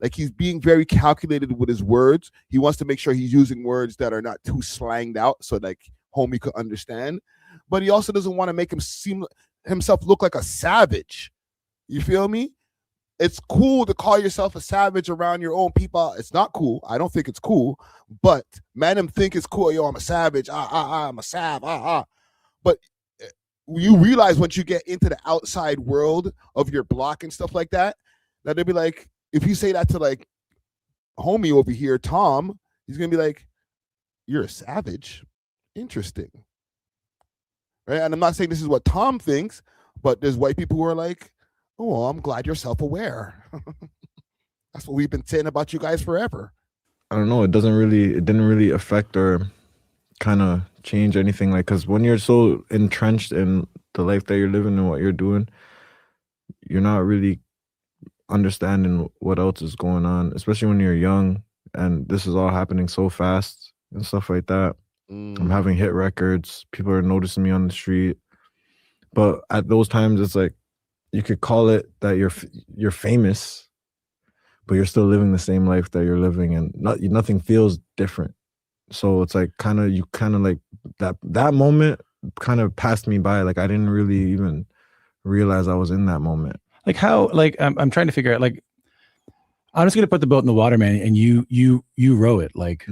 Like, he's being very calculated with his words. He wants to make sure he's using words that are not too slanged out so like homie could understand. But he also doesn't want to make himself look like a savage. You feel me? It's cool to call yourself a savage around your own people. It's not cool. I don't think it's cool. But man, them think it's cool. Yo, I'm a savage. I'm a sav. But you realize once you get into the outside world of your block and stuff like that, that they'll be like, if you say that to like homie over here, Tom, he's gonna be like, "You're a savage." Interesting, right? And I'm not saying this is what Tom thinks, but there's white people who are like, "Oh, well, I'm glad you're self-aware." That's what we've been saying about you guys forever. I don't know. It didn't really affect or kind of change anything. Like, because when you're so entrenched in the life that you're living and what you're doing, you're not really understanding what else is going on, especially when you're young and this is all happening so fast and stuff like that. I'm having hit records. People are noticing me on the street. But at those times, it's like, you could call it that you're famous, but you're still living the same life that you're living, and nothing feels different. So it's like you like that moment kind of passed me by. Like, I didn't really even realize I was in that moment. Like, how, like, I'm trying to figure out, like, I'm just gonna put the boat in the water, man, and you row it. Like,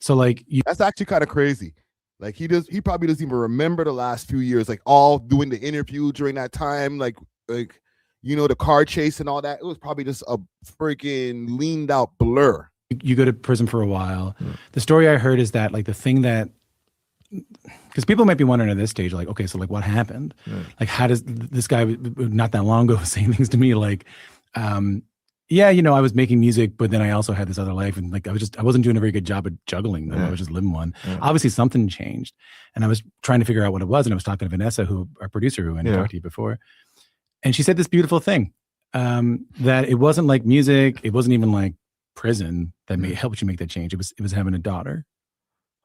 so like that's actually kind of crazy. Like he probably doesn't even remember the last few years, like all doing the interview during that time, like the car chase and all that. It was probably just a freaking leaned out blur. You go to prison for a while. The story I heard is that like the thing that, because people might be wondering at this stage, like, okay, so like what happened? Like, how does this guy not that long ago was saying things to me like, yeah, I was making music, but then I also had this other life, and like I wasn't doing a very good job of juggling them. I was just living one. Obviously, something changed, and I was trying to figure out what it was. And I was talking to Vanessa, our producer, who I talked to you before, and she said this beautiful thing, that it wasn't like music, it wasn't even like prison that helped you make that change. It was having a daughter.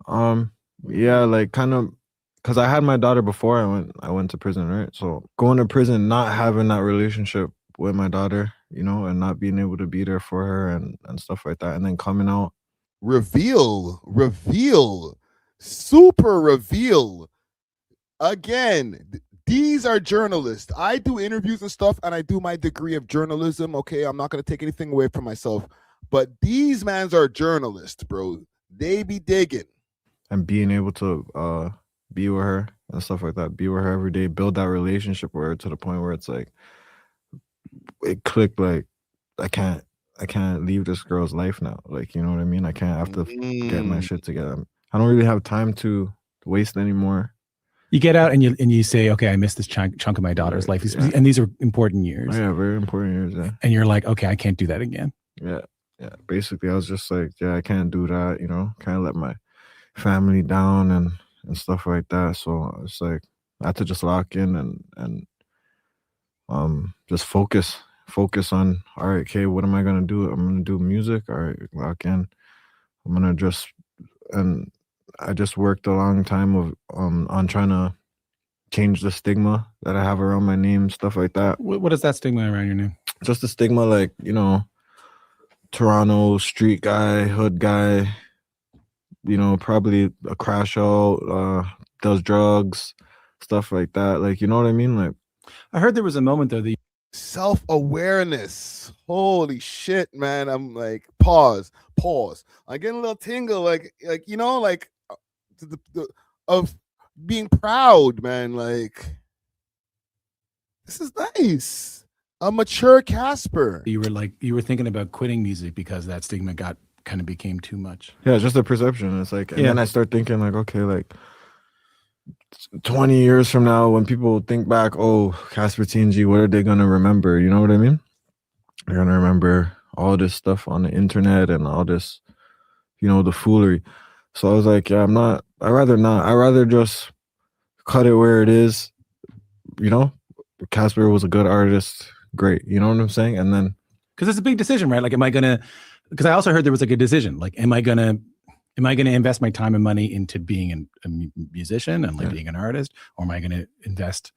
Yeah, like kind of, because I had my daughter before I went to prison, right? So going to prison, not having that relationship with my daughter, and not being able to be there for her and stuff like that, and then coming out, reveal, super reveal. Again, these are journalists. I do interviews and stuff, and I do my degree of journalism. Okay, I'm not gonna take anything away from myself, but these mans are journalists, bro. They be digging. And being able to be with her and stuff like that, be with her every day, build that relationship with her to the point where it's like it clicked. Like I can't leave this girl's life now. Like, you know what I mean? I have to get my shit together. I don't really have time to waste anymore. You get out and you say, okay, I missed this chunk of my daughter's life, and these are important years. Oh, yeah, very important years. Yeah. And you're like, okay, I can't do that again. Yeah. Basically, I was just like, yeah, I can't do that. Can't let my family down and stuff like that. So it's like I had to just lock in and just focus on, all right, okay, what am I gonna do? I'm gonna do music. All right, lock in. I'm gonna and I just worked a long time on trying to change the stigma that I have around my name, stuff like that. What is that stigma around your name? Just the stigma, like, Toronto street guy, hood guy, probably a crash out, does drugs, stuff like that. Like, you know what I mean? Like, I heard there was a moment though that self-awareness. Holy shit, man. I'm like, pause. I get a little tingle, like of being proud, man. Like, this is nice. A mature Casper. You were thinking about quitting music because that stigma kind of became too much. Yeah, just the perception. It's like, and then I start thinking like, okay, like 20 years from now, when people think back, oh, Casper TNG, what are they gonna remember? You know what I mean? They're gonna remember all this stuff on the internet and all this, the foolery. So I was like, yeah, I'd rather not. I'd rather just cut it where it is. Casper was a good artist. Great. You know what I'm saying? And then, because it's a big decision, right? Like, because I also heard there was like a decision, like, am I gonna invest my time and money into being a musician and like being an artist, or am I gonna invest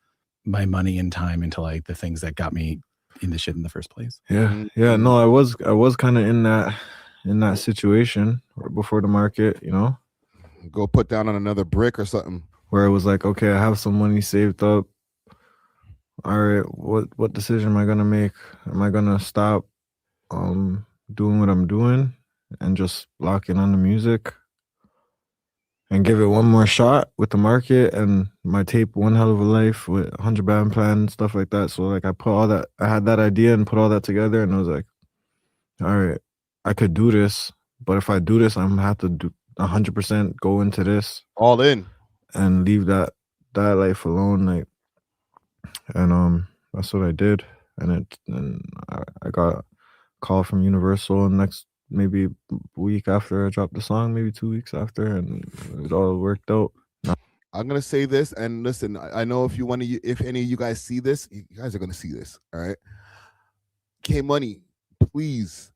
my money and time into like the things that got me in the shit in the first place? Yeah. No, I was kind of in that situation before the market, Go put down on another brick or something. Where it was like, okay, I have some money saved up. All right, what decision am I gonna make? Am I gonna stop doing what I'm doing and just lock in on the music and give it one more shot with the market and my tape One Hell of a Life with 100 band plan, stuff like that? So like I had that idea and put all that together, and I was like, all right, I could do this, but if I do this, I'm gonna have to do 100% go into this all in and leave that life alone. Like, and that's what I did. And I got a call from Universal, and next maybe a week after I dropped the song, maybe 2 weeks after, and it all worked out. I'm gonna say this, and listen, I know if any of you guys see this, you guys are gonna see this. All right, K Money, please,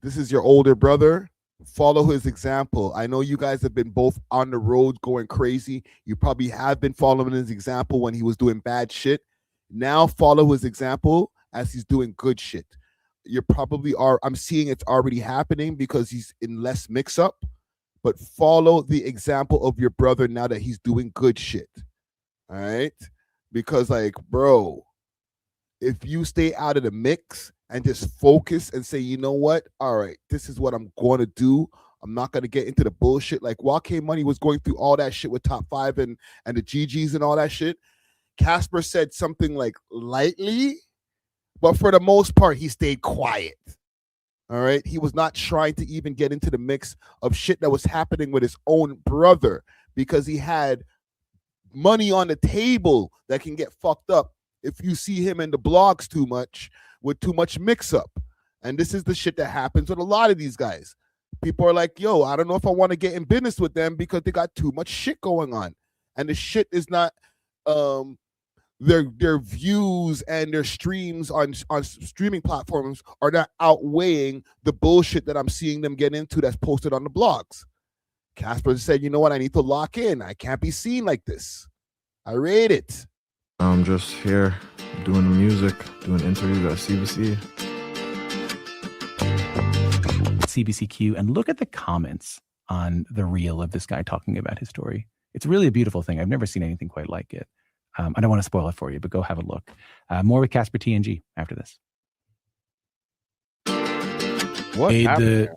this is your older brother. Follow his example. I know you guys have been both on the road going crazy. You probably have been following his example when he was doing bad shit. Now follow his example as he's doing good shit. I'm seeing it's already happening because he's in less mix-up, but follow the example of your brother now that he's doing good shit. All right? Because like, bro, if you stay out of the mix and just focus and say, you know what? All right, this is what I'm going to do. I'm not going to get into the bullshit. Like while K Money was going through all that shit with Top 5 and the GGs and all that shit, Casper said something like lightly, but for the most part, he stayed quiet. All right. He was not trying to even get into the mix of shit that was happening with his own brother because he had money on the table that can get fucked up if you see him in the blogs too much with too much mix up. And this is the shit that happens with a lot of these guys. People are like, yo, I don't know if I want to get in business with them because they got too much shit going on. And the shit is not their views and their streams on streaming platforms are not outweighing the bullshit that I'm seeing them get into that's posted on the blogs. Casper said, you know what, I need to lock in. I can't be seen like this. I rate it. I'm just here doing music, doing interviews at CBC. CBCQ, and look at the comments on the reel of this guy talking about his story. It's really a beautiful thing. I've never seen anything quite like it. I don't want to spoil it for you, but go have a look. More with Casper TNG after this. What made happened the there?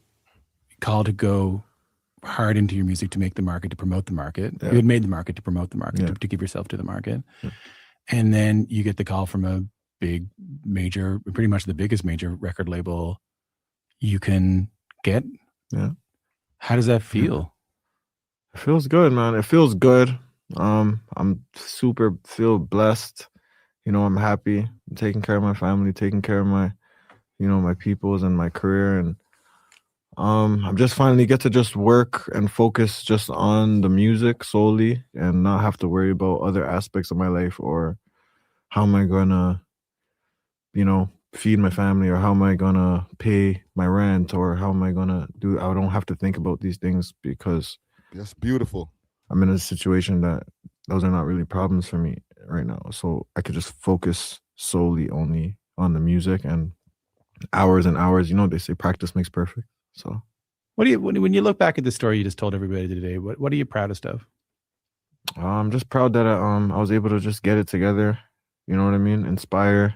call to go hard into your music to make the market, to promote the market. Yeah. You had made the market to promote the market, Yeah. to give yourself to the market. And then you get the call from a big major, pretty much the biggest major record label you can get. Yeah. How does that feel? It feels good, man. It feels good. I'm feel blessed. You know, I'm happy. I'm taking care of my family, taking care of my, you know, my peoples and my career. And I'm just finally get to just work and focus just on the music solely and not have to worry about other aspects of my life or how am I gonna, you know, feed my family or how am I gonna pay my rent or how am I gonna do. I don't have to think about these things because that's beautiful. I'm in a situation that those are not really problems for me right now. So I could just focus solely only on the music and hours and hours. You know, they say practice makes perfect. So What do you, when you look back at the story you just told everybody today, what are you proudest of? I'm just proud that I was able to just get it together. You know what I mean? Inspire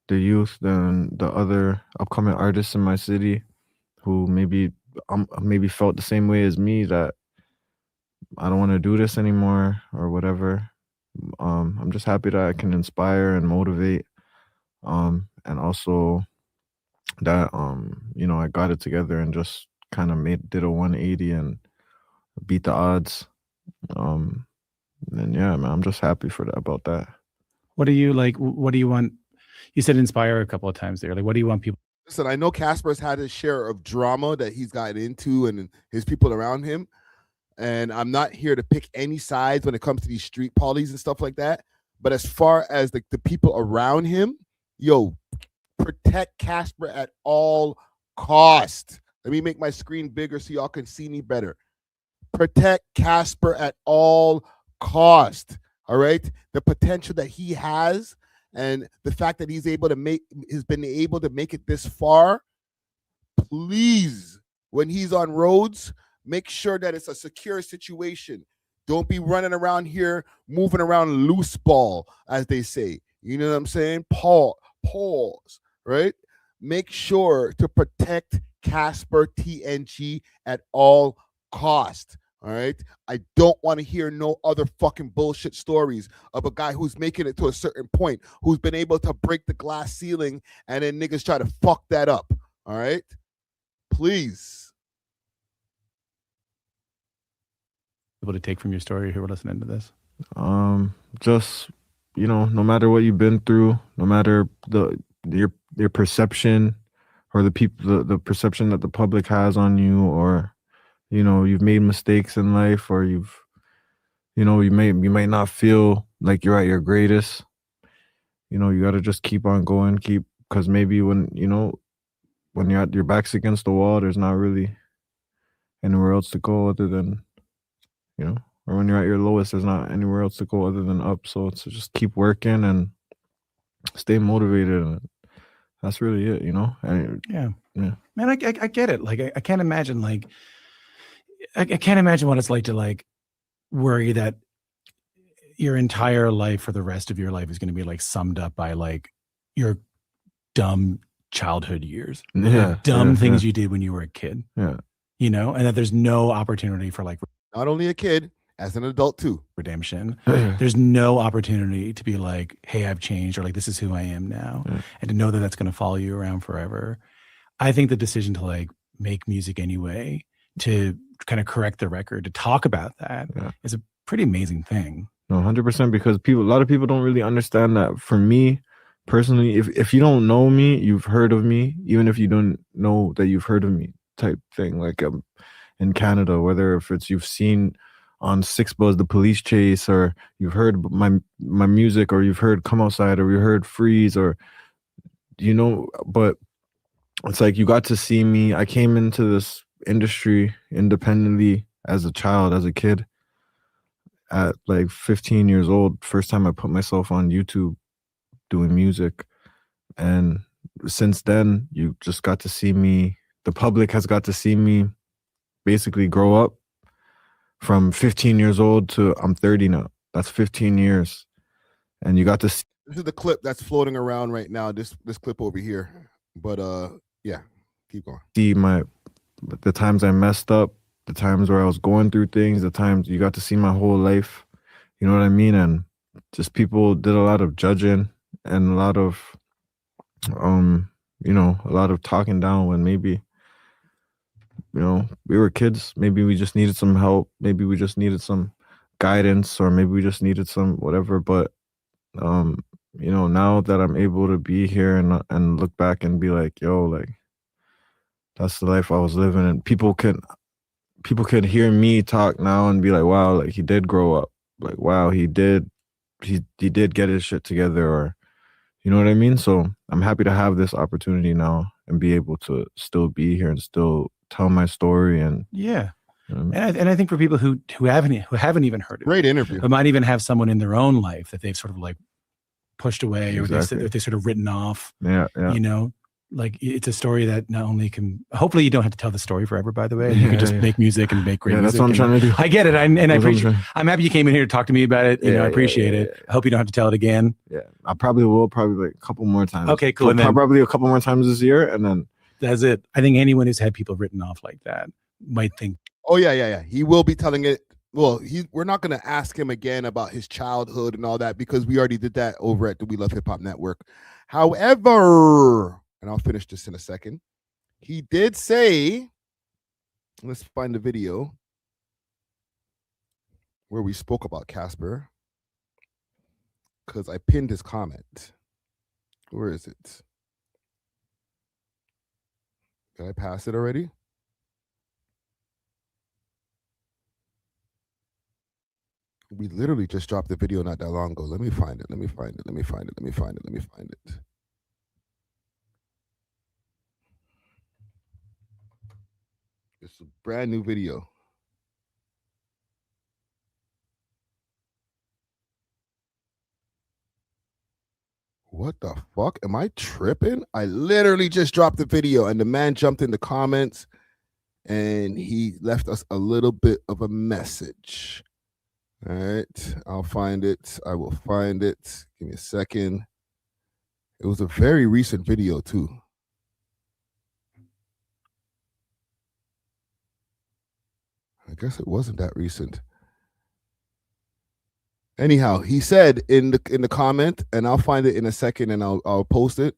the youth, the other upcoming artists in my city who maybe felt the same way as me, that I don't want to do this anymore or whatever. I'm just happy that I can inspire and motivate, and also that you know, I got it together and just kind of did a 180 and beat the odds. And yeah, man, I'm just happy about that. What do you like? What do you want? You said inspire a couple of times there. Like, what do you want people? Listen, I know Casper's had his share of drama that he's gotten into and his people around him. And I'm not here to pick any sides when it comes to these street policies and stuff like that. But as far as the people around him, yo, protect Casper at all cost. Let me make my screen bigger so y'all can see me better. Protect Casper at all cost. All right. The potential that he has and the fact that has been able to make it this far. Please, when he's on roads, make sure that it's a secure situation. Don't be running around here, moving around loose ball, as they say. You know what I'm saying? Pause, right? Make sure to protect Casper TNG at all cost. All right. I don't want to hear no other fucking bullshit stories of a guy who's making it to a certain point, who's been able to break the glass ceiling, and then niggas try to fuck that up. All right. Please. Able to take from your story who are listening to this? Just, you know, no matter what you've been through, no matter your perception or the perception that the public has on you, or you know, you've made mistakes in life, or you might not feel like you're at your greatest. You know, you got to just keep on going, because maybe when you're at your back's against the wall, there's not really anywhere else to go other than, you know, or when you're at your lowest, there's not anywhere else to go other than up. So it's just keep working and stay motivated. And that's really it, you know? Yeah. Yeah. Man, I get it. Like, I can't imagine, like, I can't imagine what it's like to, like, worry that your entire life for the rest of your life is going to be, like, summed up by, like, your dumb childhood years. Yeah, Dumb things you did when you were a kid. Yeah. You know, and that there's no opportunity for like not only a kid, as an adult too. Redemption. There's no opportunity to be like, hey, I've changed, or like, this is who I am now. And to know that that's going to follow you around forever. I think the decision to like make music anyway, to kind of correct the record, to talk about that is a pretty amazing thing. No, 100%, because a lot of people don't really understand that. For me personally, if you don't know me, you've heard of me, even if you don't know that you've heard of me, type thing. Like in Canada, whether if it's you've seen on Six Buzz the Police Chase, or you've heard my music, or you've heard Come Outside, or you heard Freeze, or you know, but it's like you got to see me. I came into this industry independently as a child, as a kid. At like 15 years old, first time I put myself on YouTube doing music. And since then, you just got to see me. The public has got to see me basically grow up from 15 years old to I'm 30 now. That's 15 years. And you got to see. This is the clip that's floating around right now. This clip over here. But yeah, keep going. See the times I messed up, the times where I was going through things, the times you got to see my whole life. You know what I mean? And just people did a lot of judging and a lot of, you know, a lot of talking down when maybe, you know, we were kids. Maybe we just needed some help. Maybe we just needed some guidance, or maybe we just needed some whatever. But, you know, now that I'm able to be here and look back and be like, yo, like, that's the life I was living. And people can hear me talk now and be like, wow, like he did grow up. Like, wow, he did get his shit together, or you know what I mean? So I'm happy to have this opportunity now and be able to still be here and still tell my story. And yeah. And I think for people who haven't even heard it, great interview, but might even have someone in their own life that they've sort of like pushed away, or they've sort of written off. Yeah. You know, like it's a story that not only can, hopefully you don't have to tell the story forever, by the way. And you can just make music and make great music. That's what I'm trying to do. I get it. And I appreciate, I'm happy you came in here to talk to me about it. You know, I appreciate it. I hope you don't have to tell it again. Yeah. I probably will, like a couple more times. Okay, cool. And then, probably a couple more times this year. And then that's it. I think anyone who's had people written off like that might think. Oh yeah. He will be telling it. Well, we're not going to ask him again about his childhood and all that, because we already did that over at the We Love Hip Hop Network. However, and I'll finish this in a second, he did say, let's find the video where we spoke about Casper, because I pinned his comment. Where is it? Did I pass it already? We literally just dropped the video not that long ago. Let me find it. It's a brand new video. What the fuck? Am I tripping? I literally just dropped the video and the man jumped in the comments and he left us a little bit of a message. All right, I'll find it. I will find it. Give me a second. It was a very recent video too. I guess it wasn't that recent. Anyhow, he said in the comment, and I'll find it in a second and I'll post it.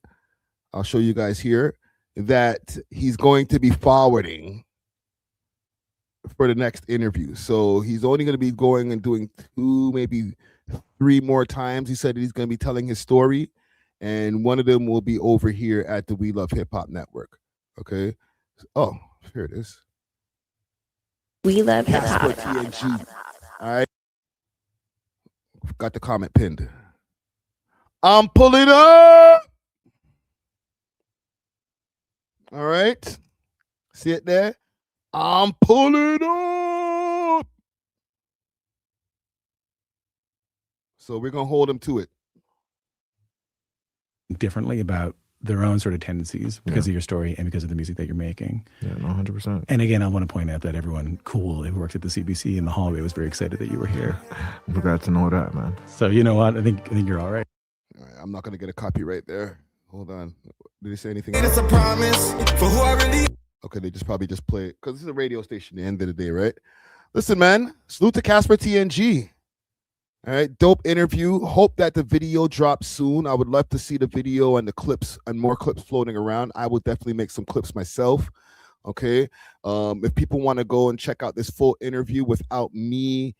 I'll show you guys here that he's going to be forwarding for the next interview. So he's only going to be going and doing 2, maybe 3 more times. He said he's going to be telling his story, and one of them will be over here at the We Love Hip Hop Network. Okay. Oh, here it is. We Love Hip Casper Hop. TNG. All right. Got the comment pinned. I'm pulling up. All right. See it there? I'm pulling up. So we're going to hold him to it. Differently about their own sort of tendencies because of your story and because of the music that you're making. Yeah, no, 100%. And again, I want to point out that everyone cool who worked at the CBC in the hallway was very excited that you were here. I'm glad to know that, man. So you know what? I think you're all right. All right, I'm not going to get a copyright there. Hold on. Did they say anything? It's a promise for who I really. Okay, they probably just play it because this is a radio station at the end of the day, right? Listen, man, salute to Casper TNG. All right, dope interview. Hope that the video drops soon. I would love to see the video and the clips and more clips floating around. I will definitely make some clips myself. Okay, if people want to go and check out this full interview without me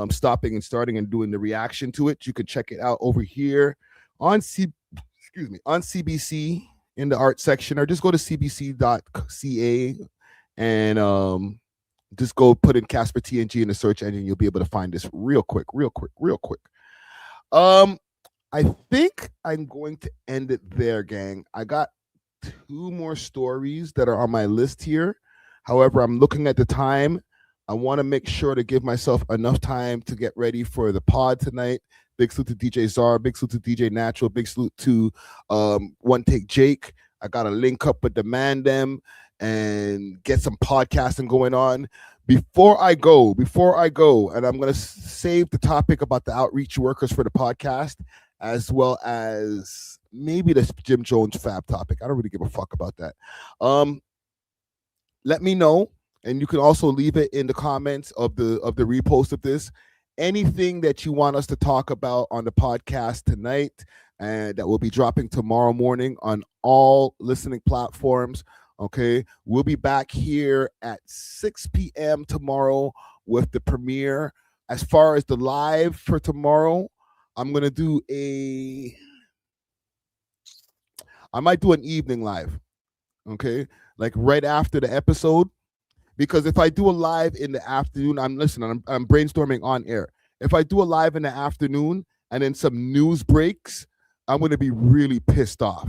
stopping and starting and doing the reaction to it, you can check it out over here on CBC in the art section, or just go to cbc.ca and just go put in Casper TNG in the search engine. You'll be able to find this real quick. I think I'm going to end it there, gang. I got 2 more stories that are on my list here. However, I'm looking at the time. I want to make sure to give myself enough time to get ready for the pod tonight. Big salute to DJ Czar, big salute to DJ Natural, big salute to One Take Jake. I got to link up with the man them and get some podcasting going on. Before I go, and I'm going to save the topic about the outreach workers for the podcast, as well as maybe the Jim Jones Fab topic. I don't really give a fuck about that. Let me know, and you can also leave it in the comments of the repost of this. Anything that you want us to talk about on the podcast tonight, and that will be dropping tomorrow morning on all listening platforms. Okay, we'll be back here at 6 p.m. tomorrow with the premiere. As far as the live for tomorrow, I might do an evening live. Okay, like right after the episode, because if I do a live in the afternoon, I'm brainstorming on air. If I do a live in the afternoon and then some news breaks, I'm going to be really pissed off.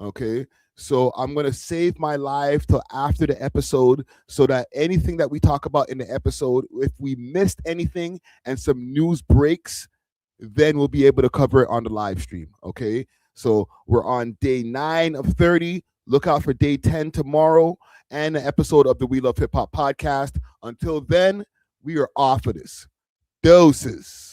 Okay, so I'm going to save my live till after the episode so that anything that we talk about in the episode, if we missed anything and some news breaks, then we'll be able to cover it on the live stream. Okay, so we're on day 9 of 30. Look out for day 10 tomorrow and an episode of the We Love Hip Hop podcast. Until then, we are off of this. Doses.